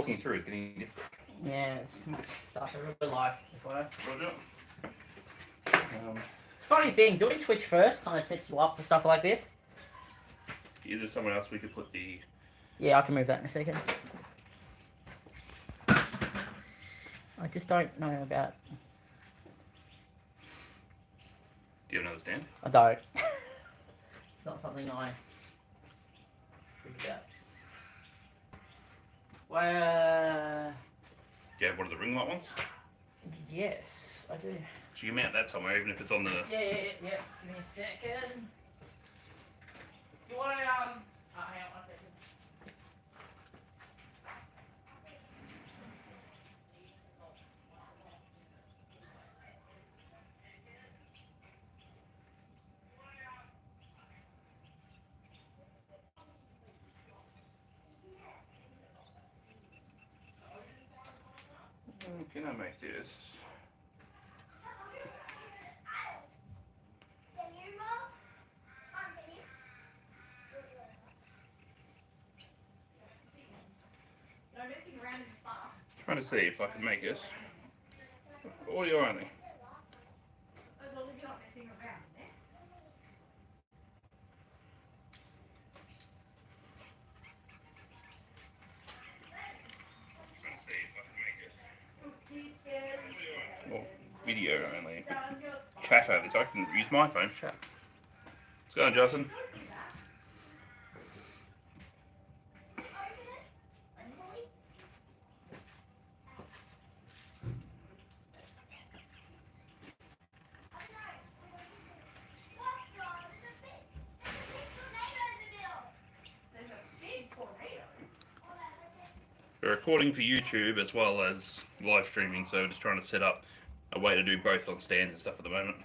talking you through is getting difficult. Yeah, it's stuff in real life. Roger. Funny thing, doing Twitch first kind of sets you up for stuff like this. Is there someone else we could put the... Yeah, I can move that in a second. I just don't know about... Do you have another stand? I don't. It's not something I figured out. Well, Do you have one of the ring light ones? yes, I do. So you mount that somewhere, even if it's on the... Yeah. Give me a second. You want to, hang on 1 second. Can I make this? Trying to see if I can make it audio only. Well, video only. Chat only, so I can use my phone to chat. What's going on, Justin? We're recording for YouTube as well as live streaming, so we're just trying to set up a way to do both on stands and stuff at the moment.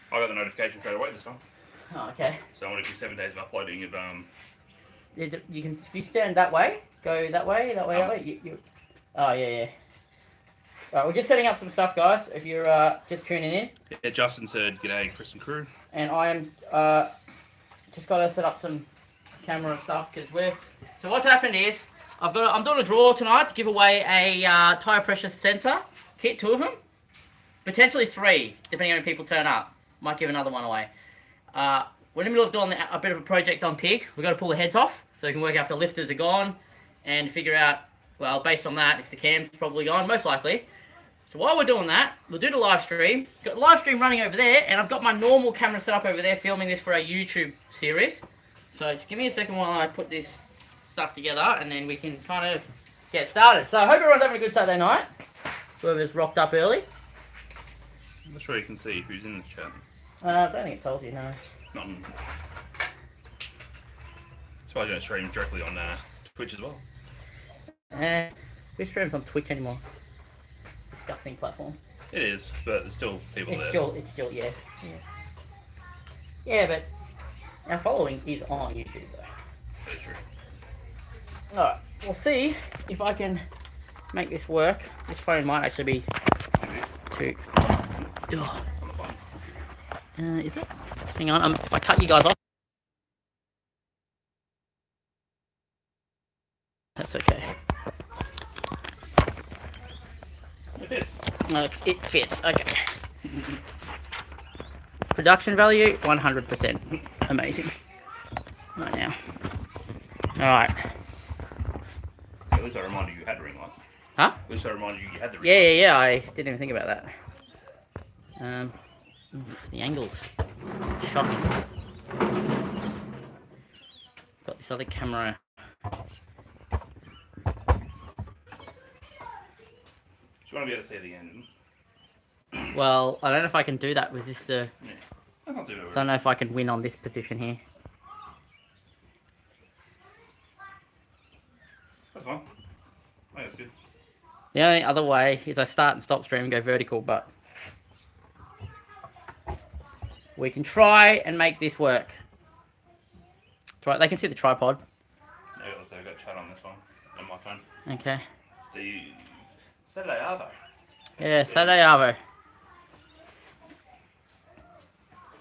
I got the notification straight away this time. Oh, okay. So I want to do 7 days of uploading of You can, if you stand that way, go that way, that way. Oh, yeah. Alright, we're just setting up some stuff, guys, if you're just tuning in. Yeah, Justin said, g'day, Chris and crew. And I am just got to set up some camera stuff, because So what's happened is, I'm doing a draw tonight to give away a tire pressure sensor kit, 2 of them. Potentially 3, depending on how many people turn up. Might give another one away. We're in the middle of doing a bit of a project on Pig. We've got to pull the heads off, so we can work out if the lifters are gone, and figure out, well, based on that, if the cam's probably gone, most likely. So while we're doing that, we'll do the live stream. Got the live stream running over there, and I've got my normal camera set up over there, filming this for a YouTube series. So just give me a second while I put this stuff together, and then we can kind of get started. So I hope everyone's having a good Saturday night. Whoever's rocked up early. I'm not sure you can see who's in the chat. I don't think it tells you, no. Not in... So I don't stream directly on Twitch as well. Who streams on Twitch anymore? Disgusting platform. It is, but there's still people there. It's still, yeah. Yeah, but our following is on YouTube, though. That's true. Alright, we'll see if I can make this work. This phone might actually be too... Is it? Hang on, if I cut you guys off. That's okay. It fits. It fits, okay. Production value, 100%. Amazing. Right now. Alright. At least I reminded you had the ring light. Huh? At least I reminded you had the ring light. Yeah, I didn't even think about that. The angles. Shocking. Got this other camera. Do you want to be able to see the end? Well, I don't know if I can do that with this. Yeah. That's not too bad. I don't know if I can win on this position here. That's fine. I think that's good. The only other way is I start and stop stream and go vertical, but we can try and make this work. That's right, they can see the tripod. Yeah, also got chat on this one, on my phone. Okay. Steve. Saturday Arvo. Yeah, Saturday Arvo.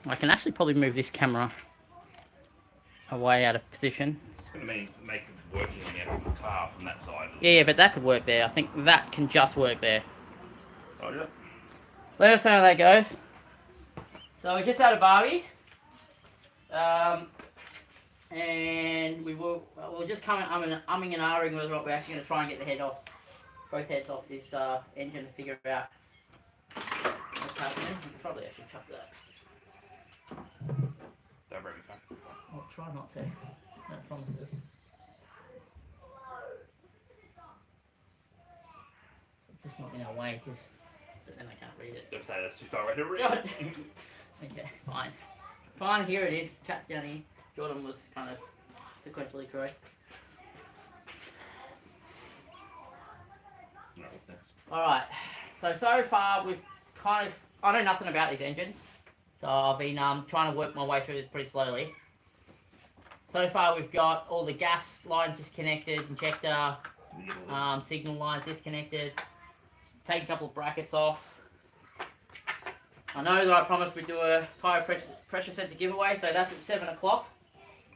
I can actually probably move this camera away out of position. It's going to make it working in the actual car from that side. Yeah, but that could work there. I think that can just work there. Roger. Let us know how that goes. So we just had a barbie. And we'll just come umming and ahhing whether or not we're actually going to try and get the head off, both heads off this engine and figure out what's happening. We could probably actually chuck that. Don't bring me phone. I'll try not to. No promises. It's just not in our way because then I can't read it. Don't say that's too far away to read. God. Okay, fine. Fine, here it is. Chat's down here. Jordan was kind of sequentially correct. No, what's next? Alright, so far we've kind of, I know nothing about these engines, so I've been trying to work my way through this pretty slowly. So far we've got all the gas lines disconnected, injector, signal lines disconnected, take a couple of brackets off. I know that I promised we'd do a tyre pressure sensor giveaway, so that's at 7 o'clock.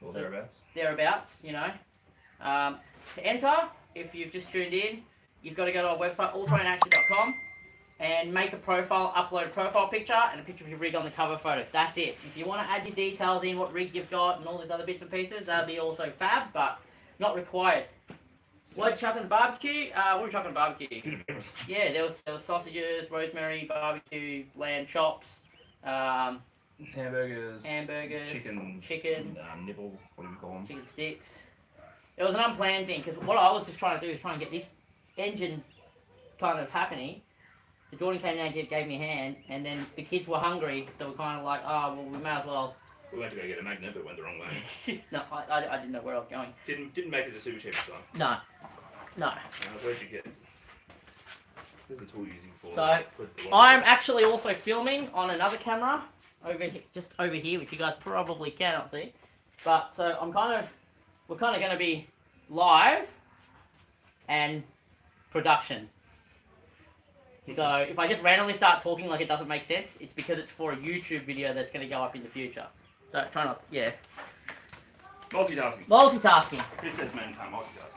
Or thereabouts. Thereabouts, you know. To enter, if you've just tuned in, you've got to go to our website, allterrainaction.com, and make a profile, upload a profile picture, and a picture of your rig on the cover photo. That's it. If you want to add your details in, what rig you've got, and all these other bits and pieces, that'll be also fab, but not required. What chucking the barbecue? What are we chucking the barbecue? Bit of everything. Yeah, there was sausages, rosemary, barbecue, lamb chops, Hamburgers. Chicken. Nibble. What do we call them? Chicken sticks. It was an unplanned thing because what I was just trying to do is try and get this engine kind of happening. So Jordan came down and gave me a hand, and then the kids were hungry, so we're kind of like, oh, well, we may as well. We went to go get a magnet, but went the wrong way. No, I didn't know where I was going. Didn't make it to Super Cheap this time. No. Where'd you get? There's a tool you're using for. So I'm actually also filming on another camera just over here, which you guys probably cannot see. But so we're kind of going to be live and production. So if I just randomly start talking like it doesn't make sense, it's because it's for a YouTube video that's going to go up in the future. So try not, yeah. Multitasking. Who says men can't multitask?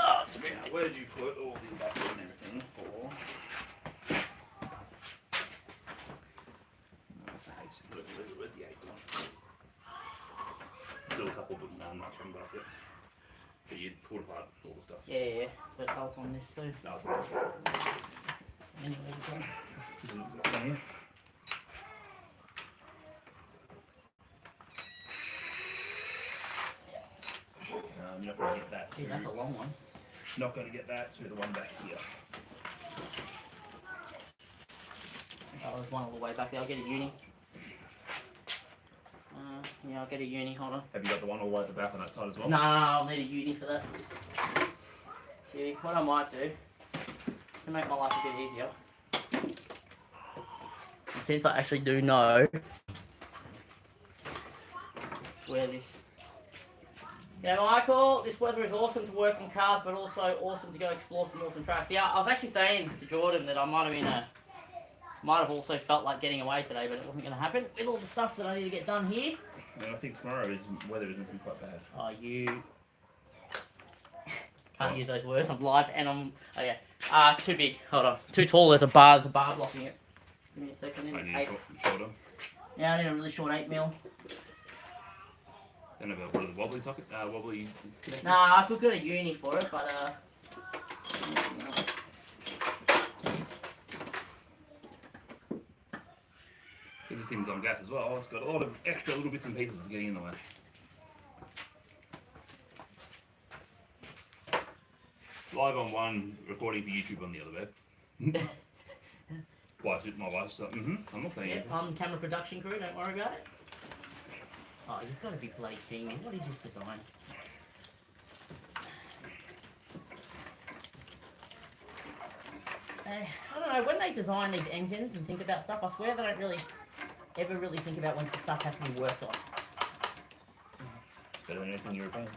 Oh, Where did you put all the buttons and everything for? Where's the 8 one? Still a couple, but not from above yet. But you pulled apart all the stuff. Yeah. But I was on this too. No, it's not. Anyway, you're not going to get that. gee, that's a long one. Not going to get that through the one back here. Oh, there's one all the way back there. I'll get a uni. Yeah, I'll get a uni. Hold on. Have you got the one all the way at the back on that side as well? No, I'll need a uni for that. See, what I might do to make my life a bit easier, since I actually do know where this. Yeah, Michael, this weather is awesome to work on cars, but also awesome to go explore some awesome tracks. Yeah, I was actually saying to Jordan that I might have also felt like getting away today, but it wasn't going to happen with all the stuff that I need to get done here. And I think tomorrow's weather is looking quite bad. Oh, you can't use those words. I'm live and I'm. Oh yeah. Too big. Hold on. Too tall. There's a bar blocking it. Give me a second. I need a shorter. Yeah, I need a really short 8mm. Then about what are the wobbly socket? Wobbly. Nah, I could get a uni for it, but This thing's on gas as well. It's got a lot of extra little bits and pieces getting in the way. Live on one, recording for YouTube on the other bed. My wife's like, I'm not saying yep, it. I'm camera production crew, don't worry about it. Oh, you've got to be bloody kidding me. What is this design? I don't know, when they design these engines and think about stuff, I swear they don't really ever really think about when stuff has to be worked on. Better than anything European.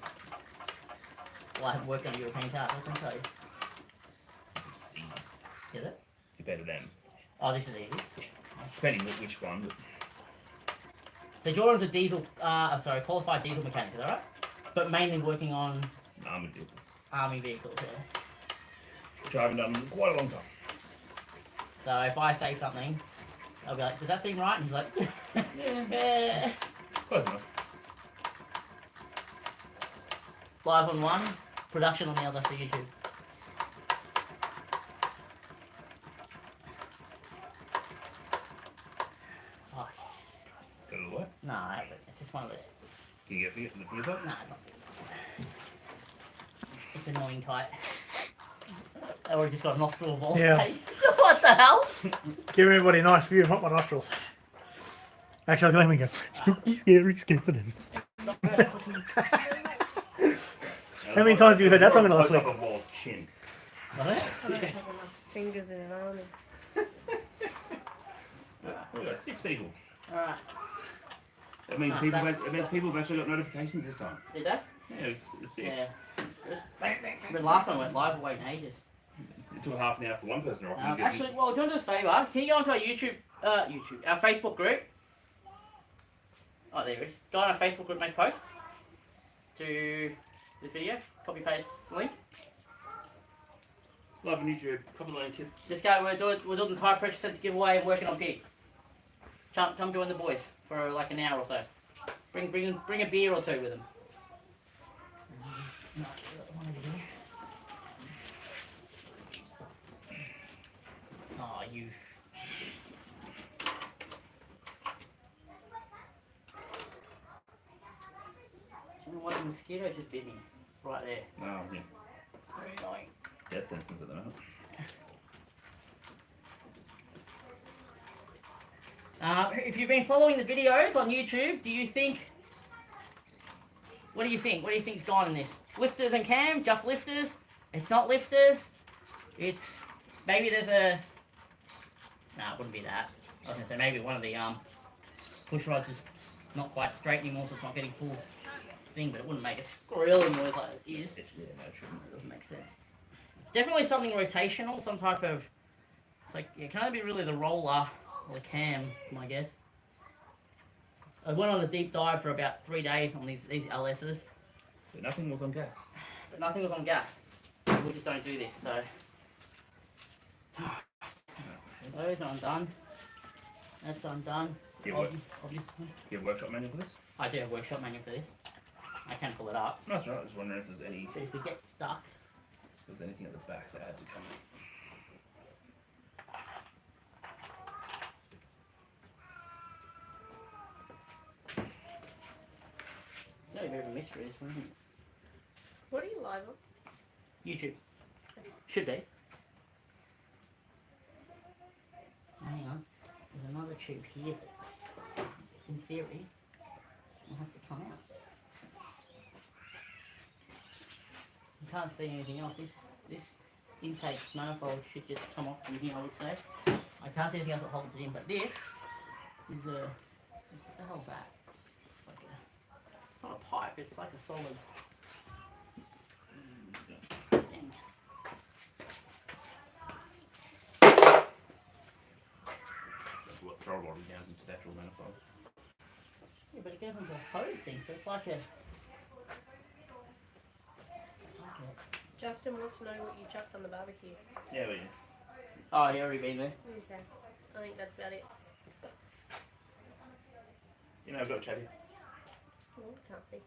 Well, I haven't worked on a European car, I can tell you. This is easy. Is it? Compared to them. Oh, this is easy. Depending on which one. But So Jordan's a diesel, qualified diesel mechanic, is that right? But mainly working on armoured vehicles. army vehicles, yeah. Which I haven't done in quite a long time. So if I say something, I'll be like, does that seem right? And he's like, yeah. Close enough. Live on one, production on the other for YouTube. Oh, Jesus Christ. Got it away? No, I haven't. It's just one of those. Can you get the fuse up? No, it's not. It's annoying tight. I already just got a nostril ball. Yeah. What the hell? Give everybody a nice view of my nostrils. Actually, let me go. Spooky, scary skeletons. How many times have you heard that song in the last week? Close up of Wall's chin. What? I don't have enough fingers in an army. We got 6 people. Alright. It means people. It means people have actually got notifications this time. Did that? Yeah, it's 6. Yeah. Good. But last one went live, we're waiting ages. It took half an hour for one person to rock. Actually, well, do you want to do us a favour? Can you go onto our our Facebook group? Oh, there it is. Go on our Facebook group, make a post to this video. Copy paste link. Live on YouTube. Copy the link. This guy, we're doing the tire pressure sensor giveaway and working on pig. Come join the boys for like an hour or so. Bring a beer or two with them. Oh, you. One of the mosquito just bit me right there. Oh, yeah. Very annoying. Death sentence at the moment. If you've been following the videos on YouTube, do you think? What do you think? What do you think's gone in this? Lifters and cam, just lifters. It's not lifters. It's maybe there's a. Nah, it wouldn't be that. I was gonna say maybe one of the push rods is not quite straight anymore, so it's not getting full thing. But it wouldn't make a squealing noise like it is. Yeah, no, it shouldn't. It doesn't make sense. It's definitely something rotational, some type of. It's like it can only be really the roller or the cam, I guess. I went on a deep dive for about 3 days on these LSs. But nothing was on gas. But nothing was on gas. We just don't do this, so. Those are undone. That's undone. Yeah, what? Obviously. You have a workshop manual for this? I do have a workshop manual for this. I can pull it up. No, that's right. I was wondering if there's any. But if we get stuck. If there's anything at the back that had to come in. It's not a bit of a mystery, this one, isn't it? What are you live on? YouTube. Should be. Hang on. There's another tube here that, in theory, will have to come out. You can't see anything else. This intake manifold should just come off from here, I would say. I can't see anything else that holds it in, but this is a... What the hell's that? It's like a... It's not a pipe, it's like a solid... thing. That's what throw rod down into the actual manifold. Yeah, but it goes into a hose thing, so it's like a... Justin wants to know what you chucked on the barbecue. Yeah, well, yeah. Oh, he already been there. Okay. I think that's about it. You know, I've got a chat here. Oh, can't see.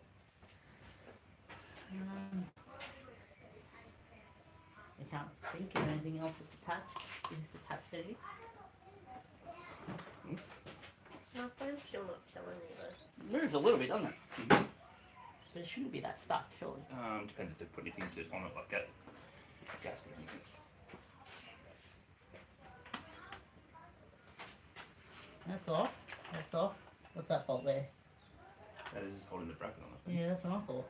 I can't think of anything else that's attached. Is this attached to it? My phone's still not telling me though. It moves a little bit, doesn't it? But it shouldn't be that stuck, surely. Depends if they put anything on it like that. Gasket or anything. That's off. That's off. What's that bolt there? That is just holding the bracket on it. Yeah, that's what I thought.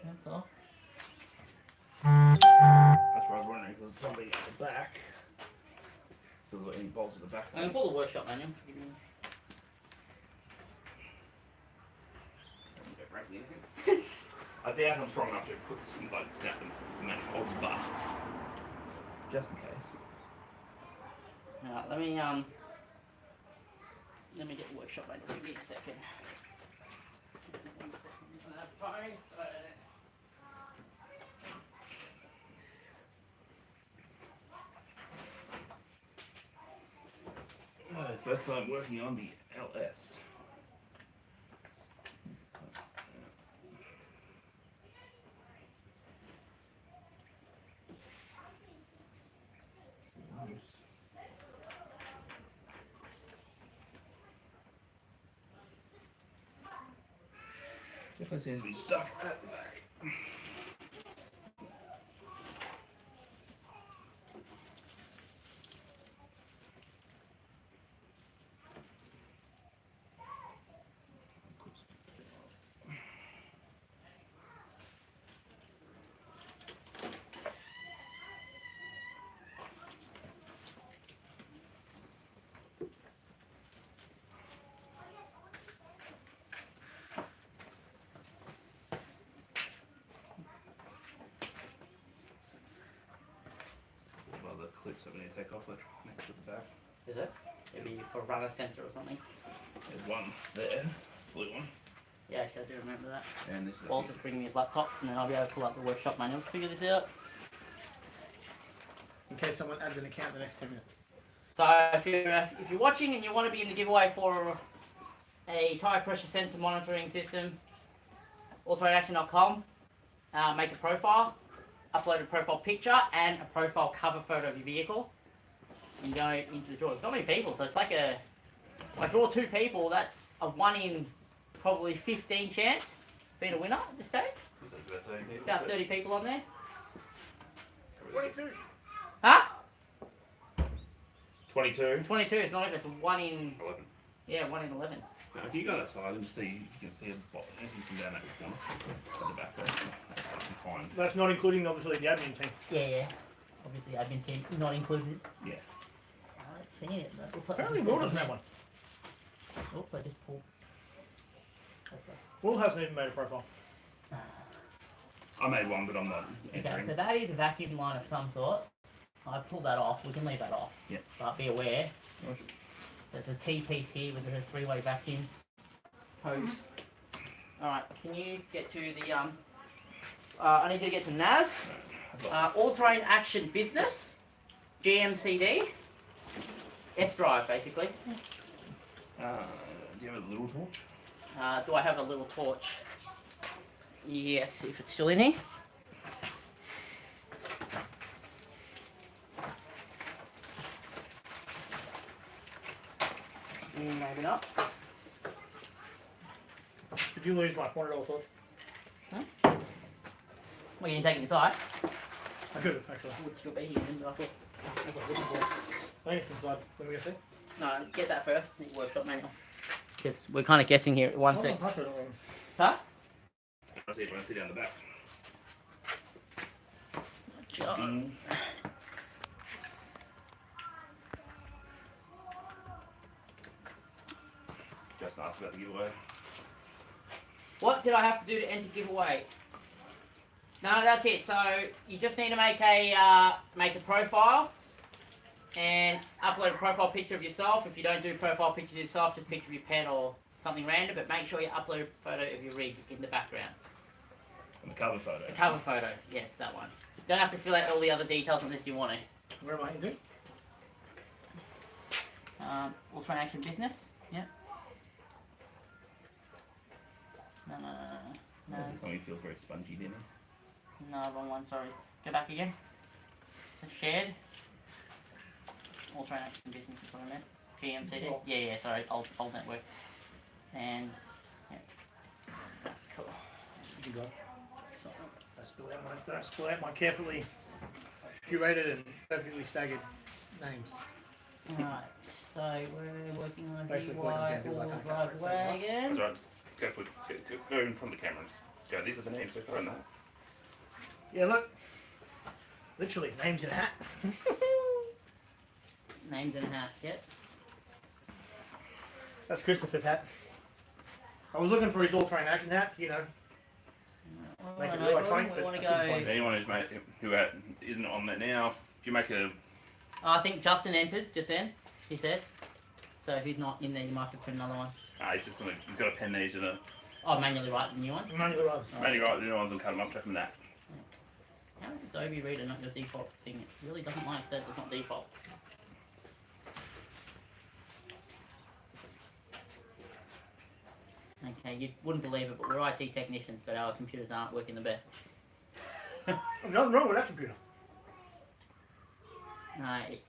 That's off. That's what I was wondering, because somebody at the back. Feels like any bolts at the back. I'm going to pull the workshop manual. I doubt I'm strong enough to put some, like, snap the manifold, but just in case. Alright, let me get the workshop manual. Give me a second. First time working on the LS. Definitely seems to be stuck at the back. Well, the clips I'm going to take off next to the back. Is it? Maybe for a runner sensor or something. There's one there, blue one. Yeah, actually I do remember that. And this is Walt's just bringing me his laptop and then I'll be able to pull up the workshop manual to figure this out. In case someone adds an account in the next 10 minutes. So if you're watching and you want to be in the giveaway for a tyre pressure sensor monitoring system, AutoAction.com, make a profile, upload a profile picture and a profile cover photo of your vehicle, and go into the draw. There's not many people, so it's like if I draw 2 people, that's a 1 in probably 15 chance being a winner at this stage. About 30 people on there. 22. Huh? 22. 22, it's not even, it's a 1 in, 11. yeah, 1 in 11. Now, if you go that side and see, you can see a box. Anything from down that corner at the back there. That's fine. That's not including, obviously, the admin team. Yeah. Obviously, admin team not included. Yeah. I haven't seen it. But looks like Apparently, this is Will doesn't have one. Oops, I just pulled. Okay. Will hasn't even made a profile. I made one, but I'm not Okay, entering. so that is a vacuum line of some sort. I pulled that off. We can leave that off. Yeah. But be aware. There's a T-piece here with a 3-way vacuum hose. Alright, can you get to the, I need you to get to NAS. All-terrain action business. GMCD. S-drive, basically. Do you have a little torch? Do I have a little torch? Yes, if it's still in here. Maybe not. Did you lose my $400 torch? Well, you didn't take it inside. I could have, actually. It would still be here, but I thought that's what I'm looking for. I think it's inside. Let me go see. No, get that first. The workshop manual. Because we're kind of guessing here. One sec. Oh, I put it on. Huh? I see it when I sit down the back. Just asked about the giveaway. What did I have to do to enter giveaway? No, that's it. So you just need to make a profile and upload a profile picture of yourself. If you don't do profile pictures of yourself, just picture of your pet or something random. But make sure you upload a photo of your rig in the background. And the cover photo. The cover photo, yes, that one. Don't have to fill out all the other details unless you want to. Where am I into? All-terrain action business. Yeah. No. This is something that feels very spongy, didn't it? No, wrong one, sorry. Go back again. Shared. All-terrain action business is what I meant. GMCD. Oh. Yeah, sorry, old network. And, yeah. Cool. You go. Don't spill out my carefully curated and perfectly staggered names. Right, so we're working on a Basically, VY what you do, like, all on a customer driveway again. That's right. Just go in front of the cameras. Go, these are the names, so throw in that. Yeah, look. Literally, names in a hat. names in hats yet. That's Christopher's hat. I was looking for his all-terrain action hat, you know. Well, Make it I real know, iconic, we but want I to couldn't find go. Anyone who isn't on there now, if you make a I think Justin entered just then. He said. So if he's not in there, you might have to put another one. it's just like you've got to pen these in a Oh, manually write the new one. Manually rather. mainly right the new ones and cut them up from that. How is Adobe Reader not your default thing? It really doesn't like that it's not default. Okay, you wouldn't believe it, but we're IT technicians, but our computers aren't working the best. Nothing wrong with that computer. No, it's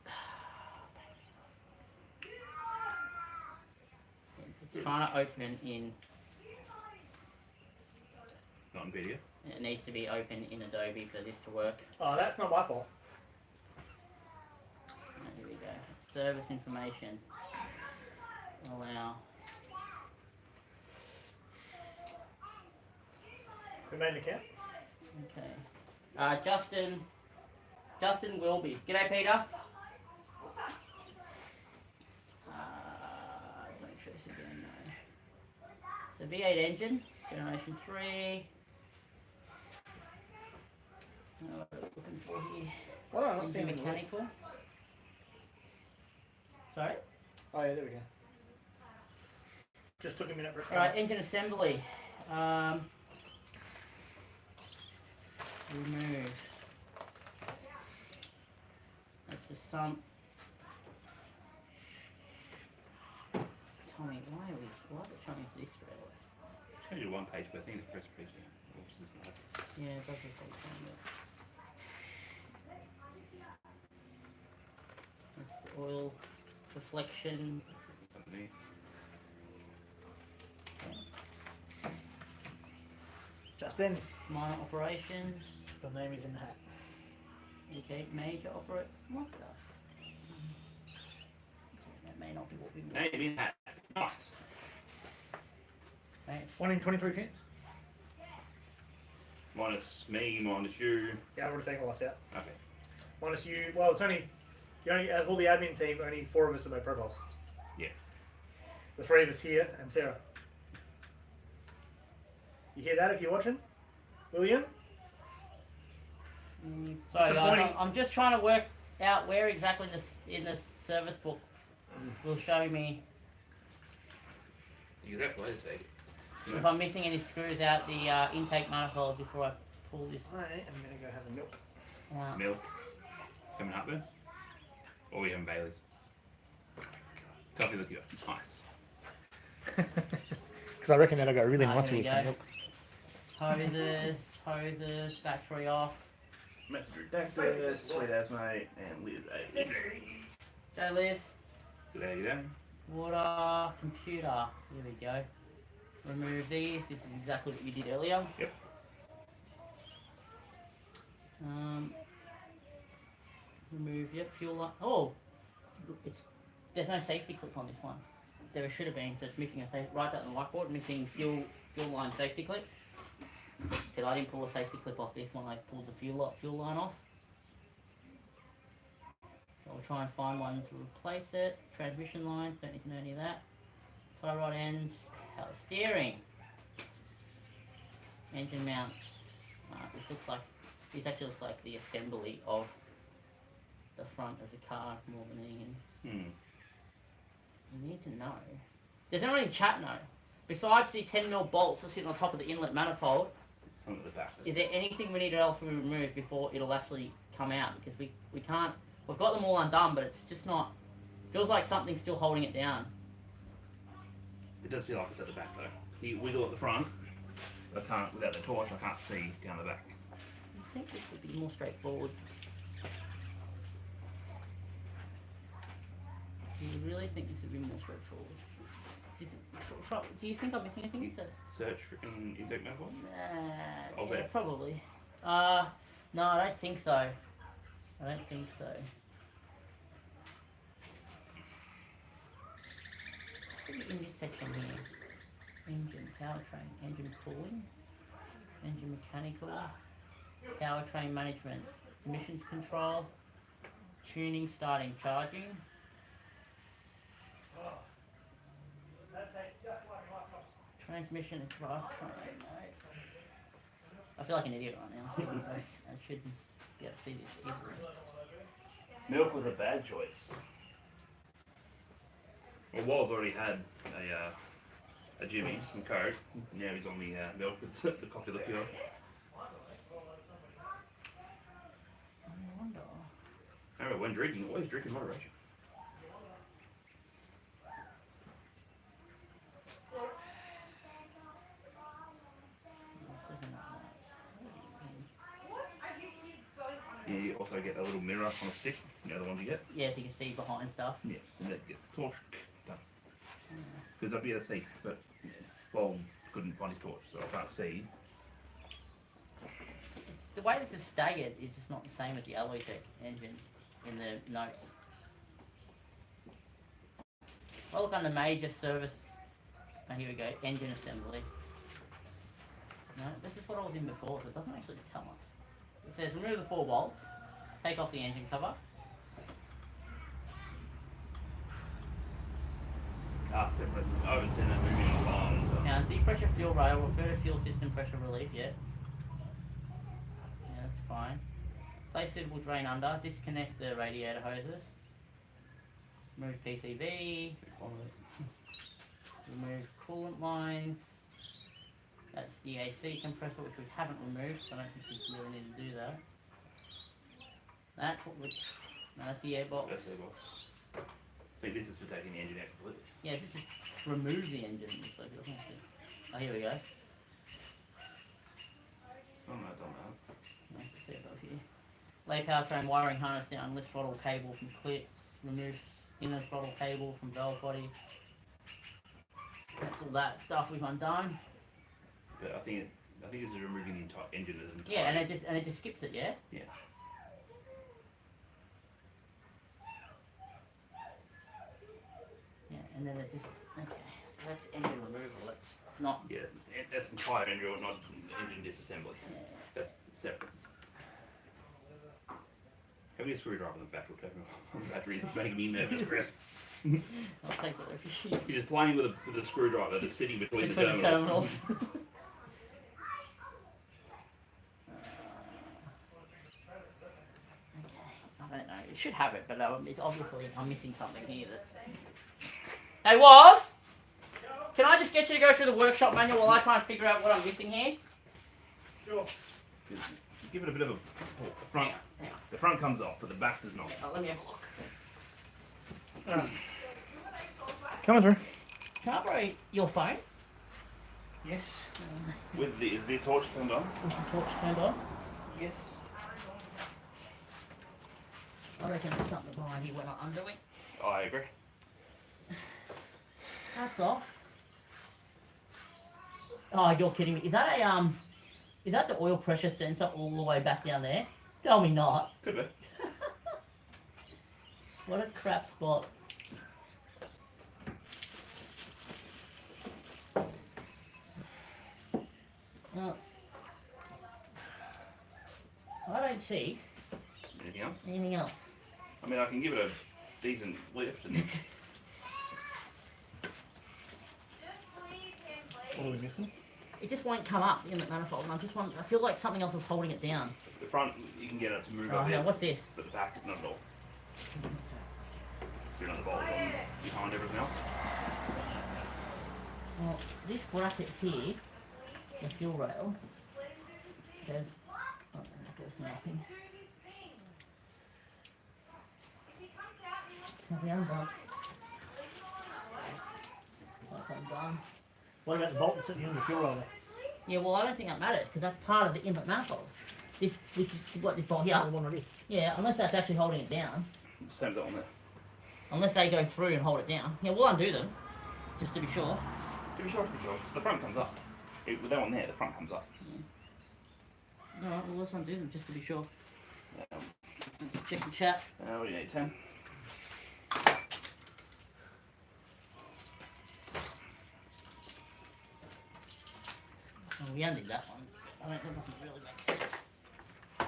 trying to open in. Not in video. It needs to be open in Adobe for this to work. Oh, that's not my fault. Oh, here we go. Service information. Allow. Who made an account? Okay. Justin Wilby. G'day, Peter. Don't show this again, no. It's a V8 engine, generation 3. What are we looking for here? Well, I'm not seeing Engine any list. mechanical. Sorry? Oh, yeah, there we go. Just took a minute for it. Alright, engine assembly. Remove. That's the sump. Tell me, why is it showing us this straight away? Change it to one page, but I think the first page. Which is not. Yeah, it doesn't say something. That's the oil deflection. Underneath. Justin, Minor operations. your name is in the hat. Okay, major operate. What the? That may not be what we want. Name in hat. Nice. Right. 1 in 23 chance. Minus me, minus you. Yeah, I've already taken all this out. Okay. Minus you. Well, it's only, you only, out of all the admin team, only 4 of us have made profiles. Yeah. The 3 of us here and Sarah. You hear that if you're watching? William? Sorry, Disappointing. guys. I'm just trying to work out where exactly in this service book will show me You have to wait a second. if I'm missing any screws out the intake manifold before I pull this I am going to go have a milk. out. Milk. Coming up then? Or we having Bailey's? Coffee liquor. Nice. Because I reckon that'll go really Ah, nicely here with we some go. milk. Hoses, battery off. Messenger Dexter, Sweet Ass Mate, and Liz A. Go, Liz. There you go. Water, computer. Here we go. Remove these. This is exactly what you did earlier. Yep. Remove, yep, fuel line. Oh! There's no safety clip on this one. There should have been, so it's missing a safe. Write that on the whiteboard, missing fuel line safety clip. Because I didn't pull a safety clip off this one, I pulled the fuel line off. So we'll try and find one to replace it. Transmission lines, don't need to know any of that. Tie rod ends, power steering. Engine mounts. This actually looks like the assembly of the front of the car more than anything. You need to know. Does anyone in chat know? Besides the 10mm bolts that sit on top of the inlet manifold, Some of the back. is there anything we need else to remove before it'll actually come out? Because we can't. We've got them all undone, but it's just not. Feels like something's still holding it down. It does feel like it's at the back though. You wiggle at the front. I can't, without the torch, I can't see down the back. I think this would be more straightforward. Do you really think this would be more straightforward? Do you think I'm missing anything? Search for an intake manifold? I'll Yeah, bet. probably. No, I don't think so. I don't think so. In this section here, engine, powertrain, engine cooling, engine mechanical, powertrain management, emissions control, tuning, starting, charging, Transmission and drivetrain. I feel like an idiot right now. I should be able to see this easily. Milk was a bad choice. Well, Walls already had a Jimmy from Coke. Now he's on the milk with the coffee liqueur. I wonder. Remember, when drinking, always drink in moderation. You also get a little mirror on a stick, you know the ones you get? Yeah, so you can see behind stuff. Yeah, and then get the torch done. Because I'd be able to see, but yeah, Bob couldn't find his torch, so I can't see. The way this is staggered is just not the same as the alloy tech engine in the notes. Well, look under major service. Oh, here we go, engine assembly. No, this is what I was in before, so it doesn't actually tell us. It says remove the 4 bolts, take off the engine cover. Step presses. I haven't seen that movie in a long time. Now, depressure fuel rail, refer to fuel system pressure relief, yeah. Yeah, that's fine. Place suitable drain under, disconnect the radiator hoses. Remove PCB. Remove coolant lines. That's the AC compressor, which we haven't removed, so I don't think we really need to do that. That's what we... No, that's the airbox. That's the box. I think this is for taking the engine out completely. Yeah, this just remove the engine. So it doesn't have to... Oh, here we go. Oh no, done that. Nice to see it above here. Lay powertrain wiring harness down, lift throttle cable from clips, remove inner throttle cable from valve body. That's all that stuff we've undone. But I think this is removing the entire engine as an entire. Yeah, and it just skips it, yeah? Yeah. Yeah, and then it just okay. So that's engine removal. It's not. Yeah, that's entire engine, not engine disassembly. Yeah. That's separate. Have you a screwdriver on the battery? Battery is making me nervous, Chris. I'll take whatever you see. You're just playing with a screwdriver that's sitting between the terminals. terminals. I don't know. It should have it, but it's obviously I'm missing something here. That's. Hey, Woz! Can I just get you to go through the workshop manual while I try and figure out what I'm missing here? Sure. Give it a bit of a the front. Hang on. The front comes off, but the back does not. Let me have a look. Coming through. Can I borrow your phone? Yes. Is the torch turned on? With the torch turned on? Yes. I reckon there's something behind here we're not undoing. Oh, I agree. That's off. Oh, you're kidding me. Is that is that the oil pressure sensor all the way back down there? Tell me not. Could be. What a crap spot. Well, I don't see Anything else? anything else. I mean, I can give it a decent lift and What are we missing? It just won't come up in the manifold, and I feel like something else is holding it down. the front you can get it to move Oh, up hang there, on, what's this? but the back not at all. Do another bolt on behind everything else. Well, this bracket here, the fuel rail, there's nothing. Have we undone? That's undone. What about the bolt that's sitting in the fuel roller? Yeah, well, I don't think that matters because that's part of the inlet manifold. Which is what this bolt The here. one right here. Yeah, unless that's actually holding it down. Same as that one there. Unless they go through and hold it down. Yeah, we'll undo them, just to be sure. To be sure. The front comes up. With that one there, the front comes up. Alright, well, let's undo them just to be sure. Um, Check the chat. what do you need? 10. Oh, we undid that one. I don't, that doesn't really make sense. I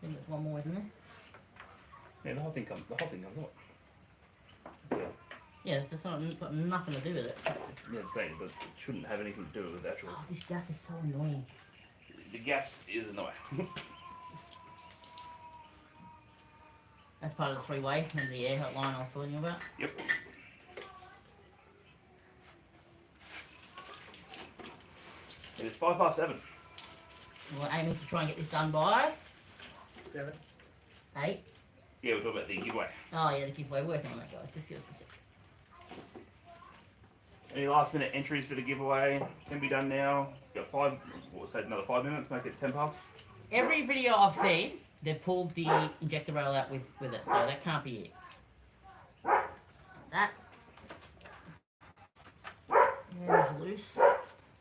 think there's one more, isn't there? Yeah, the whole thing comes up. So, Yeah, it's just not got nothing to do with it. yeah, say, but it shouldn't have anything to do with the actual. Oh, this gas is so annoying. The gas is annoying. That's part of the three-way and the air line I was talking about. Yep. It is 7:05. We're aiming to try and get this done by 7. 8. Yeah, we're talking about the giveaway. Oh yeah, the giveaway. We're working on that, guys. Just give us a sec. Any last minute entries for the giveaway can be done now. Got another 5 minutes, make it 10 past. Every video I've seen, they've pulled the injector rail out with it, so that can't be it. That. Yeah, it's loose.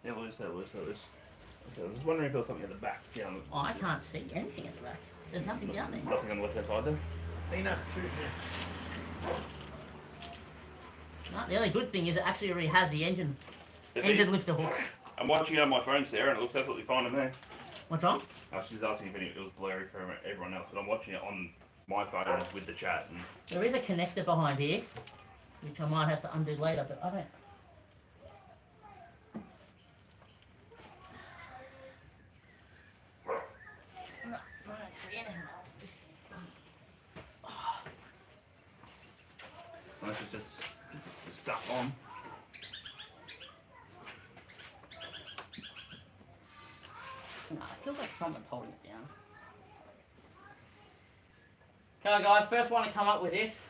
Yeah, loose. So I was just wondering if there was something at the back. Down. Oh, I can't see anything at the back. There's nothing down there. Nothing on the left hand side there. Cena, shoot No, the only good thing is it actually already has the engine lifter hooks. I'm watching it on my phone, Sarah, and it looks absolutely fine to me. What's wrong? She's asking if it was blurry for everyone else, but I'm watching it on my phone with the chat. And There is a connector behind here, which I might have to undo later, but I don't. No, I don't see anything else. unless it's just stuck on. No, it feels like someone's holding it down. Okay, guys, first one to come up with this.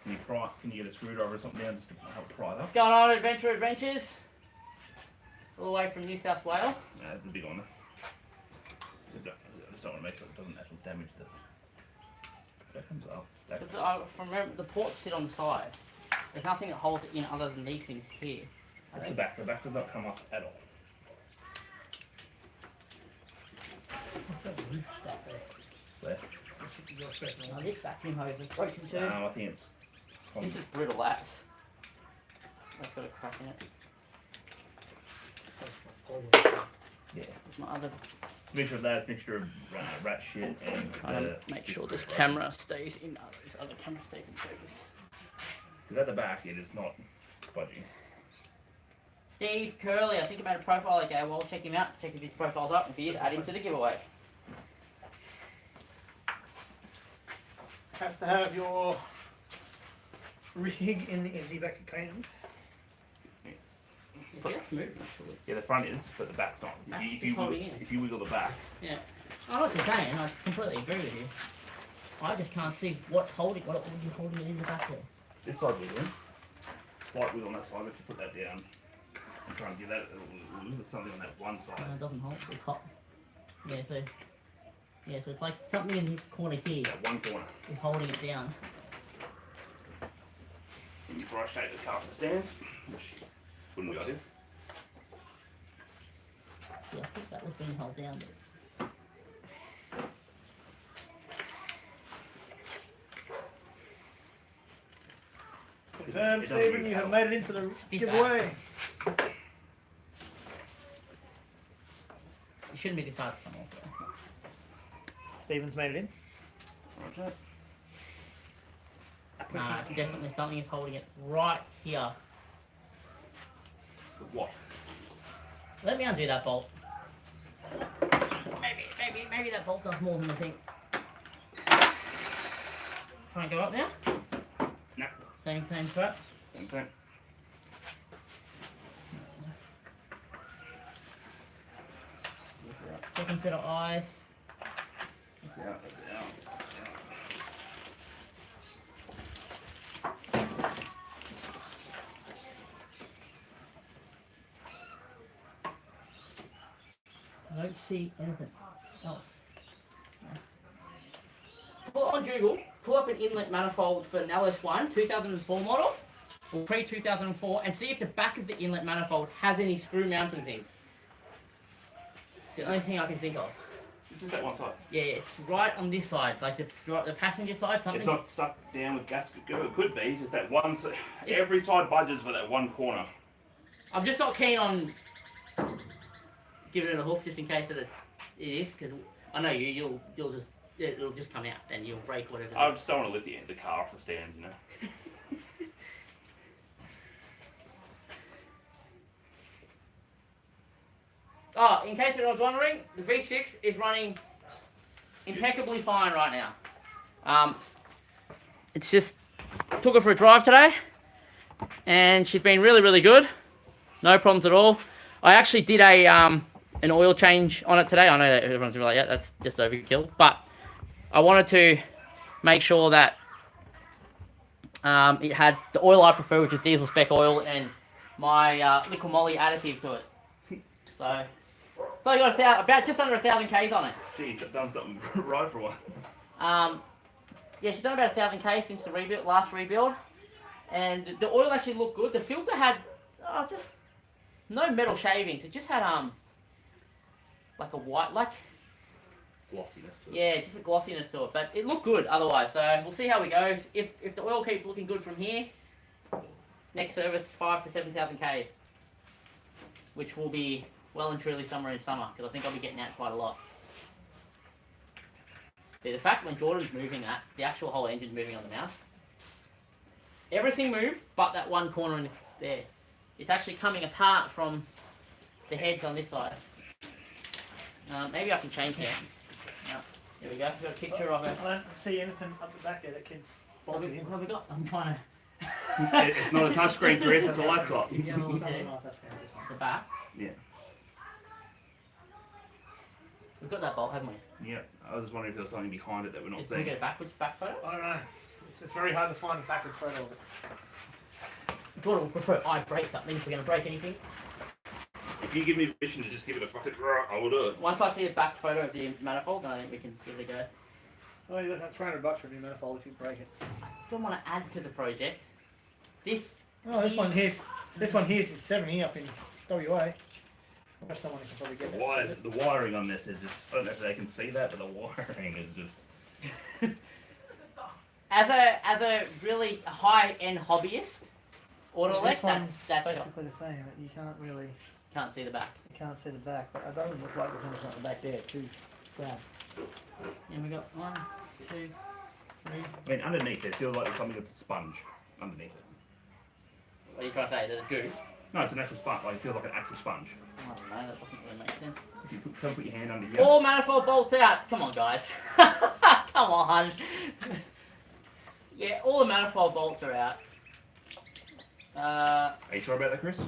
Can you get a screwdriver or something down just to help pry it up? Going on Adventures. All the way from New South Wales. No, it's a big one. I just don't want to make sure it doesn't actually damage the... That comes up. From remember, the ports sit on the side. There's nothing that holds it in other than these things here. That's the back. The back does not come up at all. What's that roof stuff there? There. Oh, this vacuum hose is broken too. I think it's... This is brittle ass. That's got a crack in it. Yeah. There's my other. Mixture of that, mixture of rat shit and... Trying to make sure this camera stays in. This other camera stays in focus. Because at the back it is not budging. Steve Curley, I think he made a profile. Okay, well, check him out. Check if his profile's up. If he is, add him to the giveaway. Has to have your rig in the Izzy back at Cayman. Yeah, it's moving actually. Yeah, the front is, but the back's not. Back's If just you holding in. if you wiggle the back, Yeah. I know what you're saying. I completely agree with you. I just can't see what's holding. What would you holding it in the back there? this side's wiggling. Slight wiggle on that side. If you put that down and try and give that a little bit something on that one side. No, it doesn't hold. It's hot. Yeah, so it's like something in this corner here That one corner. is holding it down. And before I shake the carpet stands, which wouldn't be ideal. Yeah, I think that was being held down. But Confirmed, It doesn't Stephen, move you at have all. made it into the Stiff giveaway. it shouldn't be this hard to come off though. Stephen's made it in. Roger. Nah, it's definitely something is holding it right here. But what? Let me undo that bolt. Maybe that bolt does more than I think. Try and go up now. No. Same strap. Same thing. Second set of eyes. That's out. That's out. I don't see anything else. Pull on Google, pull up an inlet manifold for Nellis 1, 2004 model, or pre-2004, and see if the back of the inlet manifold has any screw mounting things. It's the only thing I can think of. This is that one side. Yeah, it's right on this side, like the passenger side, something. It's not stuck down with gasket. It could be just that one side. Every side budges for that one corner. I'm just not keen on giving it a hoof just in case that it is, because I know you'll just it'll just come out, and you'll break whatever. I just don't want to lift the car off the stand, you know. Oh, in case anyone's wondering, the V6 is running impeccably fine right now. It's just took her for a drive today, and she's been really, really good. No problems at all. I actually did an oil change on it today. I know that everyone's gonna be like, yeah, that's just overkill, but I wanted to make sure that it had the oil I prefer, which is diesel spec oil, and my liquid moly additive to it. So I got about just under 1,000 Ks on it. Jeez, I've done something right for once. Yeah, she's done about 1,000 Ks since the last rebuild, and the oil actually looked good. The filter had just no metal shavings. It just had like a white, like Glossiness to it. yeah, just a glossiness to it. But it looked good otherwise. So we'll see how it goes. If the oil keeps looking good from here, next service 5,000 to 7,000 Ks, which will be well and truly somewhere in summer, because I think I'll be getting out quite a lot. See, the fact when Jordan's moving that, the actual whole engine's moving on the mouse. Everything moved, but that one corner in there. It's actually coming apart from the heads on this side. Maybe I can change that. Yeah, there we go. We've got a picture of it. I don't see anything up the back there that can bolt it in. What have we got? I'm trying to... It's not a touchscreen, Chris, it's a laptop. The back. Yeah. We've got that bolt, haven't we? Yeah. I was just wondering if there was something behind it that we're not Can we seeing. get a back photo? I don't know. It's very hard to find a backward photo of it. Jordan would prefer I break something if we're going to break anything. If you give me permission to just give it a fucking I will do it. Once I see a back photo of the manifold, then I think we can give it a go. Oh, you look at $300 for a new manifold if you break it. I don't want to add to the project. This. Oh, this one here's is 70 up in WA. I have someone who can probably get that. The wiring on this is just, I don't know if they can see that, but the wiring is just... As a really high-end hobbyist, autoelect, that's basically the same. You can't really... Can't see the back. You can't see the back, but it doesn't look like there's anything at the back there too. Grab. And we got 1, 2, 3. I mean, underneath it feels like there's something that's a sponge underneath it. What are you trying to say? There's goo? No, it's an actual sponge. Like, it feels like an actual sponge. I don't know, that doesn't really make sense. If you don't put your hand under here. All manifold bolts out. Come on, guys. Come on. Yeah, all the manifold bolts are out. Are you sure about that, Chris?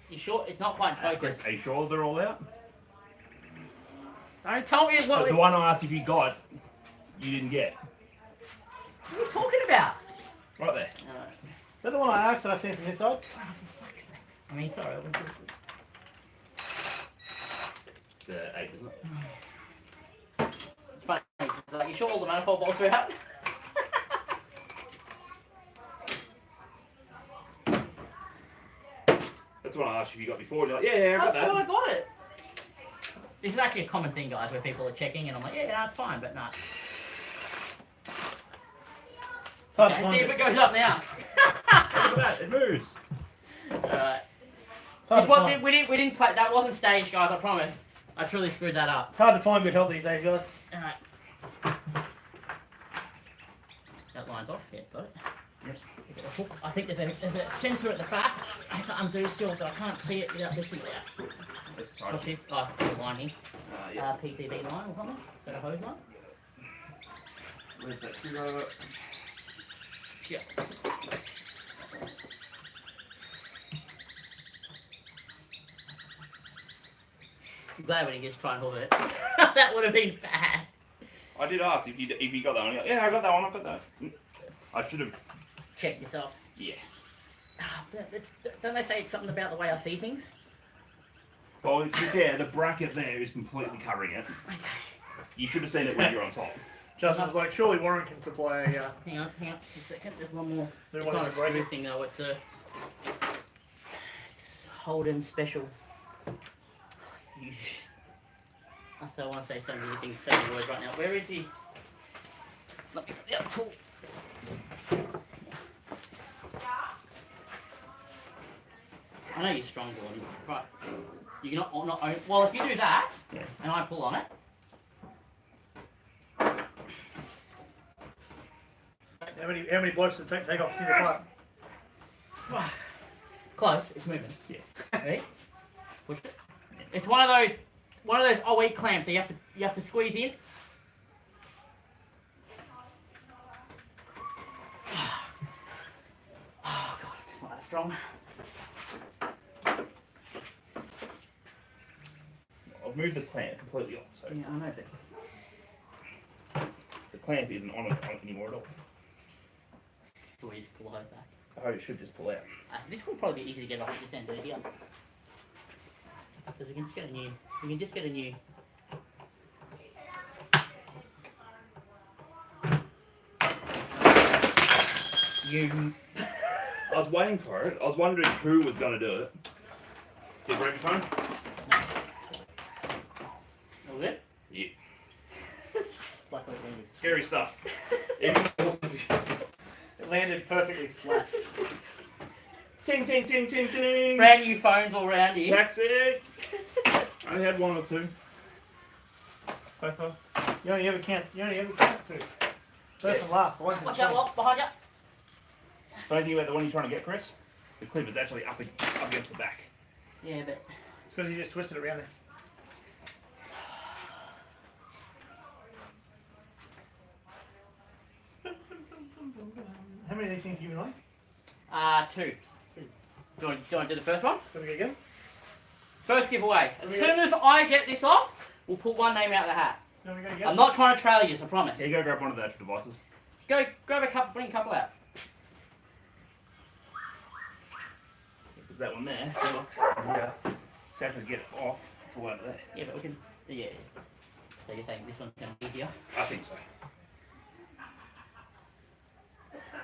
You sure? It's not quite in focus. Chris, are you sure they're all out? Don't tell me what... The one I asked if you got, you didn't get. What are you talking about? Right there. Is that the one I asked that I seen from this side? I mean, sorry. It's 8, isn't it? It's funny. Like, you sure all the manifold bolts are out? That's what I asked you if you got before. You're like, yeah, I got that. thought I got it. This is actually a common thing, guys, where people are checking, and I'm like, yeah, no, it's fine, but nah. Okay, see if it goes up now. Look at that, it moves. Alright. It's hard, We didn't play. That wasn't staged, guys. I promise. I truly screwed that up. it's hard to find good help these days, guys. Alright. That line's off. Yeah, got it. Yes. I think there's a sensor at the back. I have to undo still, but I can't see it without lifting it out. Let's try What's it. this? Oh, there's a line here. Yeah. PCB line or something. Is that a hose line? Where's that screwdriver? Yeah. I'm glad we didn't just try and hold it. That would have been bad. I did ask if you got that one. You're like, yeah, I got that one. I got that. I should have. Check yourself. Yeah. Don't they say it's something about the way I see things? Well, yeah, the bracket there is completely covering it. Okay. You should have seen it when you're on top. Justin was like, surely Warren can supply a... Hang on a second. There's one more. There's It's one not a to break screw it. thing though. It's a Holden special. I still want to say so many things, so many words right now. Where is he? Let me get the other tool. I know you're strong, Gordon. Right. You can not well, if you do that, and I pull on it, How many blokes did it take off a single part? Close. It's moving. Yeah. Ready? Push it. It's one of those O8 clamps that you have to squeeze in. Oh god, it's not that strong. I've moved the clamp completely off, so Yeah, I know that. the clamp isn't on it anymore at all. So we just pull it back. Oh, it should just pull out. This will probably be easy to get off this end of here. Because we can just get a new. I was waiting for it. I was wondering who was going to do it. Did you grab your phone? That was it? Yeah. Luckily it landed. Scary stuff. It landed perfectly flat. Ting, ting, ting, ting, ting. Brand new phones all around here. Taxi. I only had one or two so far. You only ever count two. First and last. The one's in Watch the out, Walt, behind you. Don't think about the one you're trying to get, Chris. The clip is actually up against the back. Yeah, but It's because you just twisted it around there. How many of these things are you and I? 2. Do you want to do the first one? Let me get again. First giveaway. As soon as I get this off, we'll put one name out of the hat. Let me go again. I'm not trying to trail you, I promise. Yeah, go grab one of the actual devices. Go grab a couple, bring a couple out. There's that one there. Yeah. To actually get it off, it's all over there. Yeah, but we can. Yeah. So you're saying this one's going to be easier? I think so.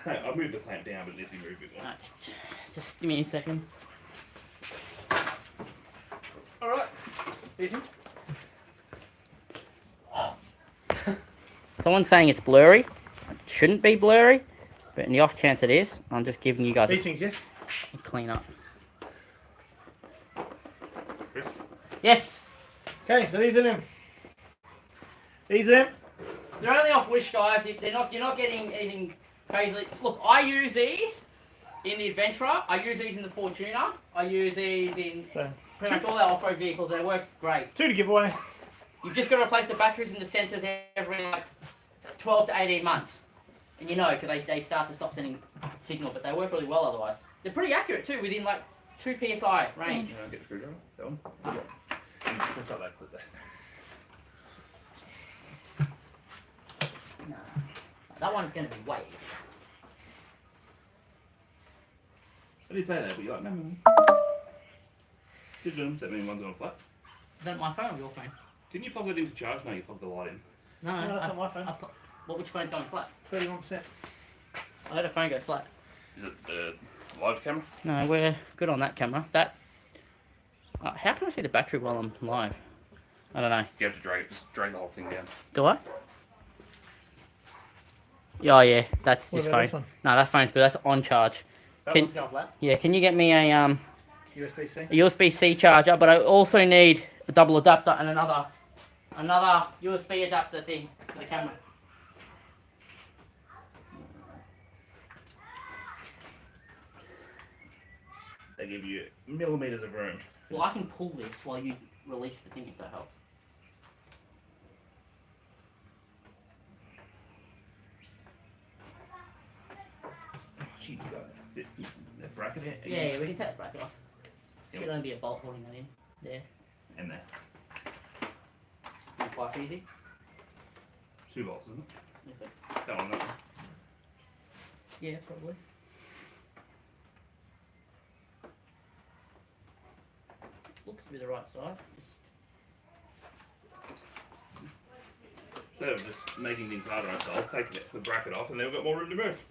No, I've moved the clamp down, but it needs to be moved a bit more. Alright, just give me a second. Alright. Easy. Someone's saying it's blurry. It shouldn't be blurry, but in the off chance it is, I'm just giving you guys These things, yes? a clean up. Chris? Yes! Okay, so these are them. These are them. They're only off Wish, guys. You're not getting anything crazy. Look, I use these in the Adventra. I use these in the Fortuner. I use these in So, pretty much all our off-road vehicles. They work great. 2 to give away. You've just got to replace the batteries and the sensors every like 12 to 18 months. And you know, because they start to stop sending signal, but they work really well otherwise. They're pretty accurate too, within like 2 PSI range. You want to get the screwdriver? That one? Yeah. Just got that clip there. No, that one's going to be way easier. I did say that, but you're like, no. Does that mean one's on flat? Is that my phone or your phone? Didn't you plug it into charge? No, you plugged the light in. No, No, that's not my phone. Which phone's going flat? 31%. I had a phone go flat. Is it the live camera? No, we're good on that camera. How can I see the battery while I'm live? I don't know. You have to just drag the whole thing down. Do I? Oh yeah, that's What this about phone. this one? No, that phone's good. That's on charge. That Can- one's going flat. Yeah, can you get me a USB-C. USB-C charger? But I also need a double adapter and another USB adapter thing for the camera. They give you millimeters of room. Well, I can pull this while you release the thing if that helps. Gee, you got that bracket in? Yeah, we can take the bracket off. Should only be a bolt holding that in. There. And there. Quite easy. 2 bolts, isn't it? Yes, That one, that one. yeah, probably. Looks to be the right size. Instead of just making things harder on ourselves, taking the bracket off and then we've got more room to move.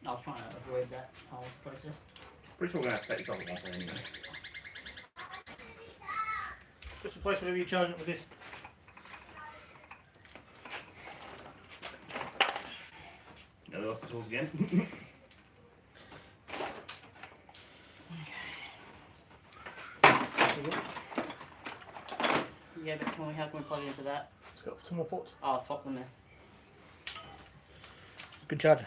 I was trying to avoid that whole process. Pretty sure we're going to have to take this off at one point anyway. Just replace whatever you're charging it with this. Now they lost the tools again. Yeah, but how can we plug it into that? It's got 2 more ports. Oh, I'll swap them there. Good charger.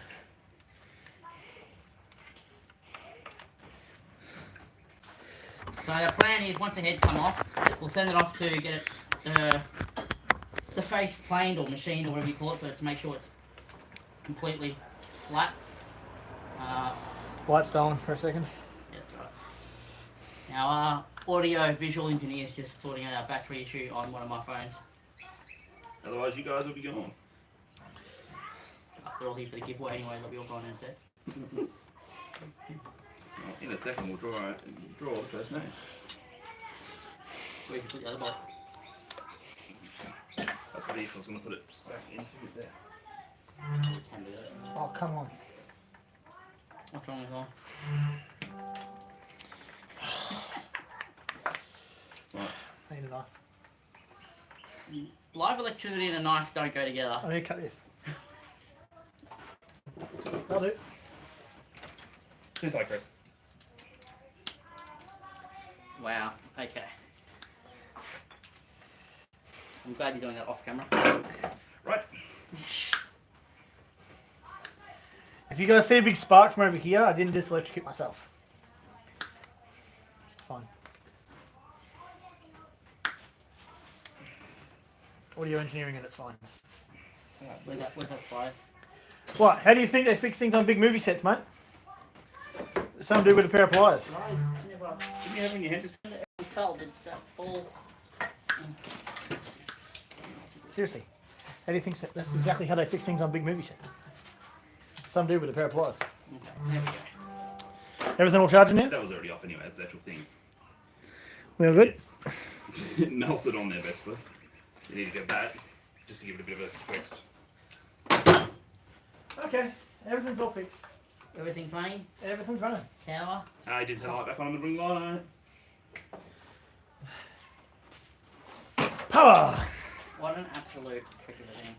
So the plan is once the heads come off, we'll send it off to get it the face planed or machined or whatever you call it, to make sure it's completely flat. Light stolen for a second. Yeah, that's right. Now our audio visual engineer's just sorting out a battery issue on one of my phones. Otherwise, you guys will be gone. They're all here for the giveaway anyway, they'll be all gone in a sec. Well, in a second, we'll draw the first name. Where you put the other box? That's what he was going to put it back into it there. Can do that. Oh, come on. What's wrong with that? Right. I need a knife. Live electricity and a knife don't go together. I need to cut this. That'll do. Just like Chris. Wow, okay. I'm glad you're doing that off camera. Right. If you guys see a big spark from over here, I didn't just electrocute myself. It's fine. Audio engineering at its finest. Where's that fly? What? How do you think they fix things on big movie sets, mate? Some do with a pair of pliers. Didn't you have in your hand just... We fell, did that fall? Seriously. How do you think that's exactly how they fix things on big movie sets? Some do with a pair of pliers. Okay, there we go. Everything all charging now? That was already off anyway, that's the actual thing. We all good? It melted on there, basically. You need to get that, just to give it a bit of a twist. Okay. Everything's all fixed. Everything's running? Everything's running. Power? I did turn the light back on the ring light. Power! What an absolute trick of a thing.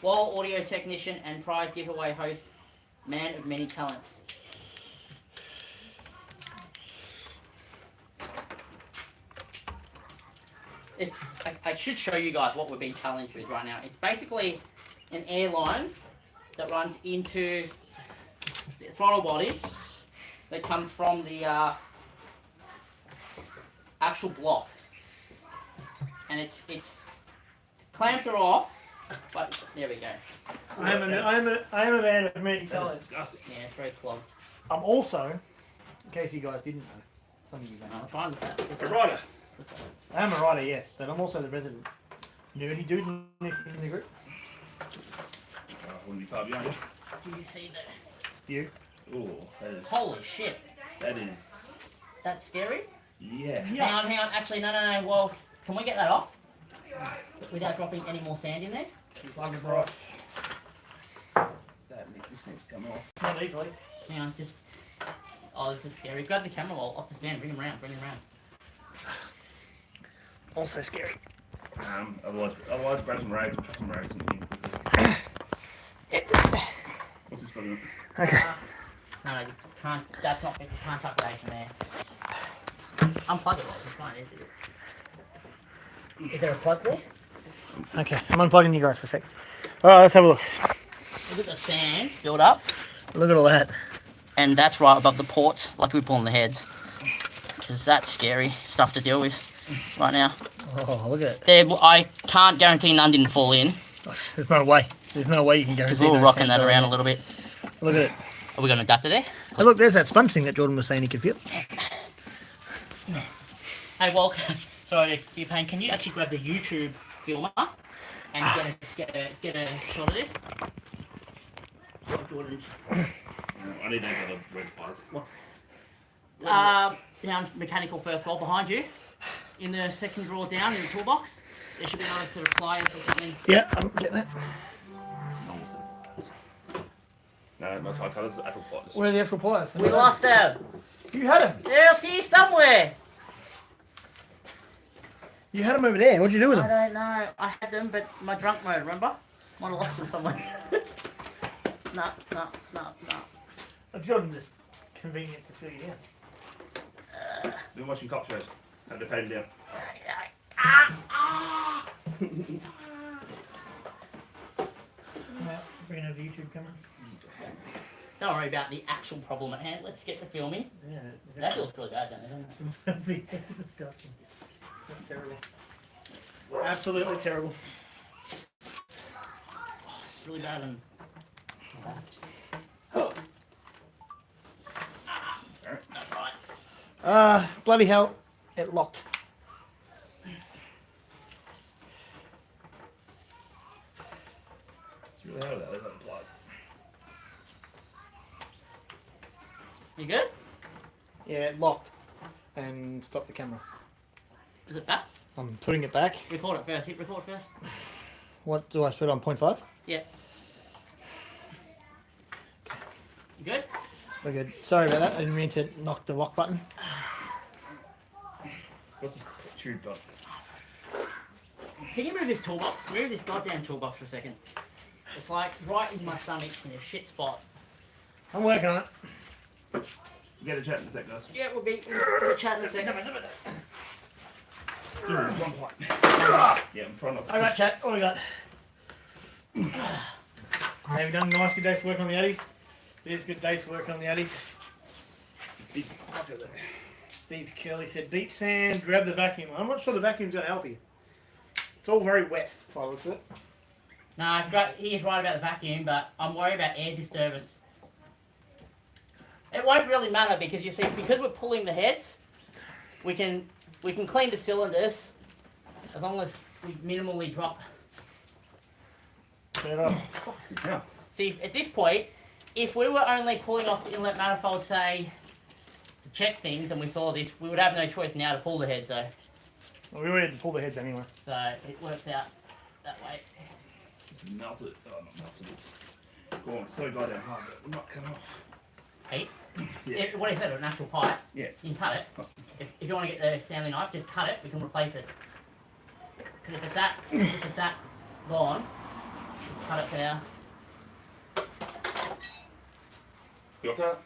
Wall audio technician and prize giveaway host, man of many talents. I should show you guys what we're being challenged with right now. It's basically an airline that runs into the throttle body that comes from the actual block. And it's clamps are off, but there we go. I am a man of many That's talents. disgusting. Yeah, it's very clogged. I'm also, in case you guys didn't know, some of you don't I'm know, trying to A rider. I am a writer, yes, but I'm also the resident nerdy dude in the group. Wouldn't be far behind you. Do you see that? You? Oh, that is... Holy shit. That is... That's scary? Yeah. Hang on. Actually, no. Well, can we get that off? Without dropping any more sand in there? Plug right. This needs to come off. Not easily. Hang on, just... Oh, this is scary. Grab the camera roll off the stand. Bring him around. Also scary. Otherwise grab some rags and chuck some rags in here. What's this looking at? Okay. No, you can't... That's not... You can't tuck rags in there. Unplug it all. It's fine. Is there a plug there? Okay, I'm unplugging you guys for a sec. Alright, let's have a look. Look at the sand build up. Look at all that. And that's right above the ports, like we're pulling the heads. Because that's scary stuff to deal with right now. Oh, look at it. There, I can't guarantee none didn't fall in. There's no way. There's no way you can guarantee. Because we're no rocking sand that fell around in. a little bit. Look at it. Are we going to adapt to there? Hey, look, there's that sponge thing that Jordan was saying he could feel. Hey, well, sorry, you pain. Can you actually grab the YouTube filmer and get a shot of this? Jordan. I need another red pliers. Down mechanical first bolt behind you. In the second drawer down in the toolbox. There should be another sort of pliers or something. Yeah, I'm getting that. No, my side cutters, actual pliers. Where are the actual pliers? We lost them. You had them. They're here somewhere. You had them over there. What'd you do with I them? don't know. I had them, but my drunk mode, remember? Might have lost them somewhere. No. Jordan just convenient to fill you in. Been watching cop shows. Had to pay them down. Bringing over the YouTube camera. Don't worry about the actual problem at hand. Let's get to filming. Yeah. That feels really bad, doesn't it? It's disgusting. That's terrible. Absolutely terrible. It's really bad and. That's right. Bloody hell. It locked. It's really hard that applies. You good? Yeah, it locked. And stopped the camera. Is it back? I'm putting it back. Record it first. Hit record first. What do I put on 0.5? Yeah. You good? We're good. Sorry about that. I didn't mean to knock the lock button. What's this tube done? Can you move this toolbox? Move this goddamn toolbox for a second. It's like right in my stomach in a shit spot. I'm working on it. We'll get a chat in a sec, guys. Yeah, we'll be chatting in a second. Yeah, I'm trying not to. I got chat. What we got? Have you done a nice good day's work on the Addies? It is a good day's work on the Addies. Big fucker there. Steve Curley said, beach sand, grab the vacuum. I'm not sure the vacuum's going to help you. It's all very wet, if I look at it. No, he is right about the vacuum, but I'm worried about air disturbance. It won't really matter because you see, because we're pulling the heads, we can clean the cylinders as long as we minimally drop. Yeah. See, at this point, if we were only pulling off the inlet manifold, say, to check things, and we saw this, we would have no choice now to pull the heads, though. Well, we already had to pull the heads anyway. So it works out that way. It's melted. Oh, not melted. It's going so goddamn hard that it will not come off. Heat. Yeah. What is it? An actual pipe? Yeah. You can cut it. If you want to get the Stanley knife, just cut it. We can replace it. Because if it's that gone, just cut it there. Your car?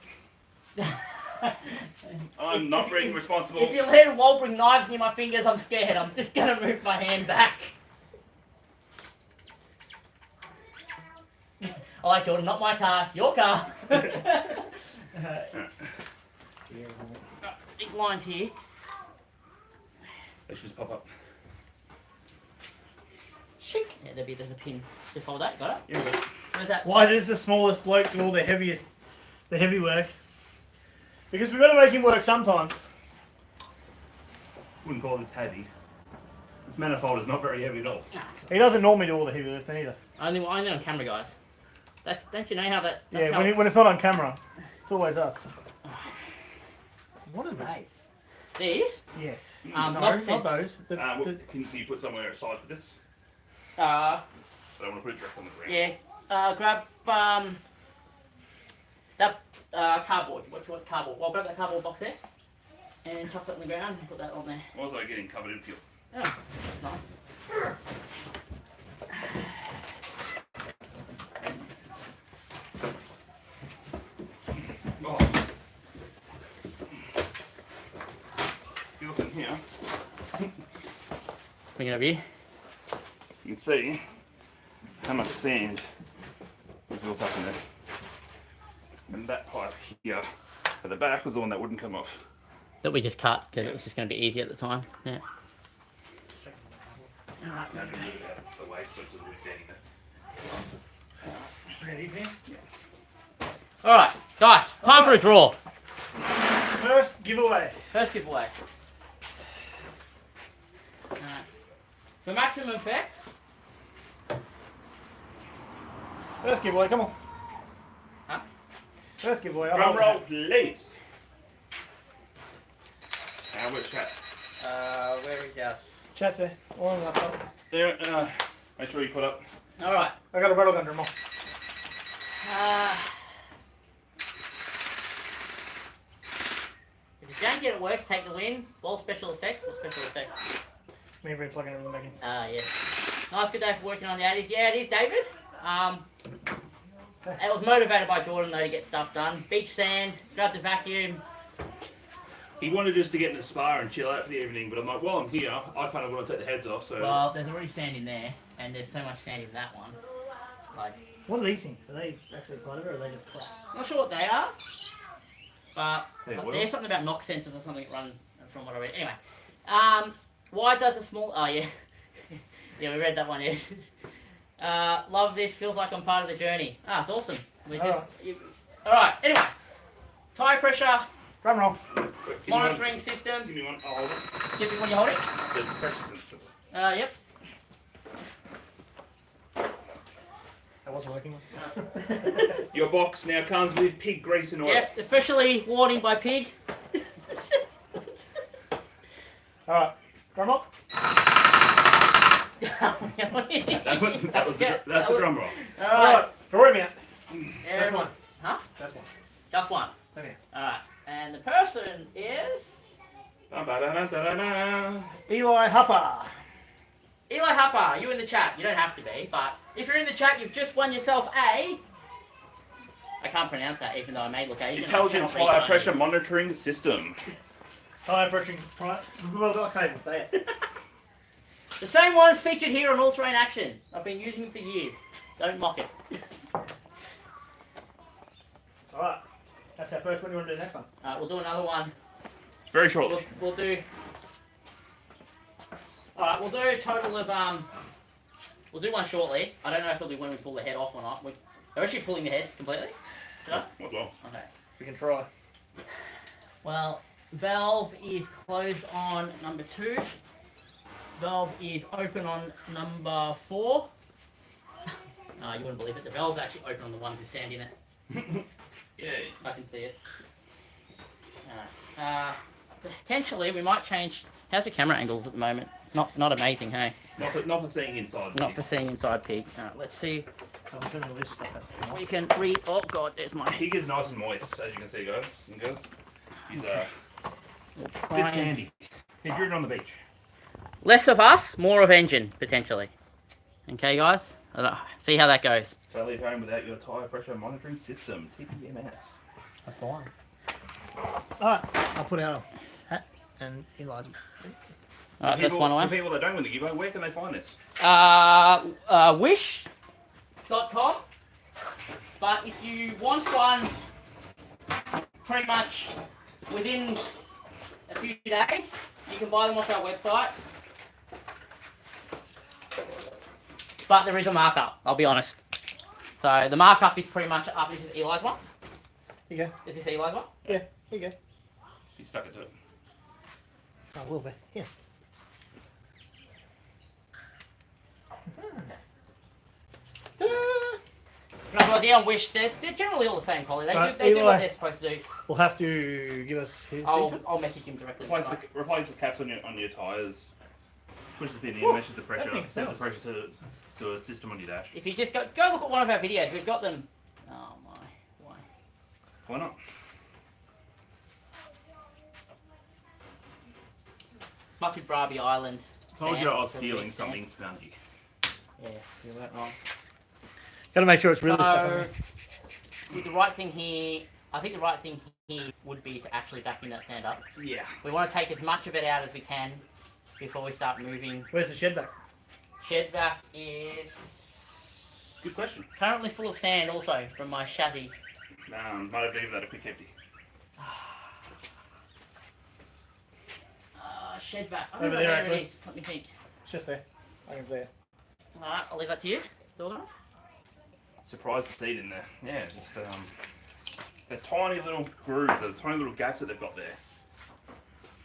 I'm not being responsible. If you let a wall bring knives near my fingers, I'm scared. I'm just gonna move my hand back. I like Jordan, not my car, your car. These lines here. Let's just pop up. Chic. Yeah, there's a pin. Just hold that, got it? Yeah. Where's that? Why is the smallest bloke do all the heavy work? Because we've got to make him work sometime. Wouldn't call this heavy. This manifold is not very heavy at all. He doesn't normally do all the heavy lifting either. Only on camera, guys. Don't you know how that? That's Yeah, how when it's not on camera, it's always us. What are they? these. Yes. No, Not those. Can you put somewhere aside for this? Uh, I don't want to put it direct on the ground. yeah. Grab that cardboard. What's cardboard? Well, grab that cardboard box there, and chuck that on the ground and put that on there. What was I getting covered in fuel? Oh, that's nice. Oh. If you look in here, Bring it over here. you can see how much sand was built up in there. And that pipe here at the back was the one that wouldn't come off. That we just cut because it was just going to be easy at the time. Yeah. Now I can move it out of the way so it doesn't be standing there. Ready, man? All right, guys. Time for a draw. First giveaway. First giveaway. Alright. For maximum effect. First giveaway, come on. Huh? First giveaway. Drum roll, please. Now where's chat? Where is our? Chat's there. All on the laptop. There, make sure you put up. All right. I got a rattle gun drum on. If you don't get it works, take the win. Ball special effects. What special effects? Me and Bree plugging everything back in. Yes. Nice good day for working on the Addies. Yeah, it is, David. It was motivated by Jordan though to get stuff done. Beach sand, grab the vacuum. He wanted us to get in the spa and chill out for the evening, but I'm like, while I'm here, I kind of want to take the heads off, so... Well, there's already sand in there, and there's so much sand in that one. Like, What are these things? Are they actually clever or are they just crap? I'm not sure what they are, but Hey, what there's else? something about knock sensors or something run from what I read. Anyway, why does a small... Oh, yeah. Yeah, we read that one, yeah. Love this. Feels like I'm part of the journey. Ah, it's awesome. We just... Alright, anyway. Tire pressure, Drum roll. monitoring system. Give me one. I'll hold it. Give me when you hold it. The pressure sensor. Yep. That wasn't working. Your box now comes with pig grease and oil. Yep, officially warning by Pig. Alright. Drum roll. That's the drum roll. Alright. Throw him out. Everyone. Huh? That's one. Just one. Okay. Alright. And the person is... Ba-ba-da-da-da-da. Eli Hupper. Eli Hupper. You in the chat. You don't have to be, but if you're in the chat, you've just won yourself a... I can't pronounce that, even though I may look Asian. Intelligent tire pressure monitoring system. Tire pressure. Well, I can't even say it. The same one's featured here on All Terrain Action. I've been using them for years. Don't mock it. Alright. That's our first one. You want to do the next one? We'll do another one. Very shortly. We'll do... Alright, we'll do a total of... We'll do one shortly. I don't know if it'll be when we pull the head off or not. We're actually pulling the heads completely. Well. Okay. We can try. Well, valve is closed on number 2. Valve is open on number 4. You wouldn't believe it. The valve's actually open on the one with sand in it. Yeah. I can see it. Potentially, we might change... How's the camera angles at the moment? Not amazing, hey? Not for seeing inside. Not for seeing inside Pig. Let's see I'm doing all this stuff. what you can read. Oh god, there's my... Pig is nice and moist, as you can see, guys and girls. He's a We'll bit try and- sandy. He's driven on the beach. Less of us, more of engine, potentially. Okay, guys? See how that goes. So leave home without your tire pressure monitoring system, TPMS. That's the one. Alright. I'll put our hat and Eli's. Alright, so that's one For away. people that don't win the giveaway, where can they find this? Wish.com. But if you want one pretty much within a few days, you can buy them off our website. But there is a markup, I'll be honest. So the markup is pretty much up. This is Eli's one. Here you go. Is this Eli's one? Yeah, here you go. You stuck it to it. Oh, will be. Here. No, but on Wish, they're generally all the same quality. They do what Eli. they're supposed to do. We'll have to give us his details. I'll message him directly. Replace the caps on your tyres. Push the pin in, measures the pressure, that thing sends the smells. pressure to a system on your dash. If you just go look at one of our videos, we've got them. Oh my, why? Why not? Must be Bribie Island. Told sand. you I was It's a feeling big something spongy. Yeah, feel that wrong. Gotta make sure it's really stuck on So, there. with the right thing here, I think the right thing here would be to actually vacuum that sand up. Yeah. We want to take as much of it out as we can before we start moving. Where's the shed back? Shed vac is Good question. currently full of sand also from my chassis. Might have given that a quick empty. Shed vac. I Over don't know there, where actually. it is. Let me think. It's just there. I can see it. Alright, I'll leave that to you. Organise. Surprised to see it in there. Yeah, just there's tiny little grooves, there's tiny little gaps that they've got there.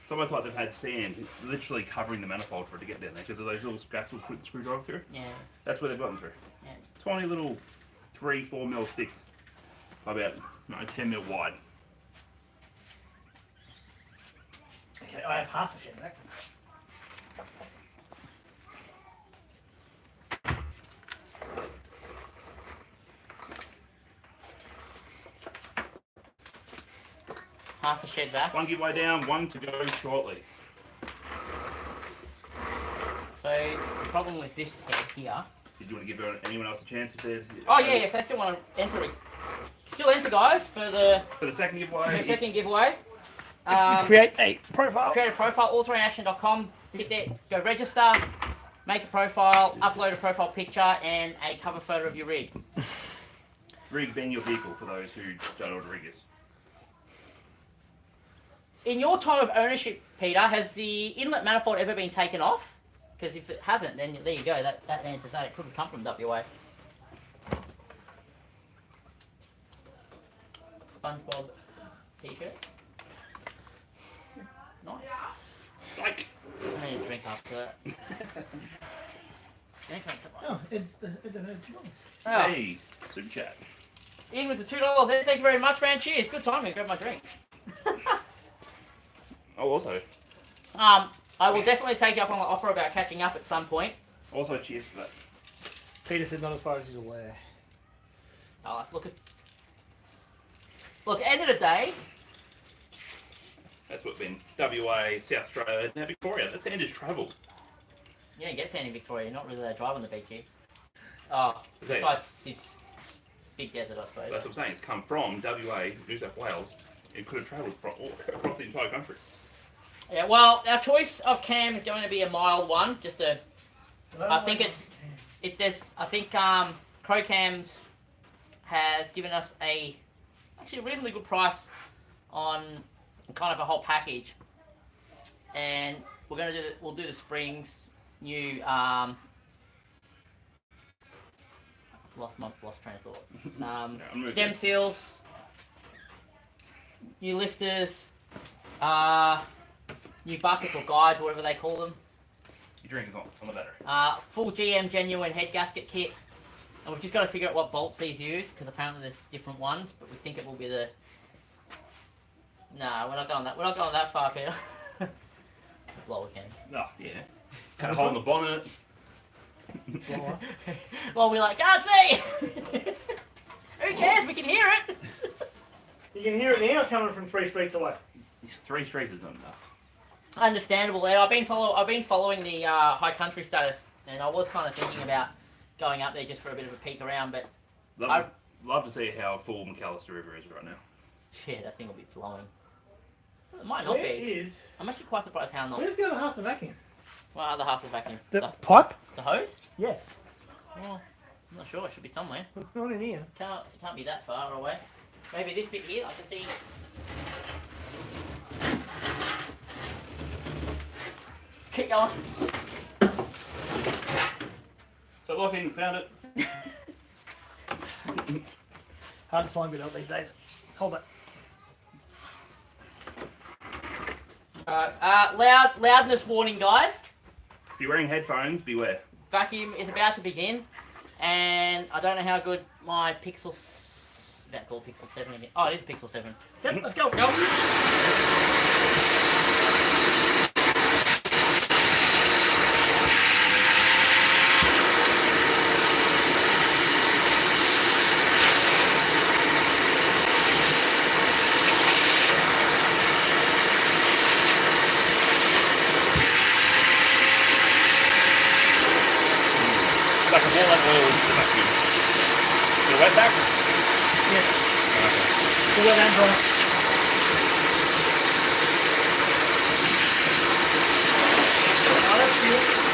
It's almost like they've had sand literally covering the manifold for it to get down there because of those little gaps we'll put the screwdriver through. Yeah. That's where they've gotten through. Yeah. Tiny little 3-4 mil thick, about 10 mil wide. Okay, I have half the shed back. Half a shed vac. One giveaway down, one to go shortly. So the problem with this head here. Did you want to give anyone else a chance if there's... Oh yeah, if they still want to enter it. Still enter guys for the For the second giveaway, second giveaway. Create a profile. Create a profile, allterrainaction.com, hit that, go register, make a profile, upload a profile picture, and a cover photo of your rig. Rig being your vehicle for those who don't know what a rig is. In your time of ownership, Peter, has the inlet manifold ever been taken off? Because if it hasn't, then there you go. That answers that. It couldn't come from WA. SpongeBob t-shirt. Nice. Psych! I need a drink after that. Oh, it's the $2. Oh, Hey, super chat. in with the $2 there. Thank you very much, man. Cheers. Good timing. Grab my drink. Oh, also, I will definitely take you up on the offer about catching up at some point. cheers for that. Peter said not as far as he's aware. Look, end of the day, That's what's been WA, South Australia, now Victoria. That sand is travel. you don't get sand in Victoria. You're not really allowed to drive on the beach here. Oh, Is that- besides, it's big desert, I suppose. That's what I'm saying. It's come from WA, New South Wales. It could have travelled from all across the entire country. Yeah, well, our choice of cam is going to be a mild one. Just a, I think I think Crow Cams has given us actually a reasonably good price on kind of a whole package, and we'll do the springs, new lost train of thought. Stem seals, new lifters, new buckets or guides, or whatever they call them. Your drink is on the battery. Full GM genuine head gasket kit, and we've just got to figure out what bolts these use, because apparently there's different ones, but we think it will be the. No, we're not going that far, Peter. Blow again. Oh, yeah. Cut a hole in the bonnet. Well, we're like, can't see! Who cares? We can hear it! You can hear it now coming from 3 streets away. 3 streets is not enough. Understandable, Ed. I've been following the high country status, and I was kind of thinking about going up there just for a bit of a peek around, but Love to see how full McAllister River is right now. shit, that thing will be flowing. Well, it might not Where be. is... I'm actually quite surprised how not. Where's the other half of the vacuum? Well, other half will back in. The pipe? The hose? Yeah. Well, I'm not sure. It should be somewhere. Not in here. It can't be that far away. Maybe this bit here. I can see. Keep going. So locking, found it. Hard to find good help these days. Hold it. Loudness warning, guys. If you're wearing headphones, beware. Vacuum is about to begin, and I don't know how good my Pixel. About to call Pixel 7 again. Oh, it is Pixel 7. Yep, let's go. Go. Like a ball of oil into the vacuum. The wet back? Yeah. Okay. The wet and dry. Oh, that's cute.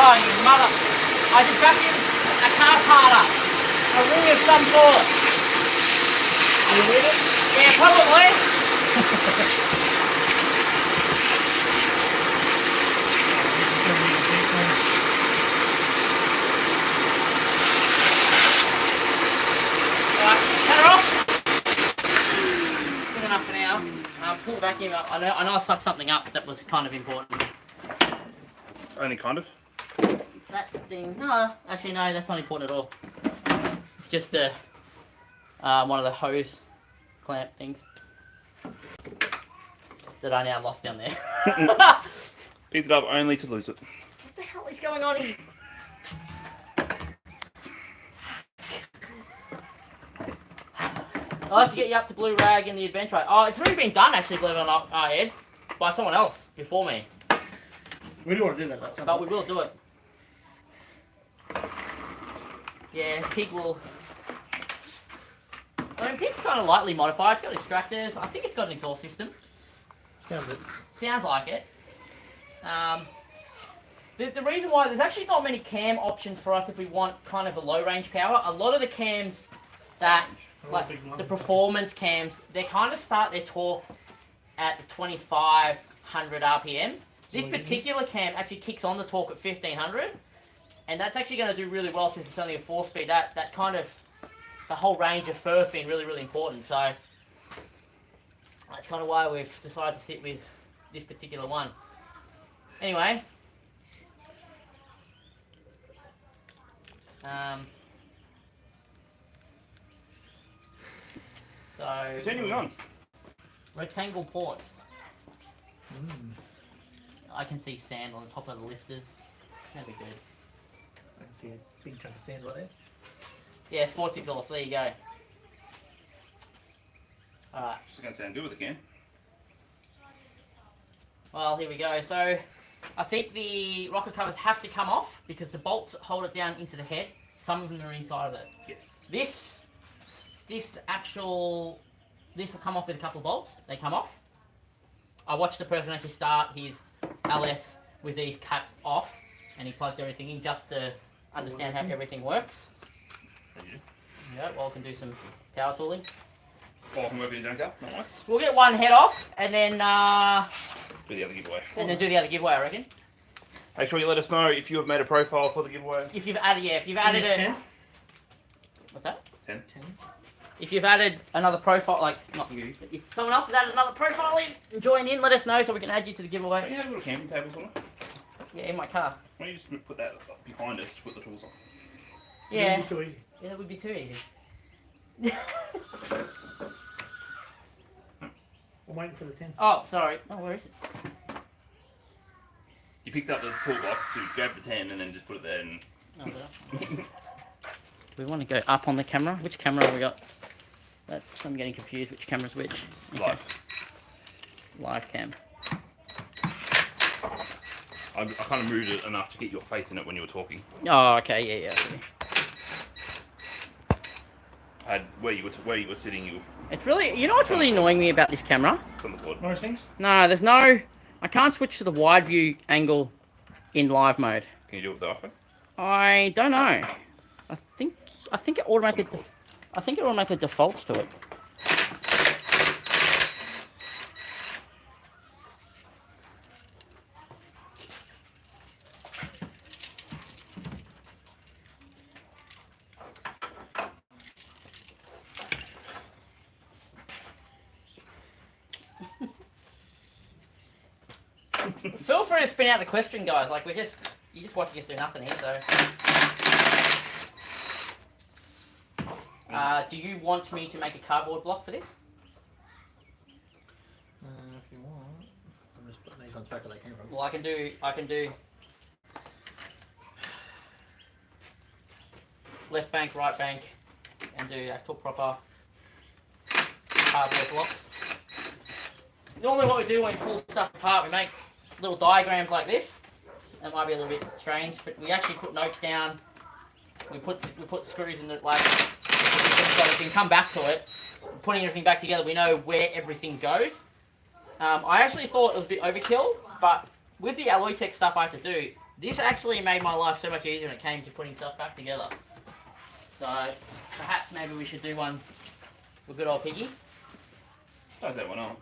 Oh, you mother! I just vacuumed a car parter. A ring of some sort. You need it? Yeah, probably. Alright, turn it off. Good enough for now. Pull the vacuum up. I know I sucked something up that was kind of important. Only kind of. That thing, no, actually no, that's not important at all. It's just one of the hose clamp things. that I now lost down there. Picked it up only to lose it. What the hell is going on here? I'll have to get you up to Blue Rag in the Adventra. Oh, it's already been done actually, believe it or not, Ed. By someone else before me. We do want to do that, though. But we will do it. Yeah, Pig will... I mean, Pig's kind of lightly modified. It's got extractors. I think it's got an exhaust system. Sounds it. Sounds like it. The reason why there's actually not many cam options for us if we want kind of a low range power. A lot of the cams that, like the performance cams, they kind of start their torque at the 2500 RPM. This particular cam actually kicks on the torque at 1500, and that's actually going to do really well since it's only a 4-speed. That kind of, the whole range of first being really, really important. So that's kind of why we've decided to sit with this particular one. Anyway, so Is anyone on? rectangle ports. I can see sand on the top of the lifters. That'd be good. I can see a big chunk of sand right there. Yeah, sports exhaust. There you go. Alright. Just gonna sound good with the can. Well, here we go. So, I think the rocker covers have to come off because the bolts hold it down into the head. Some of them are inside of it. Yes. This will come off with a couple of bolts. They come off. I watched the person actually start his LS with these caps off, and he plugged everything in just to understand how everything works. Yeah, well, we can do some power tooling. Oh, I can work in his own car. Nice. We'll get one head off, and then Do the other giveaway. do the other giveaway, I reckon. Make sure you let us know if you have made a profile for the giveaway. If you've added, a 10? What's that? 10. If you've added another profile, like not you, but if someone else has added another profile in and joined in, let us know so we can add you to the Don't giveaway. you have a little camping table somewhere? Yeah, in my car. Why don't you just put that behind us to put the tools on? Yeah. It'd be too easy. Yeah, that would be too easy. I'm waiting for the 10. Oh, sorry. No worries. You picked up the toolbox to grab the 10 and then just put it there and... No, we want to go up on the camera. Which camera have we got? I'm getting confused. Which camera's which? Okay. Live cam. I kind of moved it enough to get your face in it when you were talking. Oh, okay. Yeah. Where you were sitting, It's really, you know what's really annoying me about this camera? it's on the board. Most things? No, there's no. I can't switch to the wide view angle in live mode. Can you do it with the iPhone? I don't know. I think it automatically defaults to it. Feel free to spin out the question, guys. Like you're just watching us do nothing here, so. Do you want me to make a cardboard block for this? If you want. I'm just putting these ones back where they came from. Well, I can do left bank, right bank, and do actual proper cardboard blocks. Normally what we do when we pull stuff apart, we make little diagrams like this. That might be a little bit strange, but we actually put notes down. We put screws in the, like, so we can come back to it. Putting everything back together, we know where everything goes. I actually thought it was a bit overkill, but with the alloy tech stuff I had to do, this actually made my life so much easier when it came to putting stuff back together. So perhaps maybe we should do one for good old Piggy. How's that one on?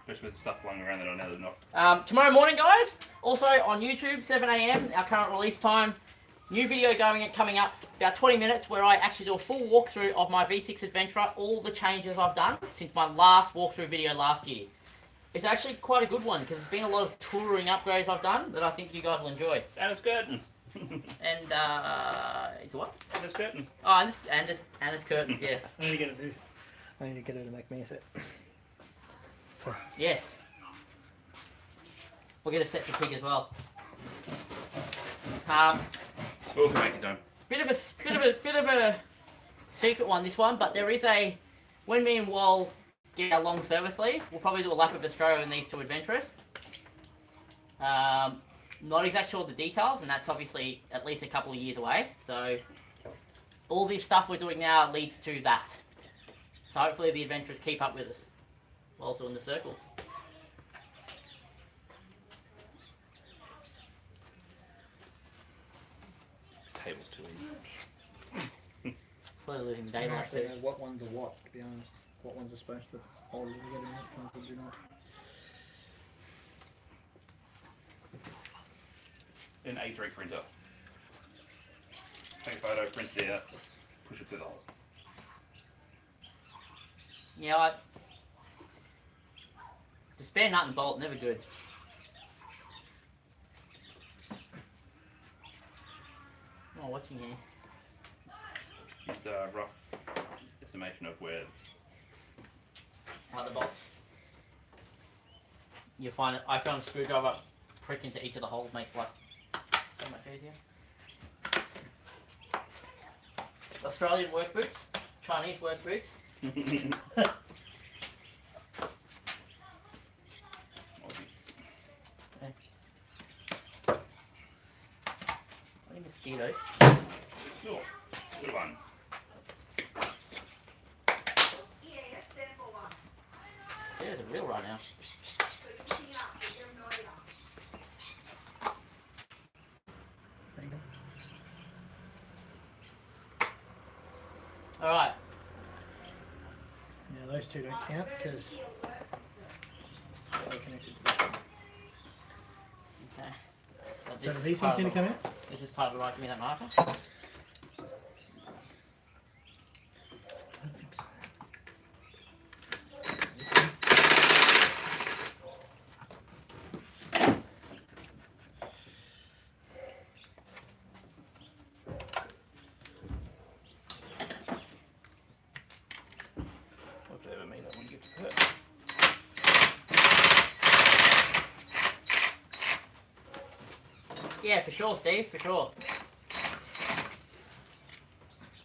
Especially with stuff flying around that I know there's not. Tomorrow morning, guys, also on YouTube, 7 AM, our current release time. New video coming up, about 20 minutes, where I actually do a full walkthrough of my V6 Adventra, all the changes I've done since my last walkthrough video last year. It's actually quite a good one, because there's been a lot of touring upgrades I've done that I think you guys will enjoy. And it's curtains. And, it's what? And it's curtains. Oh, and it's curtains, yes. I need to get her to make me a set. for. Yes. We'll get a set for Pig as well. Will can make his own. Bit of a secret one, this one, but there is a. When me and Wal get our long service leave, we'll probably do a lap of Australia in these two Adventurers. Not exactly sure the details, and that's obviously at least a couple of years away. So all this stuff we're doing now leads to that. So hopefully the adventurers keep up with us. We're also in the circle. Table's too easy. Slowly living the I don't daylight actually too. know what ones are what, to be honest. What ones are supposed to hold it together and which ones do not. An A3 printer. Take a photo, print it out, push it through the holes. Yeah, the spare nut and bolt, never good. Oh, watching here. It's a rough estimation of where. How the bolts. You find it. I found a screwdriver prick into each of the holes makes life so much easier. Australian work boots, Chinese work boots. Any mosquitoes? Sure. Good one. There's a real right now. There you go. Alright. Yeah, those two don't count because they're connected to that one. Okay. So this do is these part things need of to the- come out? This is part of the right, give me that marker. I don't think so. Whatever me, that one gets hurt. Yeah, for sure, Steve, for sure.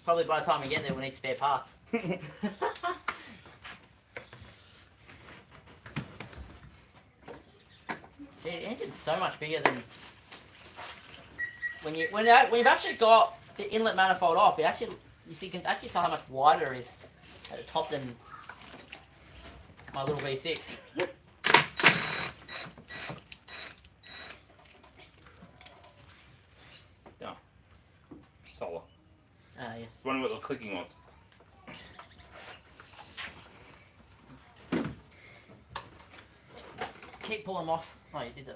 Probably by the time we get there, we need spare parts. Gee, the engine's so much bigger than when you've actually got the inlet manifold off. You can actually tell how much wider it is at the top than my little V6. Solar. Yes. Just wondering what the clicking was. Keep pulling them off. Oh, you did that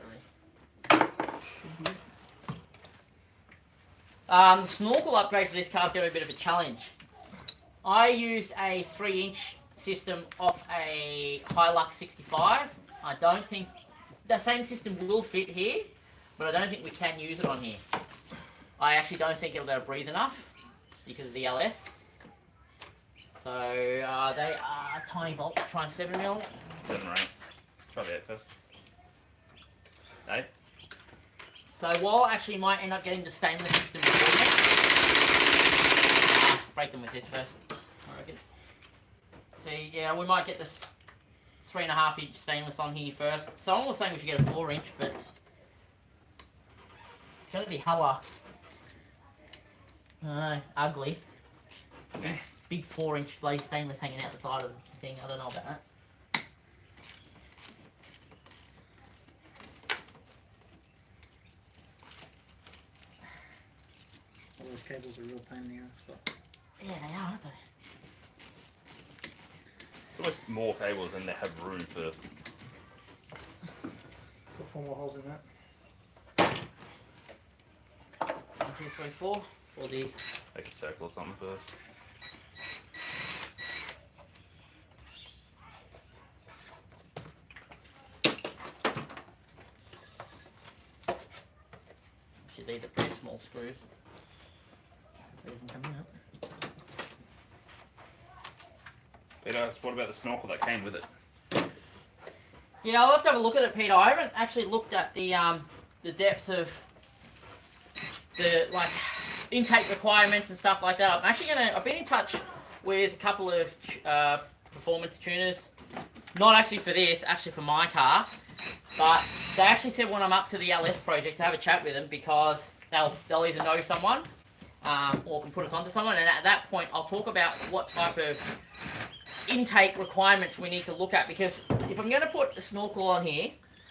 already. The snorkel upgrade for this car is going to be a bit of a challenge. I used a 3-inch system off a Hilux 65. I don't think the same system will fit here, but I don't think we can use it on here. I actually don't think it'll go to breathe enough because of the LS. So they are tiny bolts, try 7mm. 7 or 8. Try that first. 8. So Wall actually might end up getting the stainless system before break them with this first, I reckon. So yeah, we might get this 3.5-inch stainless on here first. So I'm almost saying we should get a 4-inch, but it's gonna be hella ugly. Big 4-inch bloody stainless hanging out the side of the thing. I don't know about that. All those cables are a real pain in the ass, but Yeah, they are, aren't they? Almost more cables than they have room for. put 4 more holes in that. 1, 2, 3, 4. For the Make a circle or something first. should be the pretty small screws. So you can come out. Peter, what about the snorkel that came with it? Yeah, I'll have to have a look at it, Peter. I haven't actually looked at the depths of the like intake requirements and stuff like that. I've been in touch with a couple of performance tuners, not actually for this, actually for my car, but they actually said when I'm up to the LS project to have a chat with them because they'll either know someone or can put us onto someone, and at that point I'll talk about what type of intake requirements we need to look at, because if I'm going to put a snorkel on here,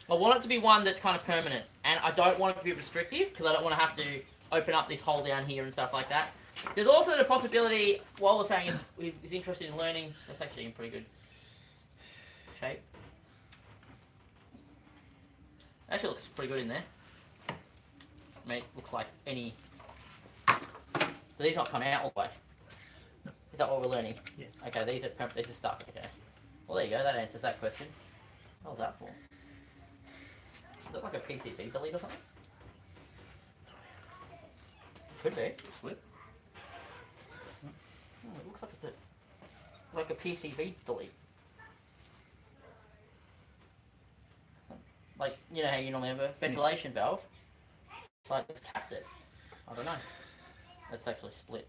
I want it to be one that's kind of permanent, and I don't want it to be restrictive because I don't want to have to open up this hole down here and stuff like that. There's also the possibility, while we're saying is interested in learning, that's actually in pretty good shape. Actually looks pretty good in there. I mean, it looks like any... Do these not come out all the way? No. Is that what we're learning? Yes. Okay, these are stuck, okay. Well, there you go, that answers that question. What was that for? Is it like a PCB delete or something? Could be. Slip. Oh, it looks like it's like a PCB delete. Like, you know how you normally have a ventilation valve? Like, it's capped it. I don't know. That's actually split.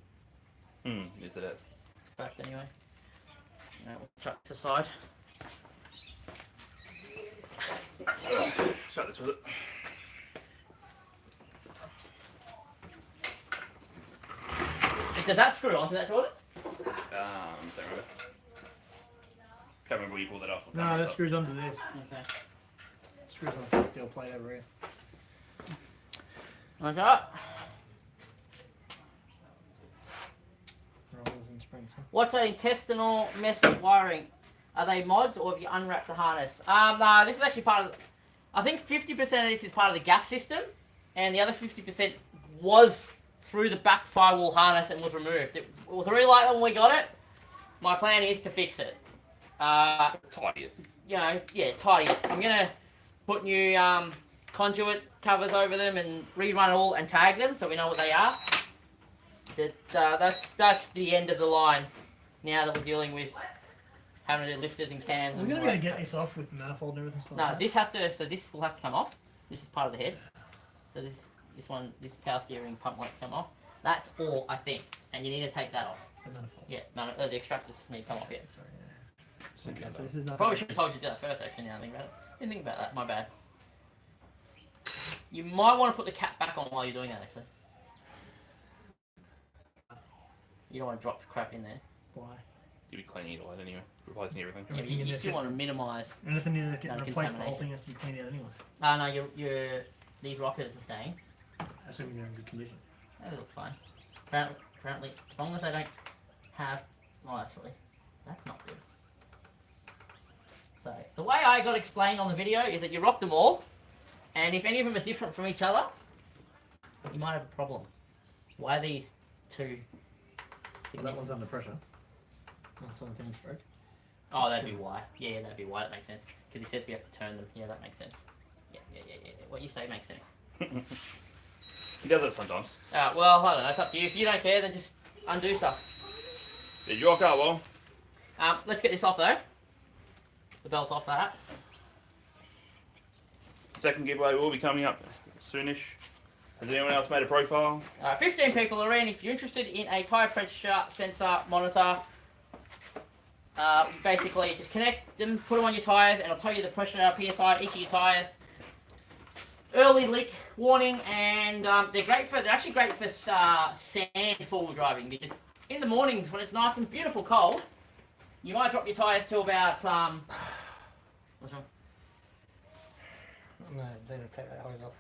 Yes, it is. It's cracked anyway. Alright, we'll chuck this aside. Shut this with it. Does that screw onto that toilet? Don't remember. Can't remember where you pulled that off. No, that screws onto this. Okay. Screws on a steel plate over here. Okay. Rollers and springs. Huh? What's an intestinal mess of wiring? Are they mods or have you unwrapped the harness? No, this is actually part of... I think 50% of this is part of the gas system, and the other 50% was through the back firewall harness and was removed. It was really like that when we got it. My plan is to fix it. Tidy it. You know, yeah, tidy it. I'm going to put new conduit covers over them and rerun all and tag them so we know what they are. That's the end of the line now that we're dealing with having to do lifters and cams. We're going to be able to get this off with the manifold and everything. No, this has to. So this will have to come off. This is part of the head. So this power steering pump won't come off. That's all, I think. And you need to take that off. The manifold. Yeah, no, the extractors need to come off. Yeah. Sorry. Yeah. Okay, so this is not. Probably should have told you to do that first. Actually, now I think about it. Didn't think about that. My bad. You might want to put the cap back on while you're doing that. Actually, you don't want to drop crap in there. Why? You'll be cleaning it all out anyway, replacing everything. Yeah, Everything in you there still get- want to minimise. Anything in that getting replaced, the whole contamination. thing has to be cleaned out anyway. No, these rockets are staying. Assuming they're in good condition. They look fine. Apparently, as long as they don't have... Oh, actually, that's not good. So, the way I got explained on the video is that you rock them all, and if any of them are different from each other, you might have a problem. Why are these two... Well, that one's under pressure. That's on the thing stroke. Oh, that'd be why. Yeah, that'd be why. That makes sense. Because he says we have to turn them. Yeah, that makes sense. Yeah. What you say makes sense. He does that sometimes. Well, I don't know. It's up to you. If you don't care, then just undo stuff. Did your car well? Let's get this off though. The belt's off that. Second giveaway will be coming up soonish. Has anyone else made a profile? 15 people are in. If you're interested in a tyre pressure sensor monitor, basically just connect them, put them on your tyres, and it'll tell you the pressure, PSI, each of your tyres. Early leak warning, and they're actually great for sand four-wheel driving, because in the mornings when it's nice and beautiful cold, you might drop your tyres to about what's wrong? No, they don't take that hose off.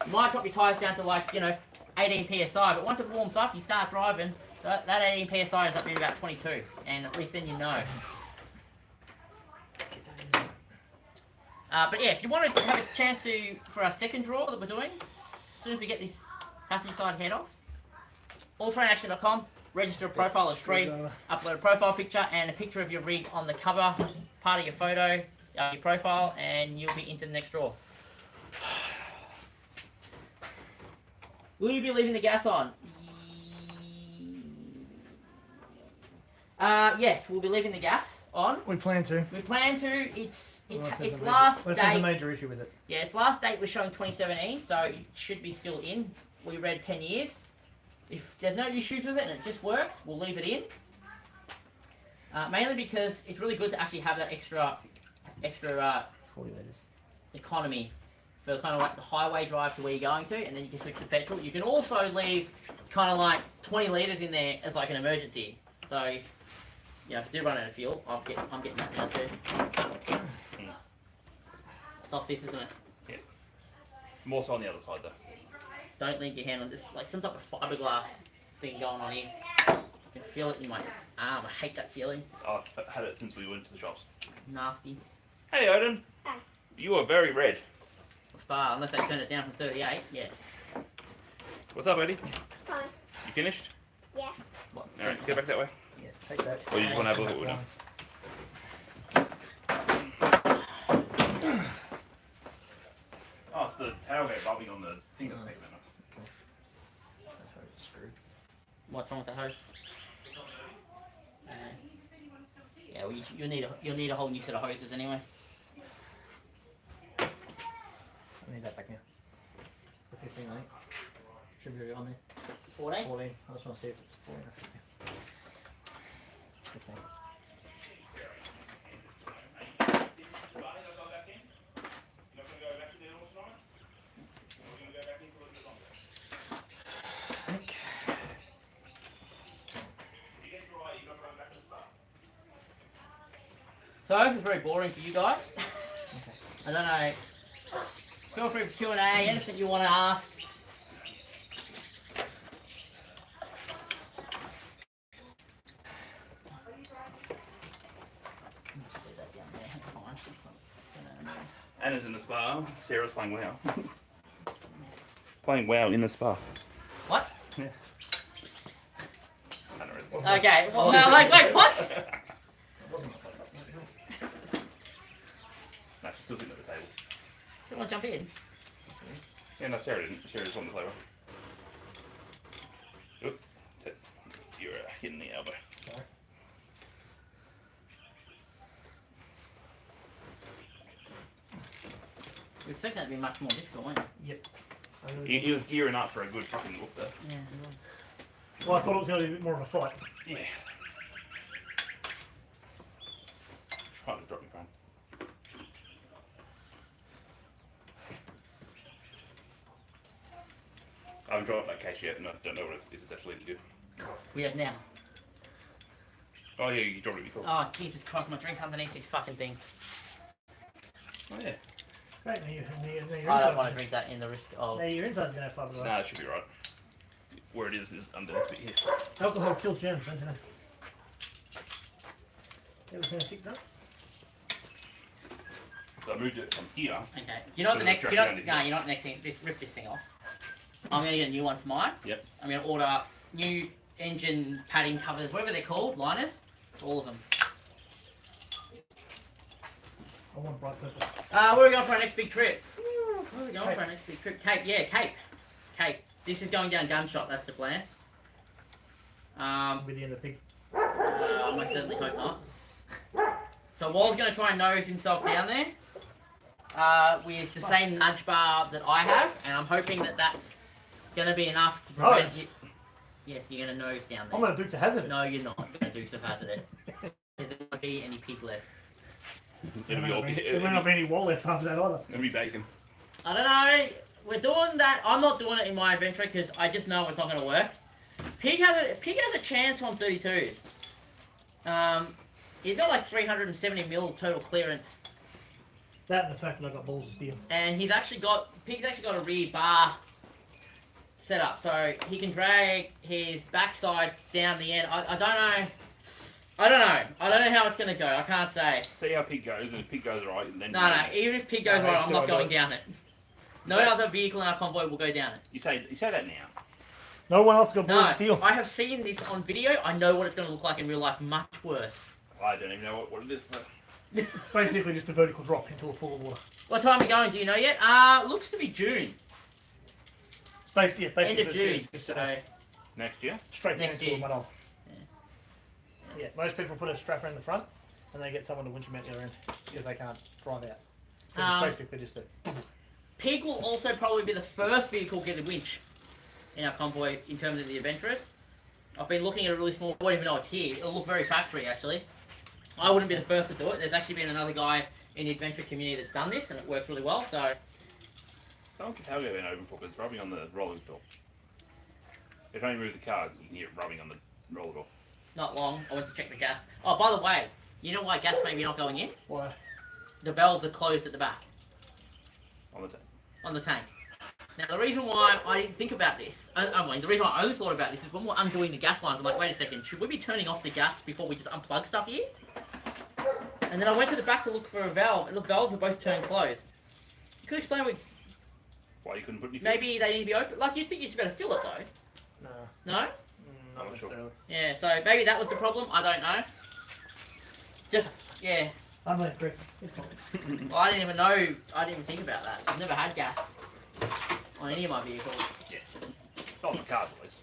You might drop your tyres down to 18 psi, but once it warms up, you start driving, that 18 psi ends up being about 22, and at least then you know. But yeah, if you want to have a chance for our second draw that we're doing, as soon as we get this passenger side head off, alltrainaction.com, register a profile, it's free, upload a profile picture and a picture of your rig on the cover, part of your photo, your profile, and you'll be into the next draw. Will you be leaving the gas on? Yes, we'll be leaving the gas. on. We plan to. We plan to. It's Unless its there's a last major, unless there's a date. major issue with it. Yeah, its last date was showing 2017, so it should be still in. We read 10 years. If there's no issues with it and it just works, we'll leave it in. Mainly because it's really good to actually have that extra 40 litres economy for kind of like the highway drive to where you're going to, and then you can switch to petrol. You can also leave kind of like 20 litres in there as like an emergency. So, yeah, if I do run out of fuel, I'm getting that down too. It's off this, isn't it? Yeah. More so on the other side though. Don't leave your hand on this, like some type of fiberglass thing going on here. I can feel it in my arm. I hate that feeling. I've had it since we went to the shops. Nasty. Hey Odin. Hi. You are very red. Spa, unless they turn it down from 38, yes. What's up, Eddie? Fine. You finished? Yeah. What? Alright, go back that way. Yeah, take that. Or you just want to have a look at what we're doing? Oh, it's the tailgate bubbling on the thing that's making it. Screwed. What's wrong with the hose? Yeah, well, you'll need a whole new set of hoses anyway. I need that back now. The 15, I think. Should be on there. 14? 14. I just want to see if it's 14 or 15. 15. So this is very boring for you guys. I don't know. Feel free for Q&A, anything you want to ask. Anna's in the spa. Sarah's playing WoW. Playing WoW in the spa. What? Yeah. I don't really. Okay, well, no, like, wait, what? No, she's still sitting at the table. Still want to jump in? Yeah, no, Sarah didn't. Sarah just wanted to play WoW. Oop. You're hitting the elbow. Sorry. You expect that to be much more difficult, won't you? Yep. He was gearing up for a good fucking whoop there. Yeah. Well, I thought it was going to be a bit more of a fight. Yeah. Trying to drop your phone. I haven't dropped that case yet, and I don't know what if it's actually any good. We have now. Oh yeah, you dropped it before. Oh, Jesus Christ, my drink's underneath this fucking thing. Oh yeah. Great, now your I don't want to inside's drink that in the risk of... now your inside's going to have fiberglass. Nah, it should be right. Where it is under this bit here. Alcohol kills germs, don't you know? You ever seen a sick drunk? So I moved it from here. Okay. You know what the Put it next... straight You know, behind it. no, you know what the next thing... Just rip this thing off. I'm going to get a new one for mine. Yep. I'm going to order new engine padding covers, whatever they're called, liners. All of them. I want bright purple. Where are we going for our next big trip? Where are we going for our next big trip? Cape, yeah, Cape. Cape. This is going down Gunshot, that's the plan. With the end of the pig. I most certainly hope not. So Wal's going to try and nose himself down there with the same nudge bar that I have, and I'm hoping that that's going to be enough to prevent you. Yes, you're going to nose down there. I'm going to Dukes of Hazzard. No, you're not going to do stuff after that. There won't be any pig left. It'll be all There may not be any wall left after that either. It'll be bacon. I don't know. We're doing that. I'm not doing it in my adventure because I just know it's not going to work. Pig has a chance on 32s. He's got like 370 mil total clearance, That and the fact that I've got balls of steel. and Pig's actually got a rear bar set up, so he can drag his backside down the end. I don't know. I don't know how it's going to go. I can't say. See how pig goes, and if pig goes right, then No. Even if Pig goes No, right, he's I'm still not going good. down it. No other vehicle in our convoy will go down it. You say that now. No one else got balls No, of steel. I have seen this on video. I know what it's going to look like in real life. Much worse. I don't even know what it is. So. It's basically just a vertical drop into a pool of water. What time are we going? Do you know yet? Looks to be June. It's basically, yeah, basically End of June. Just So, Next year. straight down next into year. a muddle. Yeah. Yeah, most people put a strap around the front. and they get someone to winch them out the other end because they can't drive out. So Um, it's basically just a. Pig will also probably be the first vehicle to get a winch in our convoy in terms of the Adventurers. I've been looking at a really small, I don't even know it's here. It'll look very factory actually. I wouldn't be the first to do it. There's actually been another guy in the adventure community that's done this and it works really well. So How long's the tailgate been open for? Because it's rubbing on the roller door. If you only move the cards, you can hear it rubbing on the roller door. not long. I went to check the gas. Oh, by the way, you know why gas may be not going in? Why? The valves are closed at the back On the tank. on the tank. Now the reason why I didn't think about this, the reason why I only thought about this is when we're undoing the gas lines, I'm like, wait a second, should we be turning off the gas before we just unplug stuff here? And then I went to the back to look for a valve, and the valves are both turned closed. You could explain Why you couldn't put any maybe they need to be open. Like you'd think you'd better fill it though. No. No? Not I'm not sure. necessarily. Yeah. So maybe that was the problem. I don't know. Just yeah. I'm like, Rick. It's fine. Well, I didn't even know. I didn't even think about that. I've never had gas on any of my vehicles. Yeah. Not on the cars, at least.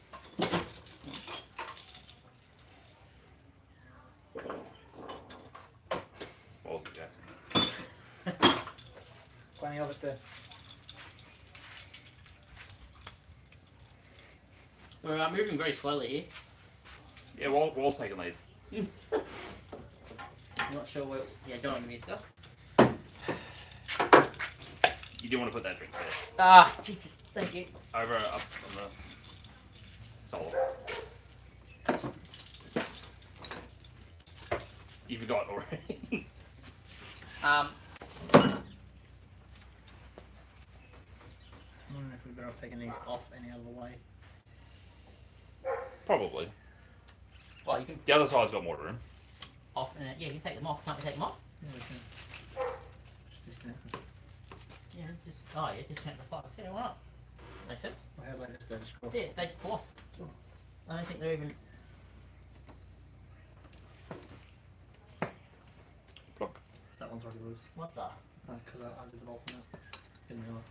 Balls of gas. Plenty of it there. We're moving very slowly here. Yeah, Wall's taking lead. I'm not sure where. Yeah, don't want me stuff. You do want to put that drink there. Ah, Jesus, thank you. Over up on the solo. You forgot already. I don't know if we're better off taking these off any other way. Probably. Well, you can The other side's got more room. off. Yeah, you can take them off. Can't we take them off? Yeah, we can. Just disconnect them. Yeah, just. Oh, yeah, just connect the plugs. Yeah, why not? Makes sense. Well, how about just go to scroll? Yeah, they just pull off. Sure. I don't think they're even. Block. That one's already loose. What the? Because I did the bolts now. Didn't realise.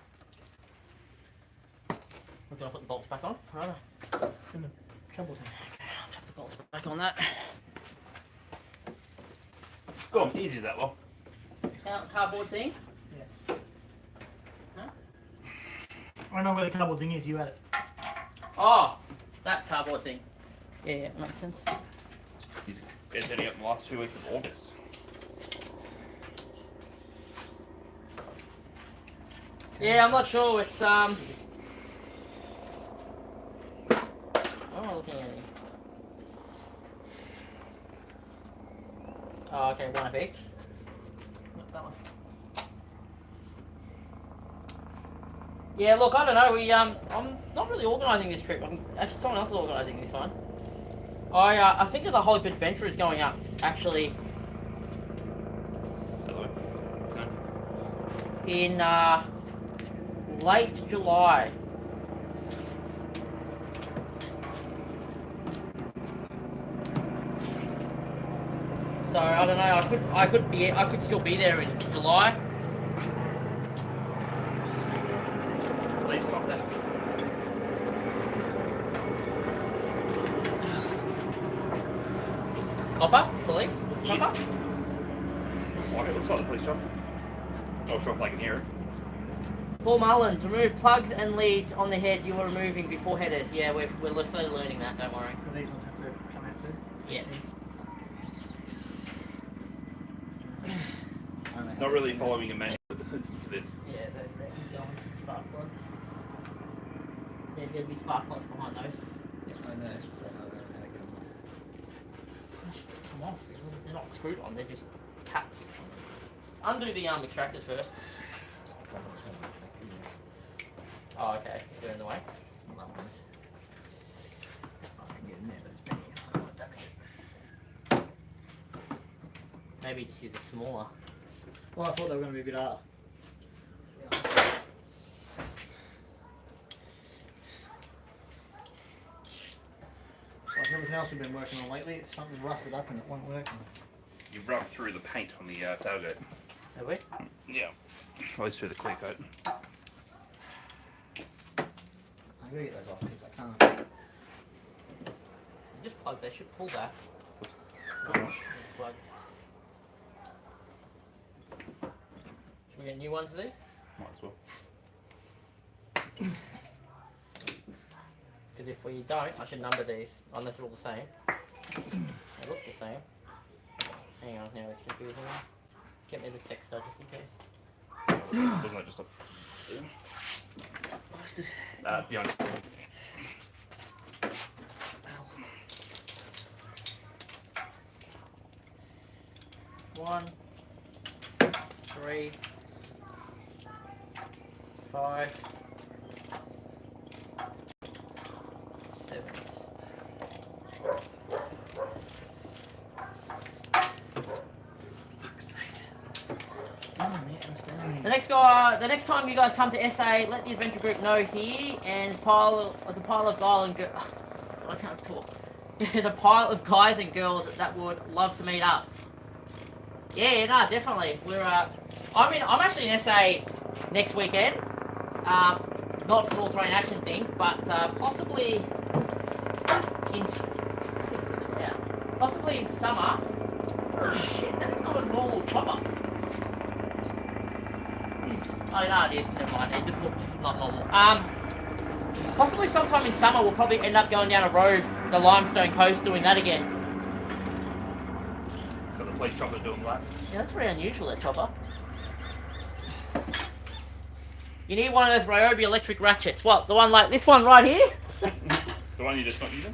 We're gonna put the bolts back on. Right. In the cable thing. I'll chuck the bolts back on that. Go on, easy as that, Well. Cardboard thing. I know where the cardboard thing is, you had it. Oh, that cardboard thing. Yeah, makes sense. He's been setting up in the last 2 weeks of August. Yeah, I'm not sure. It's I'm not looking at any. Oh, okay, one of each. Yep, that one. Yeah, look, I don't know. I'm not really organising this trip. Actually, someone else is organising this one. I think there's a whole heap of adventurers going up. Actually, Hello. No. in late July. So I don't know. I could still be there in July. Please pop that. Copper, police. Yes. Copper. Looks like the police job. Not sure if I can hear it. Paul Mullins, remove plugs and leads on the head you were removing before headers. Yeah, we're slowly learning that. Don't worry. Do these ones have to come out too? Yeah. Not really following a manual for this. Yeah, they're going to spark plugs. There'll be spark plugs behind those. I know. Come off. They're not screwed on. They're just caps. Undo the extractors first. Oh, okay. They're in the way. That one's. I can get in there, but it's big. I don't want to damage it. Maybe just use a smaller. Well, I thought they were going to be a bit harder. It's like everything else we've been working on lately, something's rusted up and it won't work. You rubbed through the paint on the tailgate. Have we? Yeah. At least through the clear coat. I'm going to get those off because I can't. Just plug. They should pull back. Plugs. You get new ones of these? Might as well. Because if we don't, I should number these, unless they're all the same. They look the same. Hang on, now it's confusing me. Get me the text though, just in case. Wasn't it just a... behind. One, 3, 5, 7. The next time you guys come to SA, let the adventure group know here, and there's a pile of guys and girls. I can't talk. There's a pile of guys and girls that would love to meet up. Yeah, no, definitely. I'm actually in SA next weekend. Not for an all-terrain action thing, but possibly in summer. Oh shit, that's not a normal chopper. Oh no, it is. Never mind. It just looks not normal. Possibly sometime in summer we'll probably end up going down a road, the limestone coast, doing that again. So the police chopper doing that. Yeah, that's very unusual, that chopper. You need one of those Ryobi electric ratchets. What? The one like this one right here? The one you're just not using?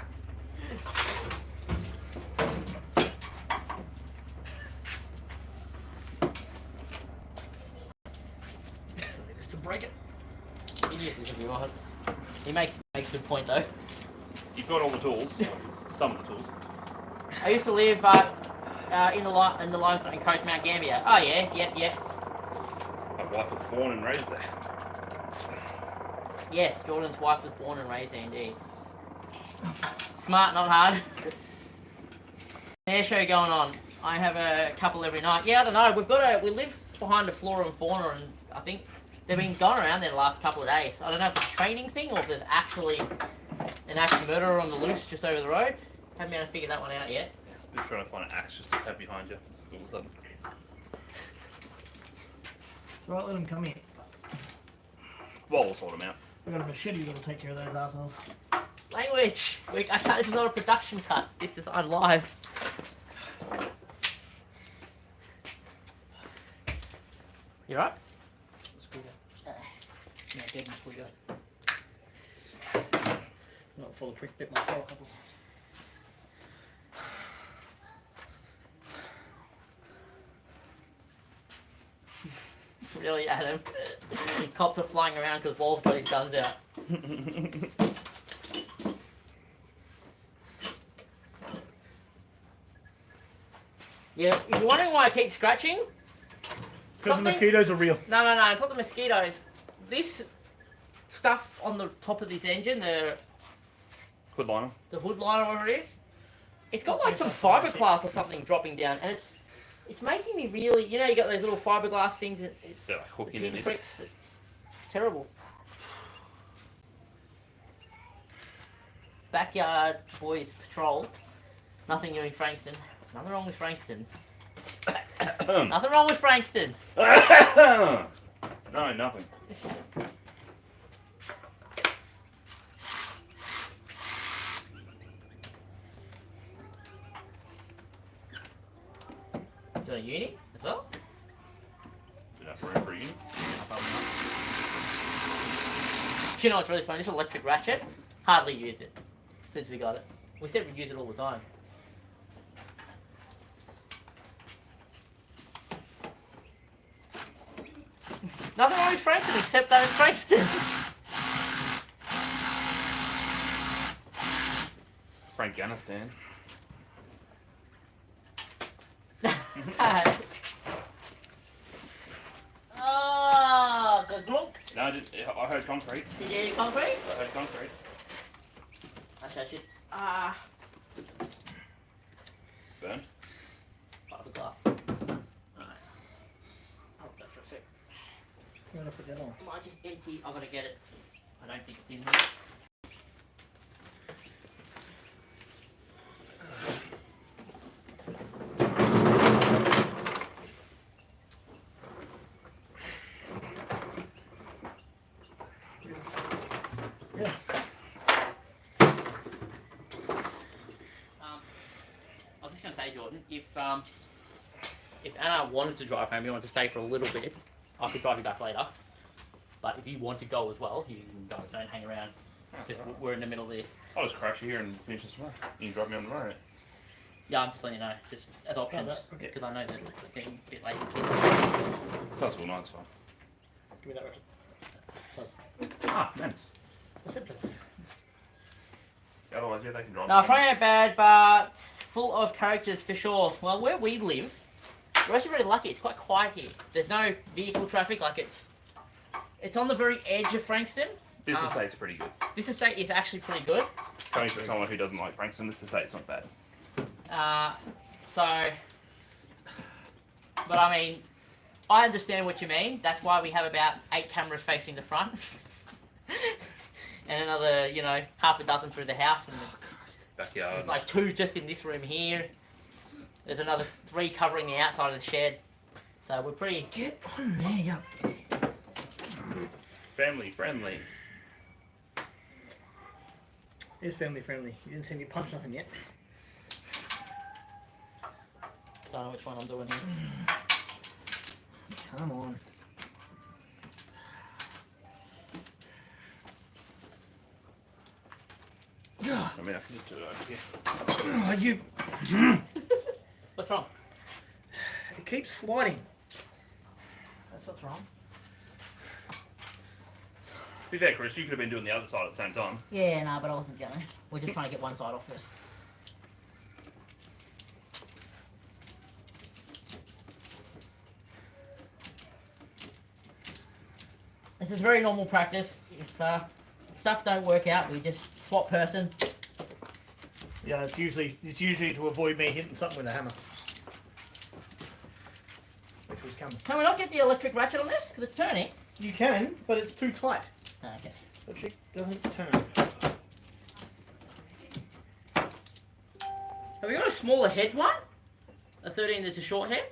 Just to break it. You can use this if you want. He makes a good point though. You've got all the tools. Some of the tools. I used to live in the limestone coast, Mount Gambier. Oh yeah, yep. My wife was born and raised there. Yes, Jordan's wife was born and raised there indeed. Smart, not hard. Air show going on. I have a couple every night. Yeah, I don't know. We live behind a flora and fauna, and I think they've been going around there the last couple of days. I don't know if it's a training thing or if there's actually an axe murderer on the loose just over the road. Haven't been able to figure that one out yet. Just trying to find an axe just to have behind you. Just all of a sudden. Right, let him come in. Well, we'll sort them out. I got a machete that'll take care of those assholes. Language! I can't, this is not a production cut. This is on live. You right? Squeeze out. No, dead and squeeze out. Not full of prick bit myself. Really, Adam? Cops are flying around because Wall's got his guns out. Yeah, if you're wondering why I keep scratching, Because the mosquitoes are real. No, it's not the mosquitoes. This stuff on the top of this engine, the Hood liner. hood line or whatever it is, it's got like some fiberglass or something dropping down, and it's making me really, you know, you got those little fiberglass things, and They're like hooking in it. pricks. It's terrible. Backyard boys patrol. Nothing new in Frankston. Nothing wrong with Frankston. Nothing wrong with Frankston. No, nothing. Do a uni as well? Enough room for you. Do you know what's really funny? This electric ratchet, hardly use it since we got it. We said we'd use it all the time. Nothing wrong with Frankston except that it's Frankston. Afghanistan. Ah, good look. No, I heard concrete. Did you hear concrete? I heard concrete. Actually, I should. Burned. Fiberglass. Alright. Hold that for a sec. I'm gonna put that on. Might just empty. I gotta get it. I don't think it's in here. say, Jordan, if Anna wanted to drive home, you wanted to stay for a little bit, I could drive you back later. But if you want to go as well, you can go. Don't hang around because we're in the middle of this. I'll just crash here and finish this tomorrow. You can drive me on tomorrow. Yeah, I'm just letting you know, just as options, Okay. because I know that it's getting a bit late. Sounds cool, nice fun. Give me that, Richard. Please. Ah, nice. That's it, please. Otherwise, yeah, they can drive. No, Friday ain't bad, but full of characters for sure. Well, where we live, we're actually very lucky. It's quite quiet here. There's no vehicle traffic. Like it's on the very edge of Frankston. This estate's pretty good. This estate is actually pretty good. Coming from someone who doesn't like Frankston, this estate's not bad. But I mean, I understand what you mean. That's why we have about 8 cameras facing the front. And another, half a dozen through the house. And Backyard. there's like 2 just in this room here. There's another 3 covering the outside of the shed. So we're pretty... Get on there, yeah. Family friendly. It is family friendly. You didn't see me punch nothing yet. Don't know which one I'm doing here. Come on. I mean, I can just do it over here. Oh, you. What's wrong? It keeps sliding. That's what's wrong. To be fair, Chris, you could have been doing the other side at the same time. Yeah, no, but I wasn't going. We're just trying to get one side off first. This is very normal practice. If stuff don't work out, we just swap person. Yeah, it's usually to avoid me hitting something with a hammer. Which was coming. Can we not get the electric ratchet on this? Because it's turning. You can, but it's too tight. Okay. The trick doesn't turn. Have we got a smaller head one? A 13 that's a short head?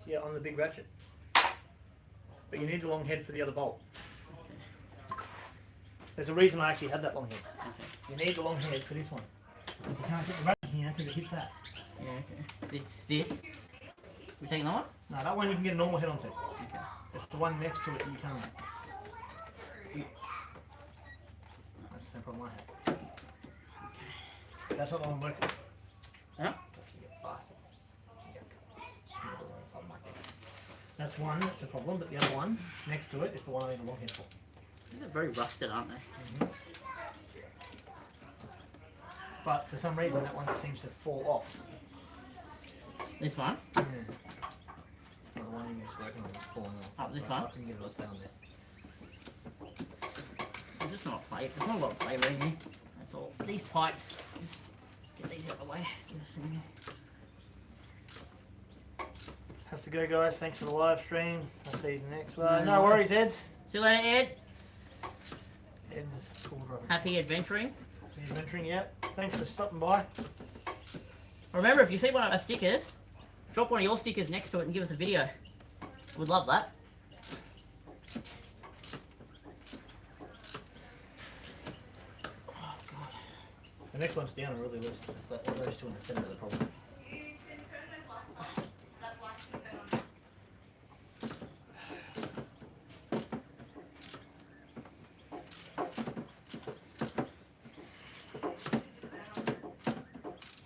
Yeah, on the big ratchet. But you need the long head for the other bolt. There's a reason I actually had that long head. Okay. You need the long head for this one. Because you can't hit the ratchet here because it hits that. Yeah, okay. It's this. We taking that one? No, that one you can get a normal head onto. Okay. It's the one next to it that you can't. That's the same problem I had. That's not the one working. Huh? That's one, that's a problem, but the other one next to it is the one I need a long head for. They're very rusted, aren't they? But for some reason that one just seems to fall off. This one? Yeah. The one you was working on is falling off. Oh, this Right, one? I can get it down there. There's just not flavor. There's not a lot of flavour in here. That's all. These pipes. Just get these out of the way. Give us a minute. Have to go, guys. Thanks for the live stream. I'll see you next one. No No worries. worries, Ed. See you later, Ed. Ed's cool driving. Happy adventuring. He's venturing, yeah. Thanks for stopping by. Remember, if you see one of our stickers, drop one of your stickers next to it and give us a video. We'd love that. Oh, God. The next one's down are really loose. It's just that those two in the centre of the problem.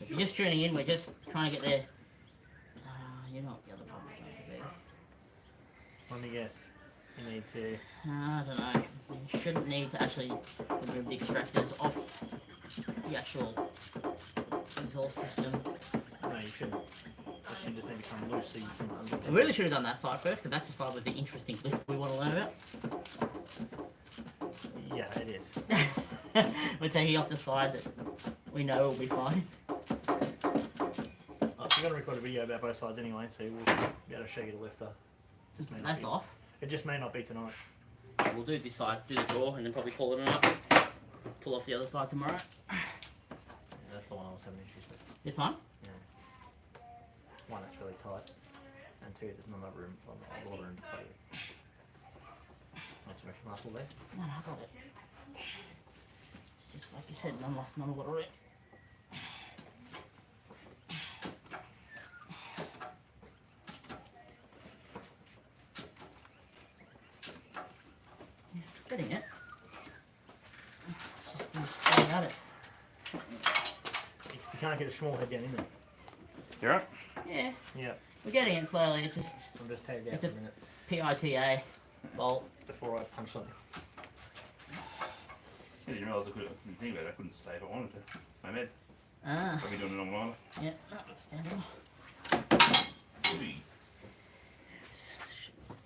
If you're just tuning in, we're just trying to get there. You know what the other problem's going to be. Let me guess. You need to. I don't know. You shouldn't need to actually remove the extractors off the actual exhaust system. No, you shouldn't. It should just maybe come loose so you can undo We really should have done that side first, because that's the side with the interesting lift we want to learn about. Yeah, it is. We're taking off the side that we know will be fine. We're going to record a video about both sides anyway, so we'll be able to show you the lifter. Just may not That's be- off. It just may not be tonight. We'll do this side, do the draw, and then probably call it a night. Pull off the other side tomorrow. Yeah, that's the one I was having issues with. This one? Yeah. One, it's really tight. And two, there's not enough room, a lot of room to play with. Not so much muscle there. No, I got it. It's just like you said, none of water in. about it. Because you can't get a small head down in there. You alright? Yeah, Yeah. we're getting it slowly. It's just I'm just tagged out It's for a- a minute PITA bolt. before I punch something. I didn't realise I couldn't think about it. I couldn't stay if I wanted to. My meds. Ah, I'll be doing it on mine. yeah, understandable.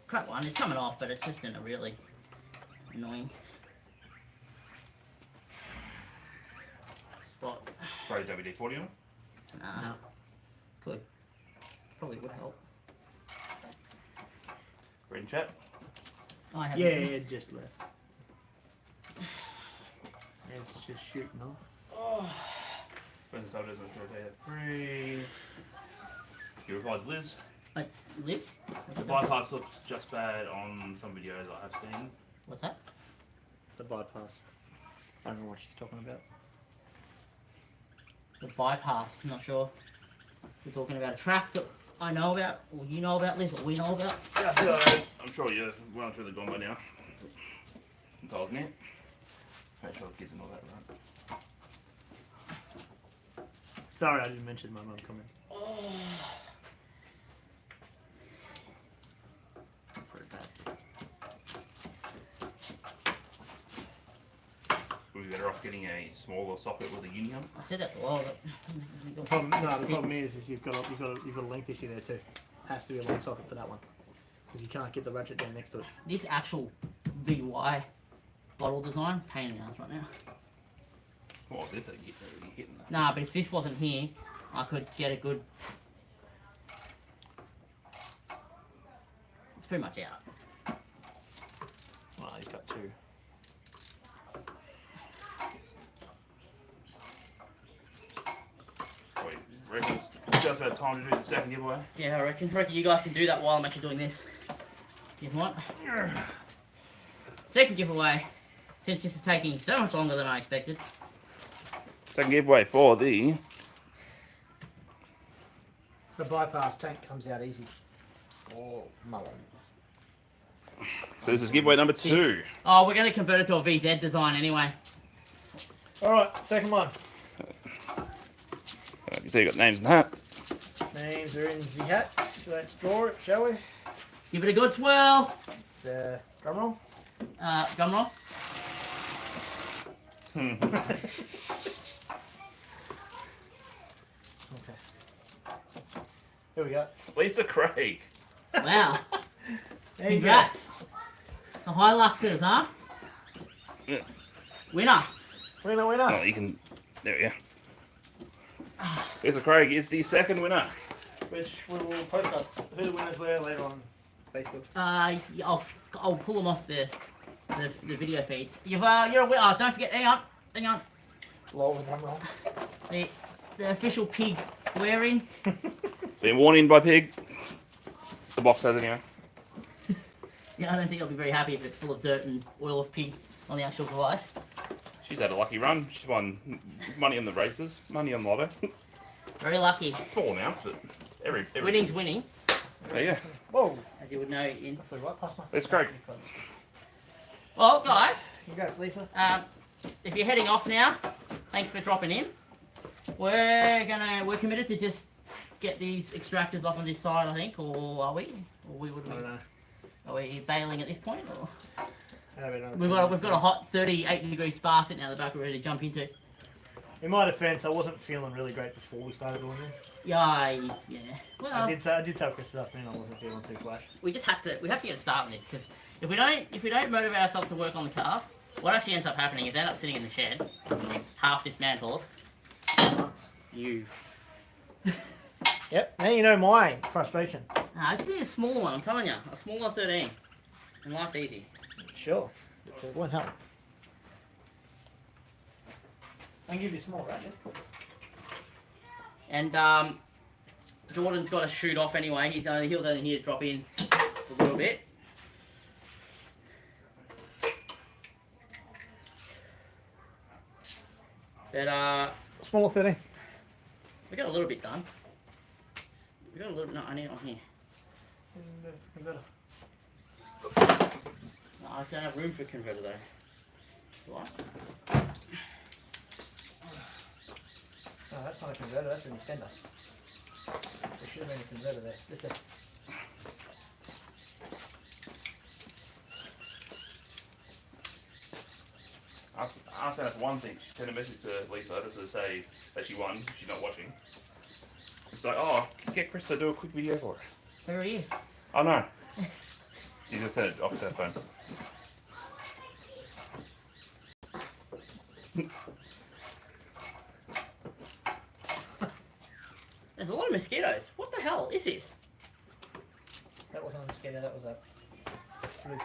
Crap one, it's coming off, but it's just in a really annoying spot. Spray WD-40 on it. Nah, No. could. Probably would help. Green chat. I have Yeah, just left. It's just shooting off. When the soldiers are free. You replied to Liz. Liz? The bypass looks just bad on some videos I have seen. What's that? The bypass. I don't know what she's talking about. The bypass. I'm not sure. We're talking about a track that I know about, or you know about, Liz, or we know about. Yeah, so I'm sure you're well and truly gone by now. Since I was in it. Make sure the kids and all that right. Sorry, I didn't mention my mum coming. Pretty bad. Would be better off getting a smaller socket with a uni on it. I said that to all, but The problem is you've got a length issue there too. Has to be a long socket for that one because you can't get the ratchet down next to it. this actual VY bottle design, pain in the ass right now. Oh, this are you hitting that. Nah, but if this wasn't here, I could get a good. It's pretty much out. Well, you've got two. Wait, reckon it's just about time to do the second giveaway. Yeah, I reckon. You guys can do that while I'm actually doing this. You want? Second giveaway. Since this is taking so much longer than I expected. Second giveaway for the bypass tank comes out easy. Oh, mullins. So this is giveaway number 2. Oh, we're going to convert it to a VZ design anyway. Alright, second one. You see you got names in that. Names are in the hats, so let's draw it, shall we? Give it a good swirl. The drum roll. Gum roll. Okay. Here we go. Lisa Craig. Wow. There you go. Congrats. The Hiluxes, huh? Yeah. Winner. Winner, Oh, winner. you can. There we go. Lisa Craig is the second winner. Which we will post up who the winners were later on Facebook. Yeah, I'll pull them off the video feeds. You're a winner. Oh, don't forget. Hang on. Lol with drum roll. The official pig wearing. Been worn in by Pig. The box has anyway. Yeah, I don't think I'll be very happy if it's full of dirt and oil of pig on the actual device. She's had a lucky run. She's won money on the races, money on lotto. Very lucky. Small amounts, but every Winning's winning, Oh, yeah. Whoa. as you would know. In Flew right past my That's Craig. well, guys, Congrats, Lisa. if you're heading off now, thanks for dropping in. We're committed to just get these extractors off on this side, I think, or are we? Or would I don't we? know. Are we bailing at this point? Or? I don't know. We've got a hot 38-degree spa sitting out the back, we're ready to jump into. In my defence, I wasn't feeling really great before we started doing this. Yeah. Well, I did tell Chris this afternoon I wasn't feeling too flash. we have to get a start on this because if we don't motivate ourselves to work on the cars, what actually ends up happening is they end up sitting in the shed, half dismantled. You. Yep. Now you know my frustration. I just need a small one. I'm telling you, a smaller 13, and life's easy. Sure. It won't help. I can give you a small ratchet. And Jordan's got to shoot off anyway. He'll only here to drop in for a little bit. But Smaller 13. we got a little bit done. We got a little. No, I need it on here. No, I don't have room for a converter though. Do I? That's not a converter, that's an extender. There should have been a converter there. Just a... Ask her for one thing. She sent a message to Lisa just to say that she won. She's not watching. It's like, oh, get Chris to do a quick video for her. There he is. Oh no. She just sent it off her phone. There's a lot of mosquitoes. What the hell is this? That wasn't a mosquito, that was a roof.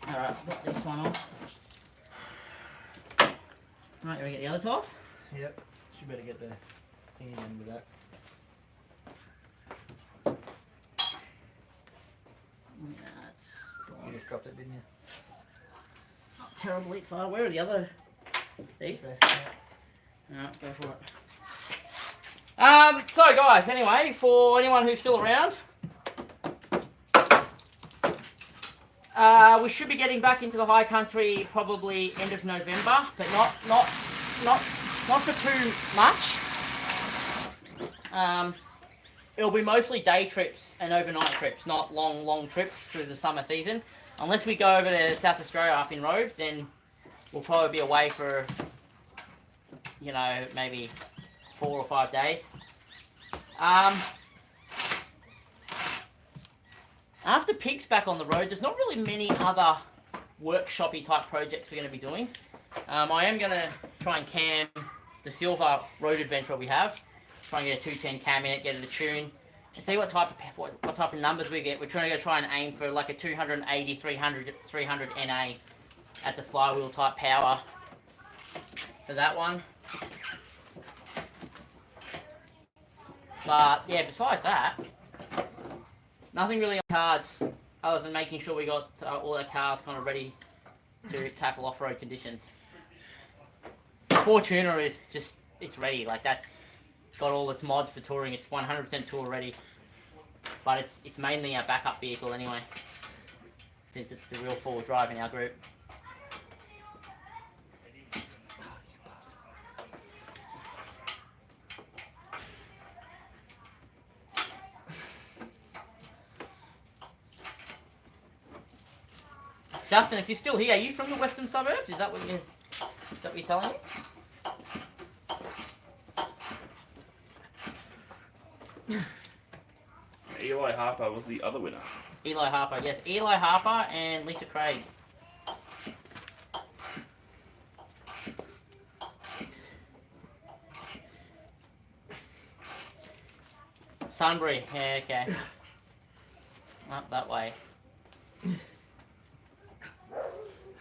Alright, got this one off. Right, you want to get the other two off? Yep. She better get the thing in with that. That's You just dropped it, didn't you? not terribly far. Where are the other? These? So, Alright, go for it. So guys, anyway, for anyone who's still around, we should be getting back into the high country probably end of November, but not for too much. It'll be mostly day trips and overnight trips, not long trips through the summer season. Unless we go over to South Australia up in road, then we'll probably be away for, you know, maybe 4 or 5 days. After Pig's back on the road, there's not really many other workshop-y type projects we're going to be doing. I am going to try and cam the silver road Adventra we have. Try and get a 210 cam in it, get it a tune, and see what type of numbers we get. We're trying to try and aim for like a 280, 300 NA at the flywheel type power for that one. But yeah, besides that, nothing really on cards other than making sure we got all our cars kind of ready to tackle off-road conditions. Fortuner is just, it's ready, like that's got all its mods for touring, it's 100% tour ready. But it's mainly our backup vehicle anyway, since it's the real forward drive in our group. Justin, if you're still here, are you from the western suburbs? Is that what you're telling me? Eli Harper was the other winner. Eli Harper, yes. Eli Harper and Lisa Craig. Sunbury, yeah, okay. Up that way.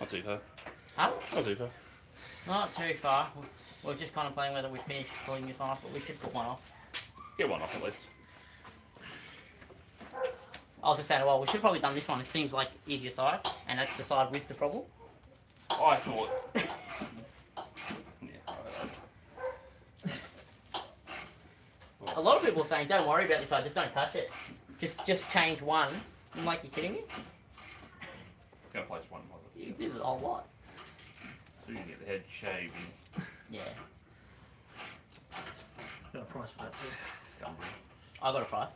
Not too far. Huh? Not too far. Not too far. We're just contemplating whether we finish pulling this one off, but we should put one off. Get one off at least. I was just saying, well, we should have probably done this one. It seems like easier side, and that's the side with the problem. I thought. Yeah, A lot of people are saying, don't worry about this side, just don't touch it. Just change one. I'm like, you kidding me? Gonna place one model. You did it a whole lot. So you can get the head shaved and Yeah. got a price for that too. scumbag. I got a price.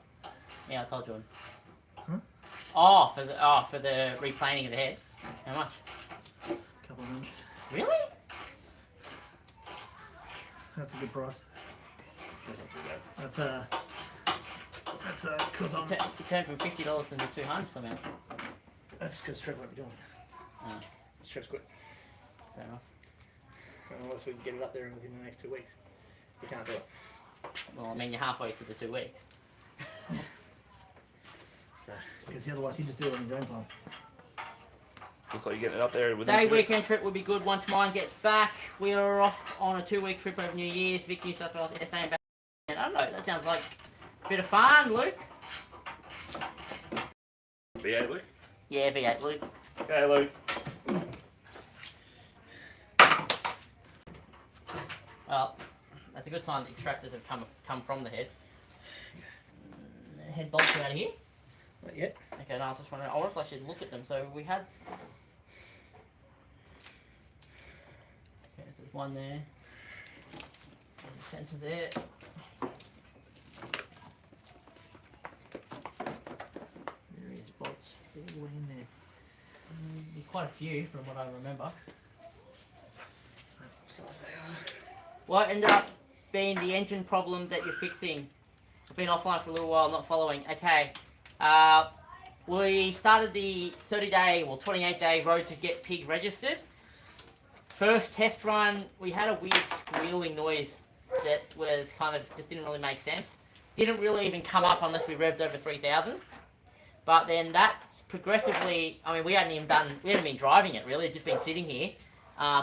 Yeah, I told you. Huh? Oh, for the replaning of the head. How much? Couple of inch. Really? That's a good price. That's not too bad. That's cause I'm, It turned from $50 into $200 somehow. that's because Trev won't be doing it. Oh, Trev's quit. fair enough. Unless we can get it up there within the next 2 weeks. We can't do it. Well, I mean, you're halfway through the 2 weeks. So, because otherwise he just do it on his own time. Looks like you're getting it up there within Day 2 weeks. weekend trip would be good once mine gets back. We are off on a 2-week trip over New Year's. Vic, New South Wales, SA and back. I don't know, that sounds like a bit of fun, Luke. V8 Luke? Yeah, V8, Luke. Okay, Luke. Well, that's a good sign that extractors have come from the head. Head bolts are out of here. Not yet. Okay, no, I was just wondering. I wonder if I should look at them. So we had. Okay, so there's one there. There's a sensor there. Various bolts all the way in there. Be quite a few from what I remember. What ended up being the engine problem that you're fixing? I've been offline for a little while, not following. Okay. We started the 30-day or 28-day road to get pig registered. First test run, we had a weird squealing noise that was kind of just didn't really make sense. Didn't really even come up unless we revved over 3,000. But then that progressively, I mean, we hadn't been driving it really, it'd just been sitting here.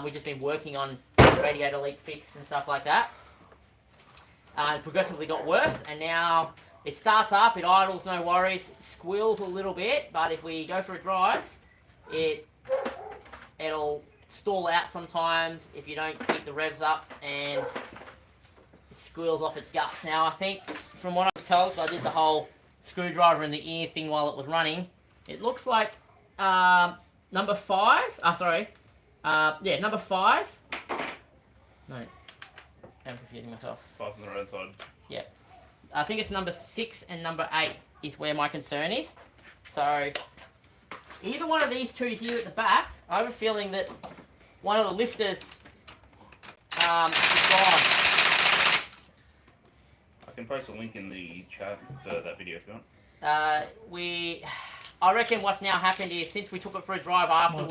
We've just been working on radiator leak fix and stuff like that. It progressively got worse, and now it starts up, it idles, no worries, it squeals a little bit, but if we go for a drive, it'll stall out sometimes if you don't keep the revs up, and it squeals off its guts. Now, I think, from what I can tell, so I did the whole screwdriver in the ear thing while it was running, it looks like number 5, number 5, no, I'm confusing myself. 5's on the right side. Yep. I think it's number 6 and number 8 is where my concern is. So, either one of these two here at the back, I have a feeling that one of the lifters is gone. I can post a link in the chat for that video if you want. I reckon what's now happened is since we took it for a drive after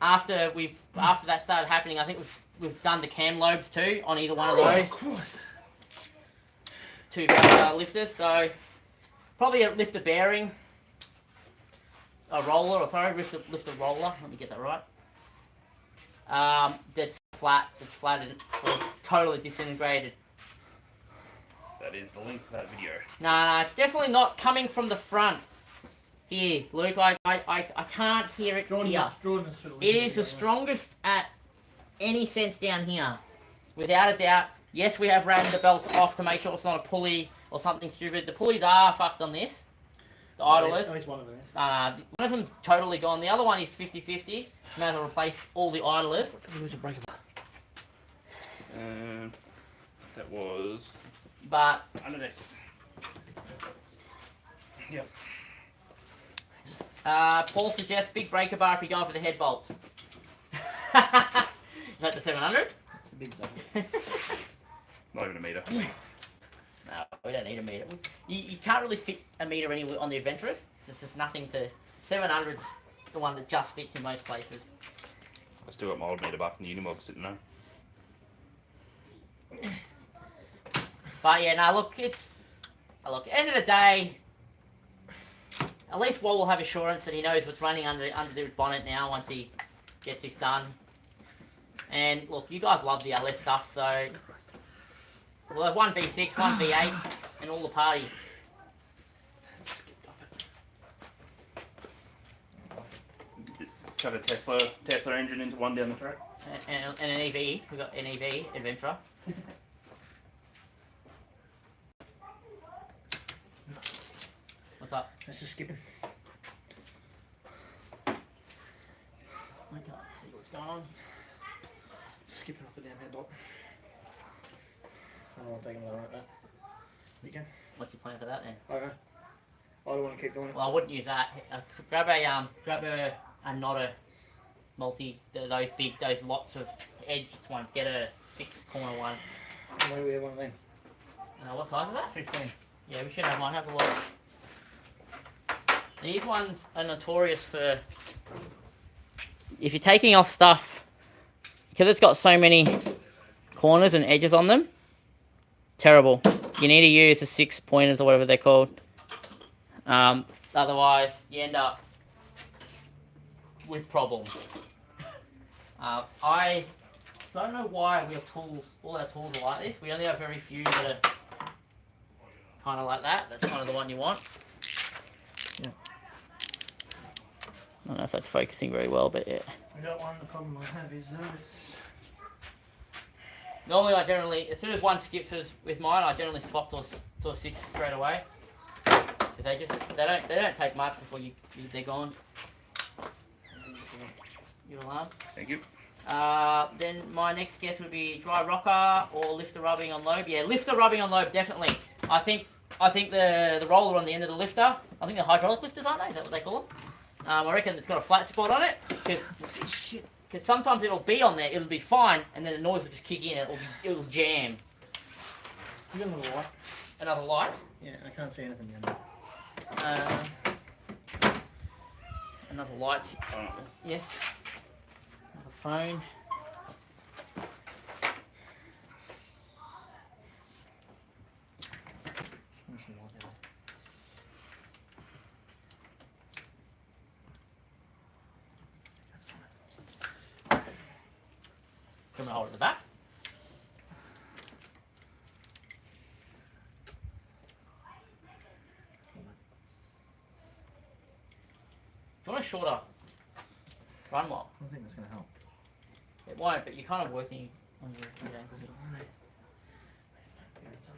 that started happening, I think we've done the cam lobes too on either one of those. Two lifters, so probably a lifter bearing, a roller, lifter roller. Let me get that right. That's flattened, or totally disintegrated. That is the link for that video. No, it's definitely not coming from the front. Here, Luke, I can't hear it here. It is the strongest at any sense down here, without a doubt. Yes, we have ran the belts off to make sure it's not a pulley or something stupid. The pulleys are fucked on this. The idlers. At least one of them is. One of them's totally gone. The other one is 50-50. May as well replace all the idlers. That was But underneath. Yep. Paul suggests big breaker bar if you're going for the head bolts. Is that the 700? It's the big zone. Not even a meter. No, we don't need a meter. You can't really fit a meter anywhere on the Adventras. There's nothing to... 700's the one that just fits in most places. I still got my old meter bar from the Unimog sitting there. But yeah, no, look, at the end of the day, at least Wall will have assurance that he knows what's running under the bonnet now once he gets this done. And look, you guys love the LS stuff, so we'll have one V6, one V8, and all the party. Cut a Tesla engine into one down the track. And an EV. We've got an EV Adventra. What's up? That's just skipping. I can't see what's going on. Skipping off the damn head bolt. I don't want to take another right back. You can. What's your plan for that then? I don't know. I don't want to keep doing it. Well, I wouldn't use that. Grab a not a multi. Those lots of edged ones. Get a 6-corner one. Maybe we have one of them. What size is that? 15. Yeah, we should have one. Have a look. These ones are notorious for, if you're taking off stuff, because it's got so many corners and edges on them, terrible. You need to use the 6 pointers or whatever they're called. Otherwise, you end up with problems. I don't know why we have tools, all our tools are like this. We only have very few that are kind of like that. That's kind of the one you want. Yeah. I don't know if that's focusing very well, but yeah. I got one. The problem I have is it's... Normally, I generally, as soon as one skips with mine, I generally swap to a 6 straight away. Because they don't take much before they're gone. Your alarm. Thank you. Then my next guess would be dry rocker or lifter rubbing on lobe. Yeah, lifter rubbing on lobe, definitely. I think the roller on the end of the lifter, I think they're hydraulic lifters, aren't they? Is that what they call them? I reckon it's got a flat spot on it, because sometimes it'll be on there, it'll be fine, and then the noise will just kick in and it'll jam. You got another light? Another light? Yeah, I can't see anything down there. Another light. Yes. Another phone. Can I hold it at the back? Do you want a shorter run lock? I don't think that's going to help. It won't, but you're kind of working on your ankles. Is it on there? There it's on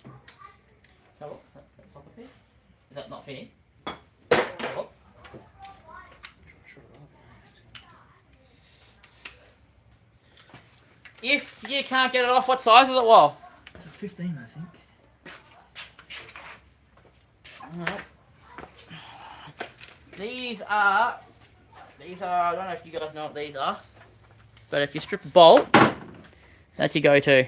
there. Oh, look, that's not the piece. Is that not fitting? Oh, look. If you can't get it off, what size is it, Wall? It's a 15, I think. Alright. These are, I don't know if you guys know what these are, but if you strip a bolt, that's your go-to.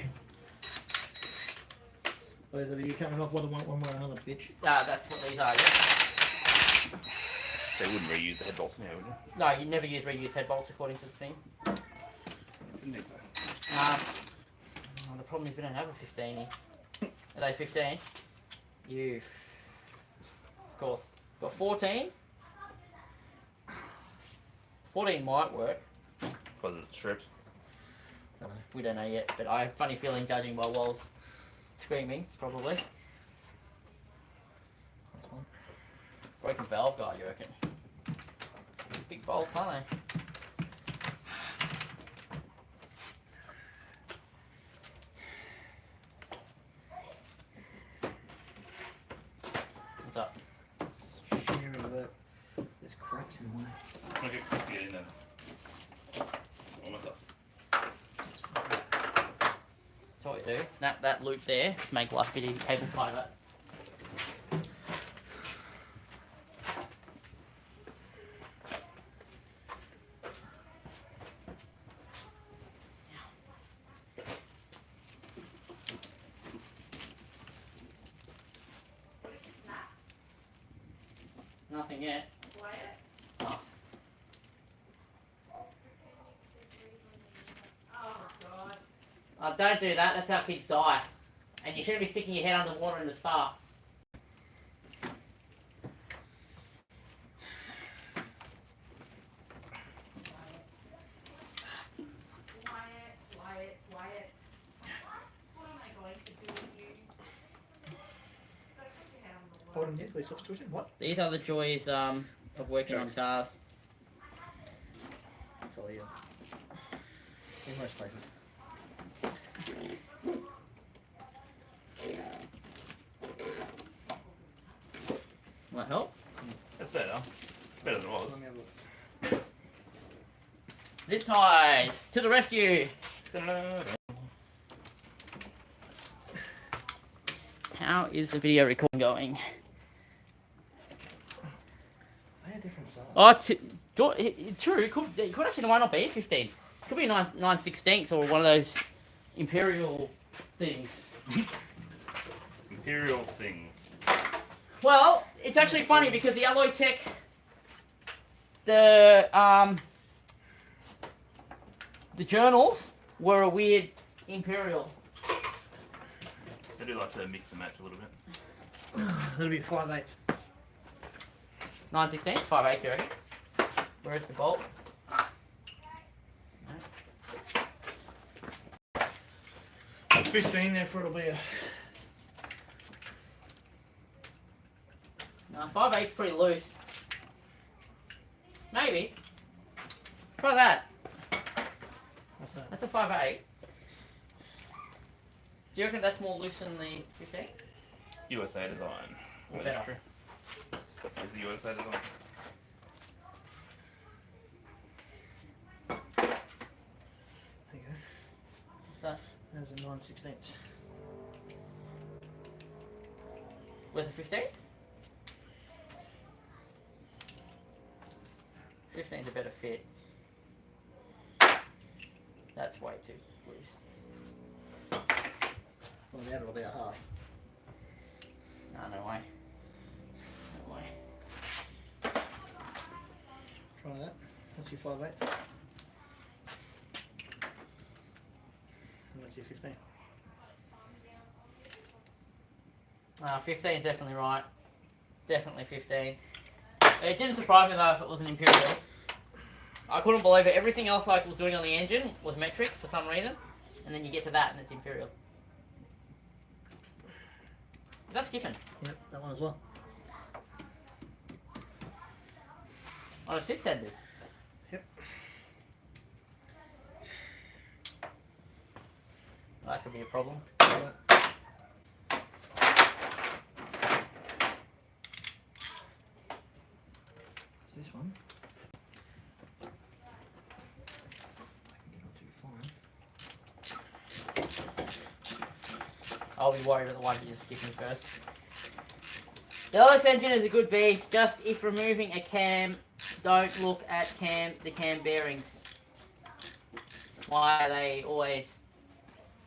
What is it? Are you coming off one way or another, bitch? That's what these are, yeah. They wouldn't reuse the head bolts now, would you? No, you never use reuse head bolts according to the thing. Didn't think so. The problem is we don't have a 15 here. Are they 15? You, of course. Got 14. 14 might work. Was it stripped? I don't know. We don't know yet, but I have a funny feeling judging by Walls screaming, probably. Broken valve guy, you reckon? Big bolts, aren't they? What's up? Sharing that. There's cracks in the way. Okay, get in there. Almost up. That's what we do. That loop there, make life a bit easy. Cable tie that. Nothing yet. Oh. Don't do that, that's how kids die. And you shouldn't be sticking your head underwater in the spa. Wyatt. What am I going to do with you? Don't put your head on the water. Bottom deathly substitution? What? These are the joys of working on cars. So, yeah. In most places. Might help. That's better. Better than it was. Let me have a look. Zip ties to the rescue. How is the video recording going? They're different size. Oh, it's true. It could actually might not be a 15. It could be a 9/16 or one of those imperial things. Imperial things. Well, it's actually funny because the Alloy Tech, the journals were a weird imperial. They do like to mix and match a little bit. That'll be 5/8. 9/16, 5/8, you reckon? Where's the bolt? Put 15 there for it'll be a. No, 5/8's pretty loose. Maybe. Try that. What's that? That's a 5/8. Do you reckon that's more loose than the 15? USA design. Or That is better. true. It's the USA design. 1/16. Where's the 15? 15's a better fit. That's way too loose. Well, the other will be a half. No way. No way. Try that. That's your 5/8. And that's your 15. 15 is definitely right. Definitely 15. It didn't surprise me though if it was an Imperial. I couldn't believe it. Everything else like was doing on the engine was metric for some reason. And then you get to that and it's Imperial. Is that skipping? Yep, that one as well. On a 6-handed? Yep. That could be a problem. Right. This one. I can get on too fine. I'll be worried about the one you're skipping first. The LS engine is a good beast, just if removing a cam, don't look at the cam bearings. Why are they always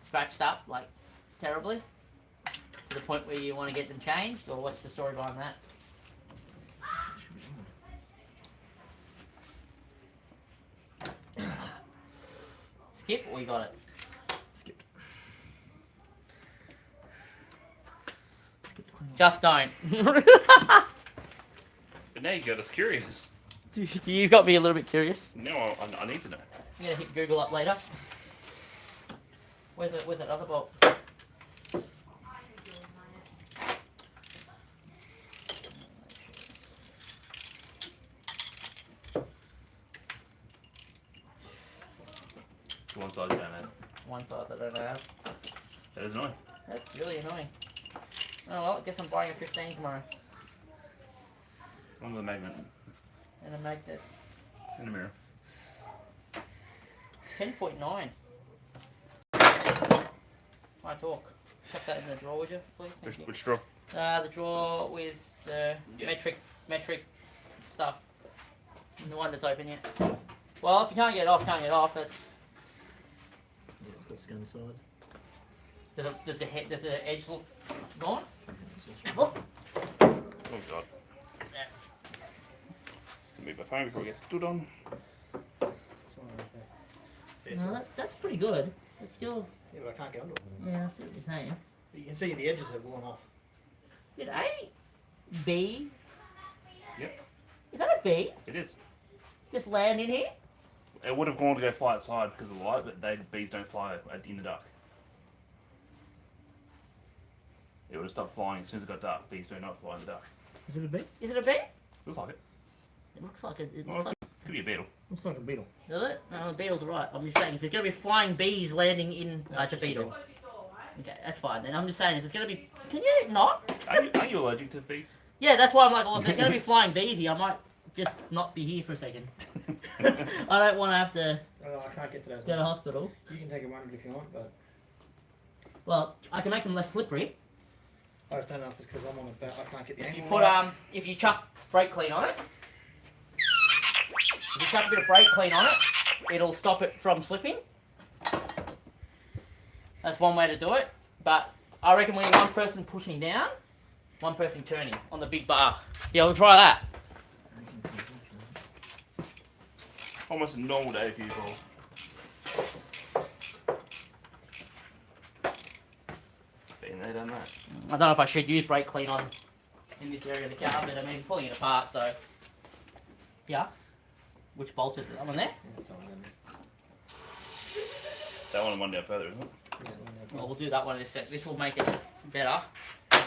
scratched up, like, terribly? To the point where you want to get them changed, or what's the story behind that? Should be on. Skip, or you got it? Skipped. Just don't. But now you got us curious. You've got me a little bit curious. Now I need to know. I'm gonna hit Google up later. Where's that other bolt? One side you don't have. One size I don't know. That is annoying. That's really annoying. Oh well, I guess I'm buying a 15 tomorrow. One with a magnet And a magnet. in the mirror. 10.9. My talk. Chuck that in the drawer, would you, please? Thank you. Which straw? The drawer with the Yeah. metric stuff. The one that's open yet. Well, if you can't get it off, can't get it off. That's Yeah, it's got skin sides. does the edge look gone? It's all Look. Oh god. Yeah. Move my phone before it gets stood on. No, that's pretty good. It's still, Yeah, but I can't get onto it. yeah, I see what you're saying. But you can see the edges have worn off. Did A, B, Yep, is that a B? it is. Just land in here? It would have gone to go fly outside because of the light, but bees don't fly in the dark. It would have stopped flying as soon as it got dark. Bees do not fly in the dark. Is it a bee? Is it a B? Looks like it. It looks like it. It Well, looks like. could be a beetle. Looks like a beetle. Does it? No, the beetle's right. I'm just saying, if there's going to be flying bees landing in... No, it's a it's just a beetle. beetle. Okay, that's fine then. I'm just saying, if there's going to be... Can you not? Are you allergic to bees? Yeah, that's why I'm like, well, if there's going to be flying bees here, I might just not be here for a second. I don't want to have to Oh, I can't get to those. go to hospital. You can take a run if you want, but Well, I can make them less slippery. I just don't know if it's because I'm on the back. I can't get the If you angle put, right. if you chuck brake clean on it, if you chuck a bit of brake clean on it, it'll stop it from slipping. That's one way to do it. But I reckon we need one person pushing down, one person turning on the big bar. Yeah, we'll try that. Almost a normal day for you, Paul. Been there, done that. I don't know if I should use brake clean on in this area of the car, but I mean, pulling it apart, so. Yeah. Which bolt is it? I'm on there? Yeah, it's on there. That one down further, isn't it? Yeah, Well, we'll do that one in a sec. This will make it better.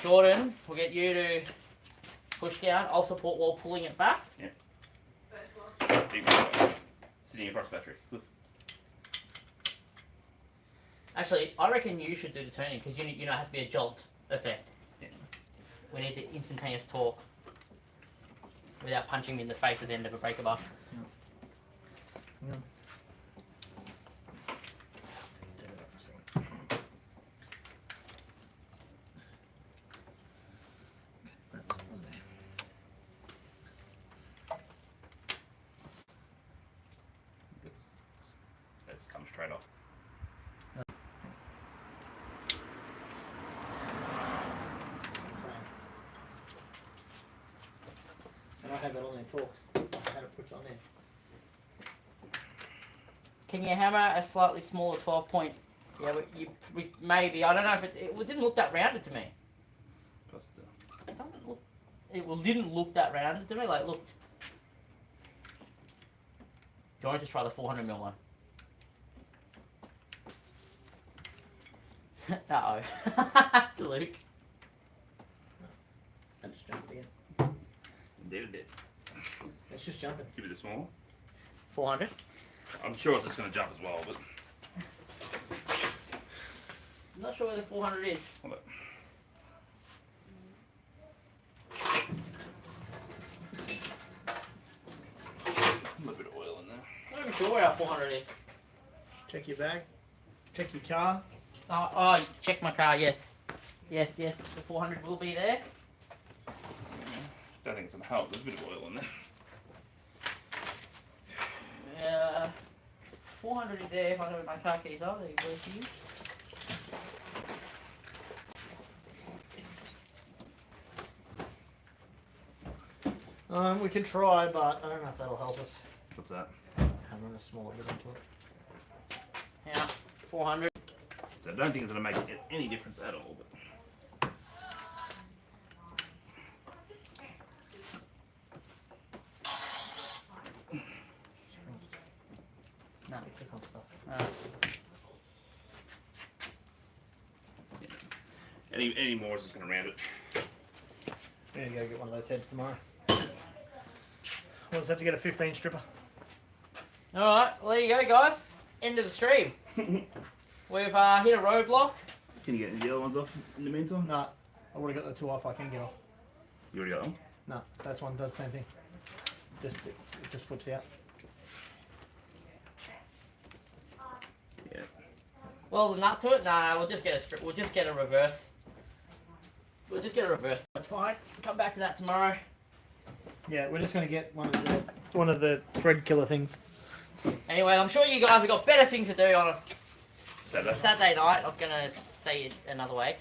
Jordan, we'll get you to push down. I'll support while pulling it back. Sitting across battery. Good. Actually, I reckon you should do the turning because you know it has to be a jolt effect. Yeah. We need the instantaneous torque without punching me in the face at the end of a breaker bar. Yeah. Turn it up for a second. it's come straight off. Same. And I had that on there talked. I had it pushed on there. Can you hammer a slightly smaller 12 point? Yeah, we maybe. I don't know if it didn't look that rounded to me. Plus the It doesn't look. It didn't look that rounded to me. Like, looked. Do you want to just try the 400mm one? Uh-oh. Luke. I just jumped again. Indeed it did. It's just jumping. Give me the small. 400. I'm sure it's just going to jump as well, but I'm not sure where the 400 is. hold up. A little bit of oil in there. I'm not even sure where our 400 is. Check your bag. Check your car. Oh, check my car. Yes. Yes. The 400 will be there. Don't think it's going to help. There's a bit of oil in there. 400 is there if I know where my car keys are. There you go, for you. We can try, but I don't know if that'll help us. What's that? Hammering a smaller bit into it. Yeah, 400. So I don't think it's going to make any difference at all. But No. Click on stuff. any more is just going to round it. We need to go get one of those heads tomorrow. We'll just have to get a 15 stripper. Alright, well there you go, guys. End of the stream. We've hit a roadblock. Can you get the other ones off in the meantime? No, I've already got the two off I can get off. You already got them? No, that's one does the same thing. It just flips out. Yeah. Well, the nut to it? Nah, we'll just get a reverse. We'll just get a reverse. That's fine. Come back to that tomorrow. Yeah, we're just gonna get one of the thread killer things. Anyway, I'm sure you guys have got better things to do on a Saturday. Saturday night. I was gonna say it another way.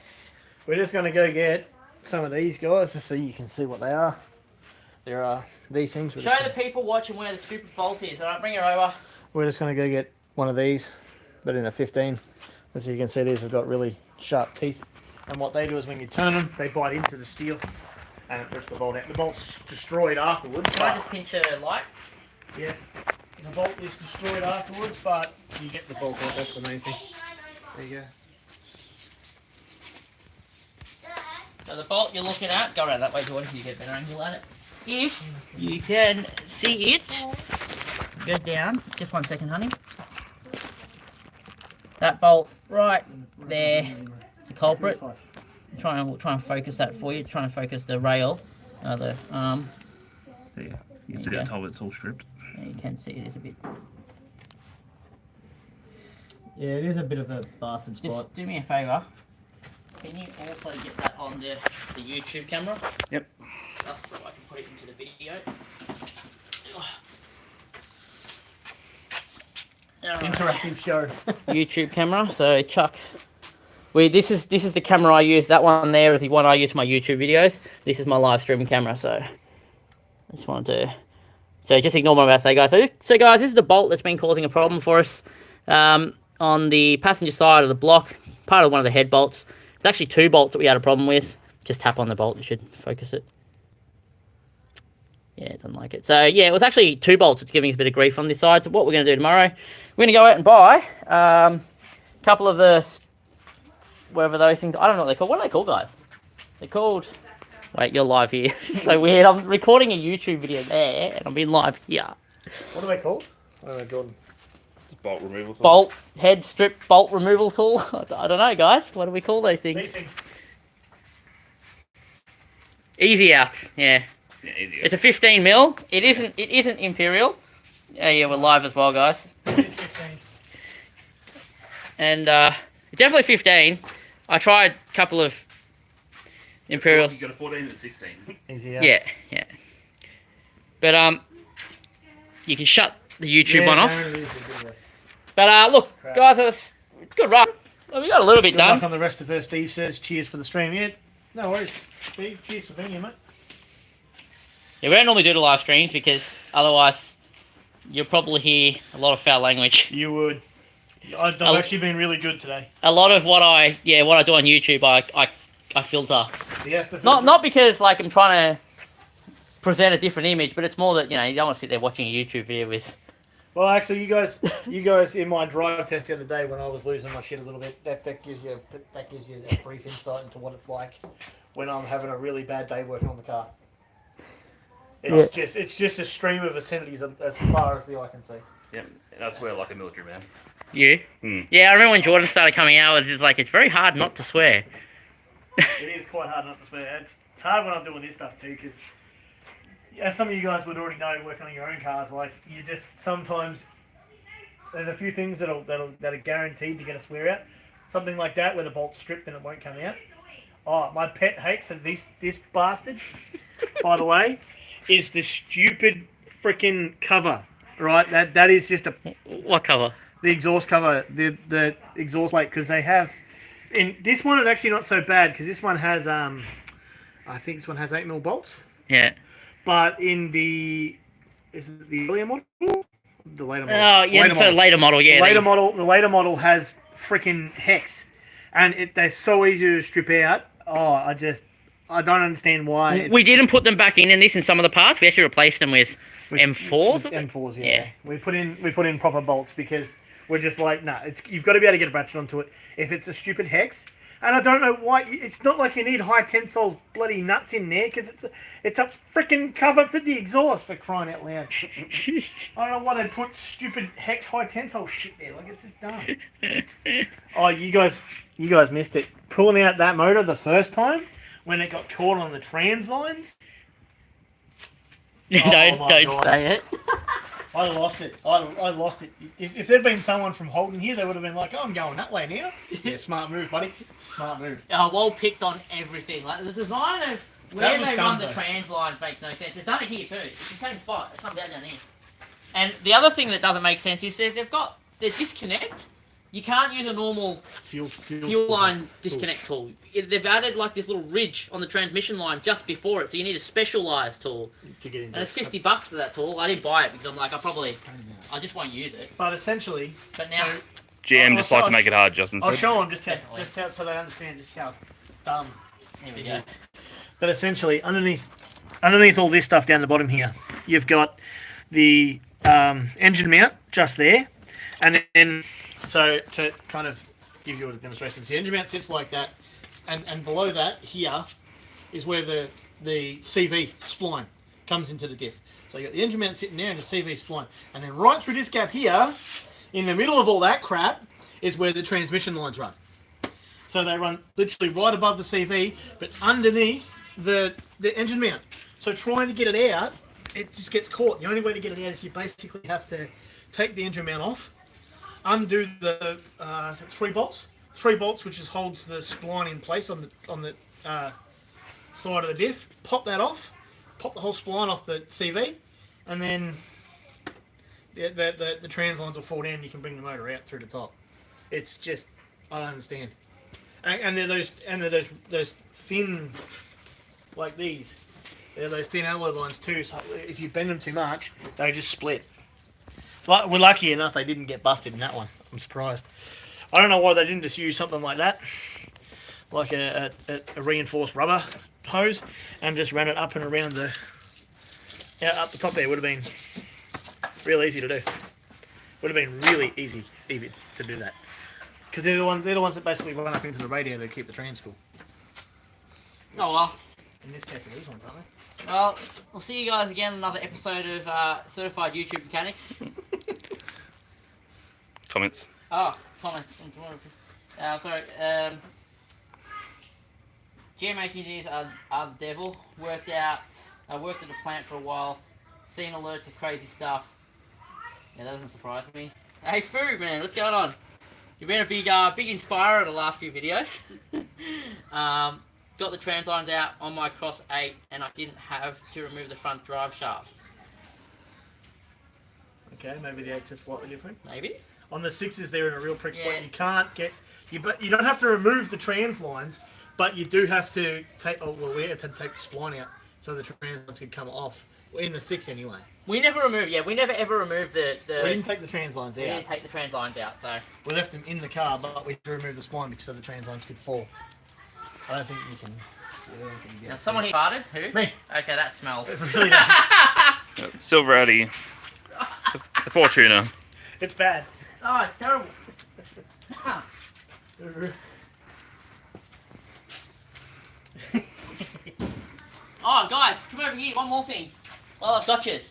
We're just gonna go get some of these guys just so you can see what they are. There are these things. Show the people watching where the stupid bolt is. Alright, bring her over. We're just gonna go get one of these, but in a 15. As you can see, these have got really sharp teeth. And what they do is when you turn them, they bite into the steel and it rips the bolt out. The bolt's destroyed afterwards. Can I But, just pinch her light? yeah, the bolt is destroyed afterwards, but you get the bolt out. That's the main thing. There you go. So the bolt you're looking at, go around that way, Jordan, so you get a better angle at it. If you can see it, go down. Just 1 second, honey. That bolt right there is the culprit. We'll try and focus that for you. Try and focus the rail, the arm. Yeah. You can see There you how go. top it's all stripped. Yeah, you can see it is a bit. Yeah, it is a bit of a bastard spot. Just do me a favour. Can you also get that on the YouTube camera? Yep. Just so I can put it into the video. Alright. Interactive show. YouTube camera. So Chuck, this is the camera I use. That one there is the one I use for my YouTube videos. This is my live streaming camera. So I just wanted to. So just ignore what I'm about to say, guys. So guys, this is the bolt that's been causing a problem for us on the passenger side of the block. Part of one of the head bolts. It's actually 2 bolts that we had a problem with. Just tap on the bolt. You should focus it. Yeah, it doesn't like it. So, yeah, it was actually 2 bolts that's giving us a bit of grief on this side. So what we're going to do tomorrow, we're going to go out and buy a couple of the, whatever those things, I don't know what they're called. What are they called, guys? They're called, wait, you're live here. So weird. I'm recording a YouTube video there, and I'm being live here. What are they called? I don't know, Jordan. It's a bolt removal tool. Bolt, head strip, bolt removal tool. I don't know, guys. What do we call those things? These things. Easy outs, yeah. Yeah, easy. It's a 15 mil. It isn't Imperial. Yeah, we're live as well, guys. It is 15. And it's definitely 15. I tried a couple of Imperials. You got a 14 and a 16. Easy Yeah. But you can shut the YouTube one off. No, it is a bit of But look, guys, it's a good run. Well, we got a little bit Good luck done. on the rest of her. Steve says, cheers for the stream. Yeah, no worries, Steve. Cheers for being here, mate. Yeah, we don't normally do the live streams because otherwise you'll probably hear a lot of foul language. You would. I've actually been really good today. A lot of what I do on YouTube, I filter. Yes, the Not because like I'm trying to present a different image, but it's more that you don't want to sit there watching a YouTube video with. Well, actually, you guys in my drive test the other day when I was losing my shit a little bit, that gives you a brief insight into what it's like when I'm having a really bad day working on the car. It's just a stream of obscenities as far as the eye can see. Yeah, and I swear like a military man. You? Yeah, I remember when Jordan started coming out, it's just like it's very hard not to swear. It is quite hard not to swear. It's hard when I'm doing this stuff too, because as some of you guys would already know, working on your own cars, like you just sometimes there's a few things that are guaranteed to get a swear out. Something like that where the bolt's stripped and it won't come out. Oh, my pet hate for this bastard, by the way, is the stupid freaking cover. Right, that is just What cover? the exhaust cover, the exhaust plate, because they have in this one it's actually not so bad because this one has I think this one has 8mm bolts. Yeah. But in the earlier model, the later model. Oh yeah, so later model, yeah. The later model has freaking hex, and they're so easy to strip out. Oh, I don't understand why. We didn't put them back in this in some of the parts. We actually replaced them with M4s. With M4s, yeah. We put in proper bolts because we're just like, nah. You've got to be able to get a ratchet onto it. If it's a stupid hex, and I don't know why. It's not like you need high tensile bloody nuts in there because it's a freaking cover for the exhaust, for crying out loud. I don't know why they put stupid hex high tensile shit there. Like it's just dumb. Oh, you guys missed it. Pulling out that motor the first time when it got caught on the trans lines. Don't say it. I lost it. I lost it. If there'd been someone from Holden here, they would have been like, oh, I'm going that way now. Yeah, smart move, buddy. Smart move. Well picked on everything. Like the design of where they run the trans lines makes no sense. They've done it here too. It's the same spot. It comes out down here. And the other thing that doesn't make sense is they've got their disconnect. You can't use a normal fuel line disconnect tool. They've added like this little ridge on the transmission line just before it, so you need a specialised tool. To get into and it's $50 for that tool. I didn't buy it because I'm like, I just won't use it. But essentially, But now, GM just like to make it hard, Justin I'll said. show them just how so they understand just how dumb. here we go. But essentially, underneath all this stuff down the bottom here, you've got the engine mount just there, and then so to kind of give you a demonstration, the engine mount sits like that, and below that here is where the CV spline comes into the diff. So you got the engine mount sitting there and the CV spline, and then right through this gap here, in the middle of all that crap, is where the transmission lines run. So they run literally right above the CV, but underneath the engine mount. So trying to get it out, it just gets caught. The only way to get it out is you basically have to take the engine mount off, undo the 3 bolts, which just holds the spline in place on the side of the diff. Pop that off, pop the whole spline off the CV, and then the trans lines will fall down. And you can bring the motor out through the top. It's just, I don't understand. And they're those thin, like these. They're those thin alloy lines too. So if you bend them too much, they just split. But we're lucky enough they didn't get busted in that one. I'm surprised. I don't know why they didn't just use something like that, like a reinforced rubber hose, and just ran it up and around up the top there. Would have been real easy to do. Would have been really easy to do that. Because they're the ones that basically run up into the radiator to keep the trans cool. Oh well. In this case, these ones, aren't they? Well, we'll see you guys again in another episode of Certified YouTube Mechanics. Comments. Oh, comments. Sorry. Geomaking engineers are the devil. Worked at the plant for a while. Seen alerts of crazy stuff. Yeah, that doesn't surprise me. Hey, Food Man, what's going on? You've been a big inspirer of the last few videos. Got the trans lines out on my Cross 8, and I didn't have to remove the front drive shafts. Okay, maybe the 8's are slightly different. Maybe. On the 6s, they're in a real prick spot. Yeah. You can't get but you don't have to remove the trans lines, but you do have to take. Oh well, we had to take the spline out so the trans lines could come off. In the 6 anyway. We never removed. Yeah, we never ever removed the. We didn't take the trans lines We out. didn't take the trans lines out, so. We left them in the car, but we had to remove the spline because so the trans lines could fall. I don't think you can. Now, someone here farted. Who? Me. Okay, that smells. It really does. Silver Addy. The Fortuna. It's bad. Oh, it's terrible. Oh, guys, come over here. One more thing. Well, I've got yous.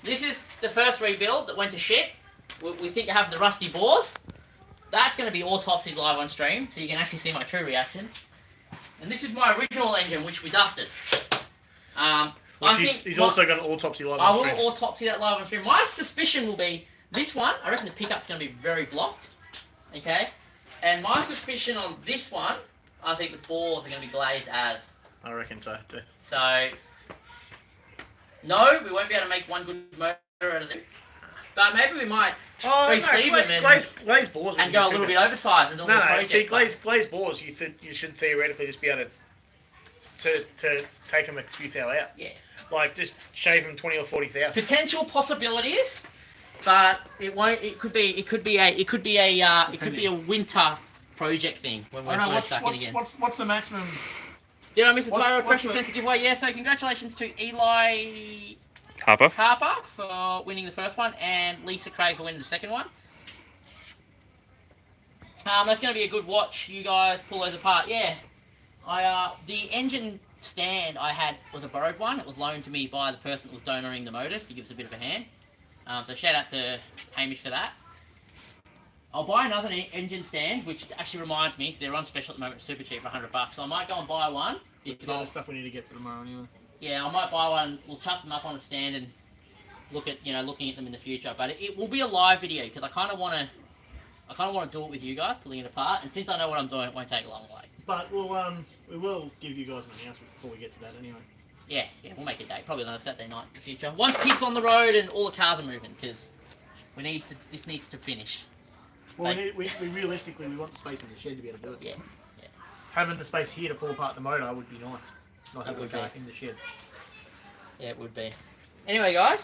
This is the first rebuild that went to shit. We think I have the rusty bores. That's going to be autopsy live on stream, so you can actually see my true reaction. And this is my original engine, which we dusted. He's also got an autopsy live I on will stream. autopsy that live on stream. My suspicion will be this one. I reckon the pickup's going to be very blocked. Okay? And my suspicion on this one, I think the bores are going to be glazed as. I reckon so too. So, no, we won't be able to make one good motor out of this. But maybe we might re-sleeve them glaze bores and go a little bit oversized and do a little project. See, glaze bores, you should theoretically just be able to take them a few thou out. Yeah. Like, just shave them 20 or 40 thou. Potential possibilities, but it won't. It could be a winter project thing when we're first stuck in again. What's the maximum? Did I miss a tyro what's pressure the- sensor giveaway? Yeah. So congratulations to Eli Harper. Harper for winning the first one, and Lisa Craig for winning the second one. That's going to be a good watch. You guys pull those apart. Yeah. The engine stand I had was a borrowed one. It was loaned to me by the person that was donoring the motors to give us a bit of a hand. So shout out to Hamish for that. I'll buy another engine stand, which actually reminds me they're on special at the moment, super cheap for $100. So I might go and buy one. There's other stuff we need to get for tomorrow anyway. Yeah, I might buy one. We'll chuck them up on a stand and looking at them in the future. But it will be a live video because I kind of want to do it with you guys, pulling it apart. And since I know what I'm doing, it won't take a long way. But we will give you guys an announcement before we get to that anyway. Yeah, we'll make a date. Probably on a Saturday night in the future. Once Pig's on the road and all the cars are moving, because this needs to finish. Well, we realistically, we want the space in the shed to be able to do it. Yeah. Having the space here to pull apart the motor would be nice. Not having the car in the shed. Yeah, it would be. Anyway, guys,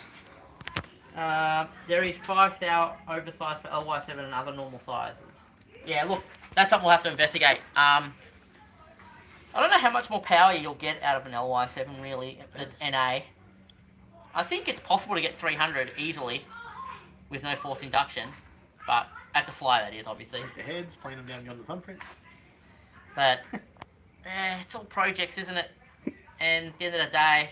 there is 5 thou oversized for LY7 and other normal sizes. Yeah, look, that's something we'll have to investigate. I don't know how much more power you'll get out of an LY7 really. It's NA. I think it's possible to get 300 easily with no forced induction, but at the fly that is, obviously. The heads, playing them down on the thumbprints. But it's all projects, isn't it? And at the end of the day,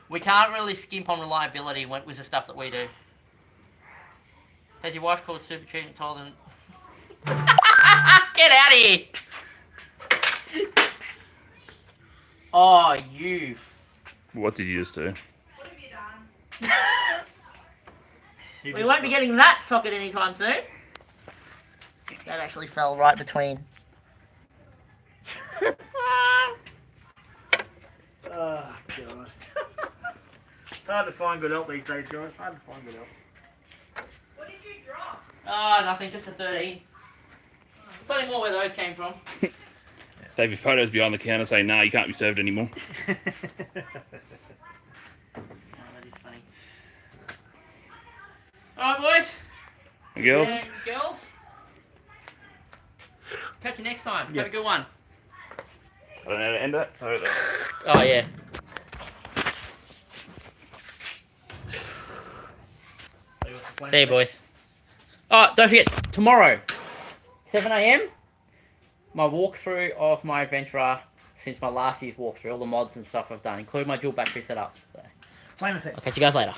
we can't really skimp on reliability with the stuff that we do. Has your wife called Super Treat and told them... Get out of here! Oh, you... What did you just do? What have you done? We won't be getting that socket anytime soon. That actually fell right between. Oh, God. It's hard to find good help these days, guys. Hard to find good help. What did you drop? Oh, nothing, just a 13. Tell me more where those came from. Have your photos behind the counter saying, nah, you can't be served anymore. Oh, that is funny. Alright, boys. And girls? And girls. Catch you next time. Yep. Have a good one. I don't know how to end that, so... Oh, yeah. See you, boys. Oh, don't forget, tomorrow, 7 a.m, my walkthrough of my Adventra since my last year's walkthrough, all the mods and stuff I've done, including my dual battery setup. So, Flame effect. I'll catch you guys later.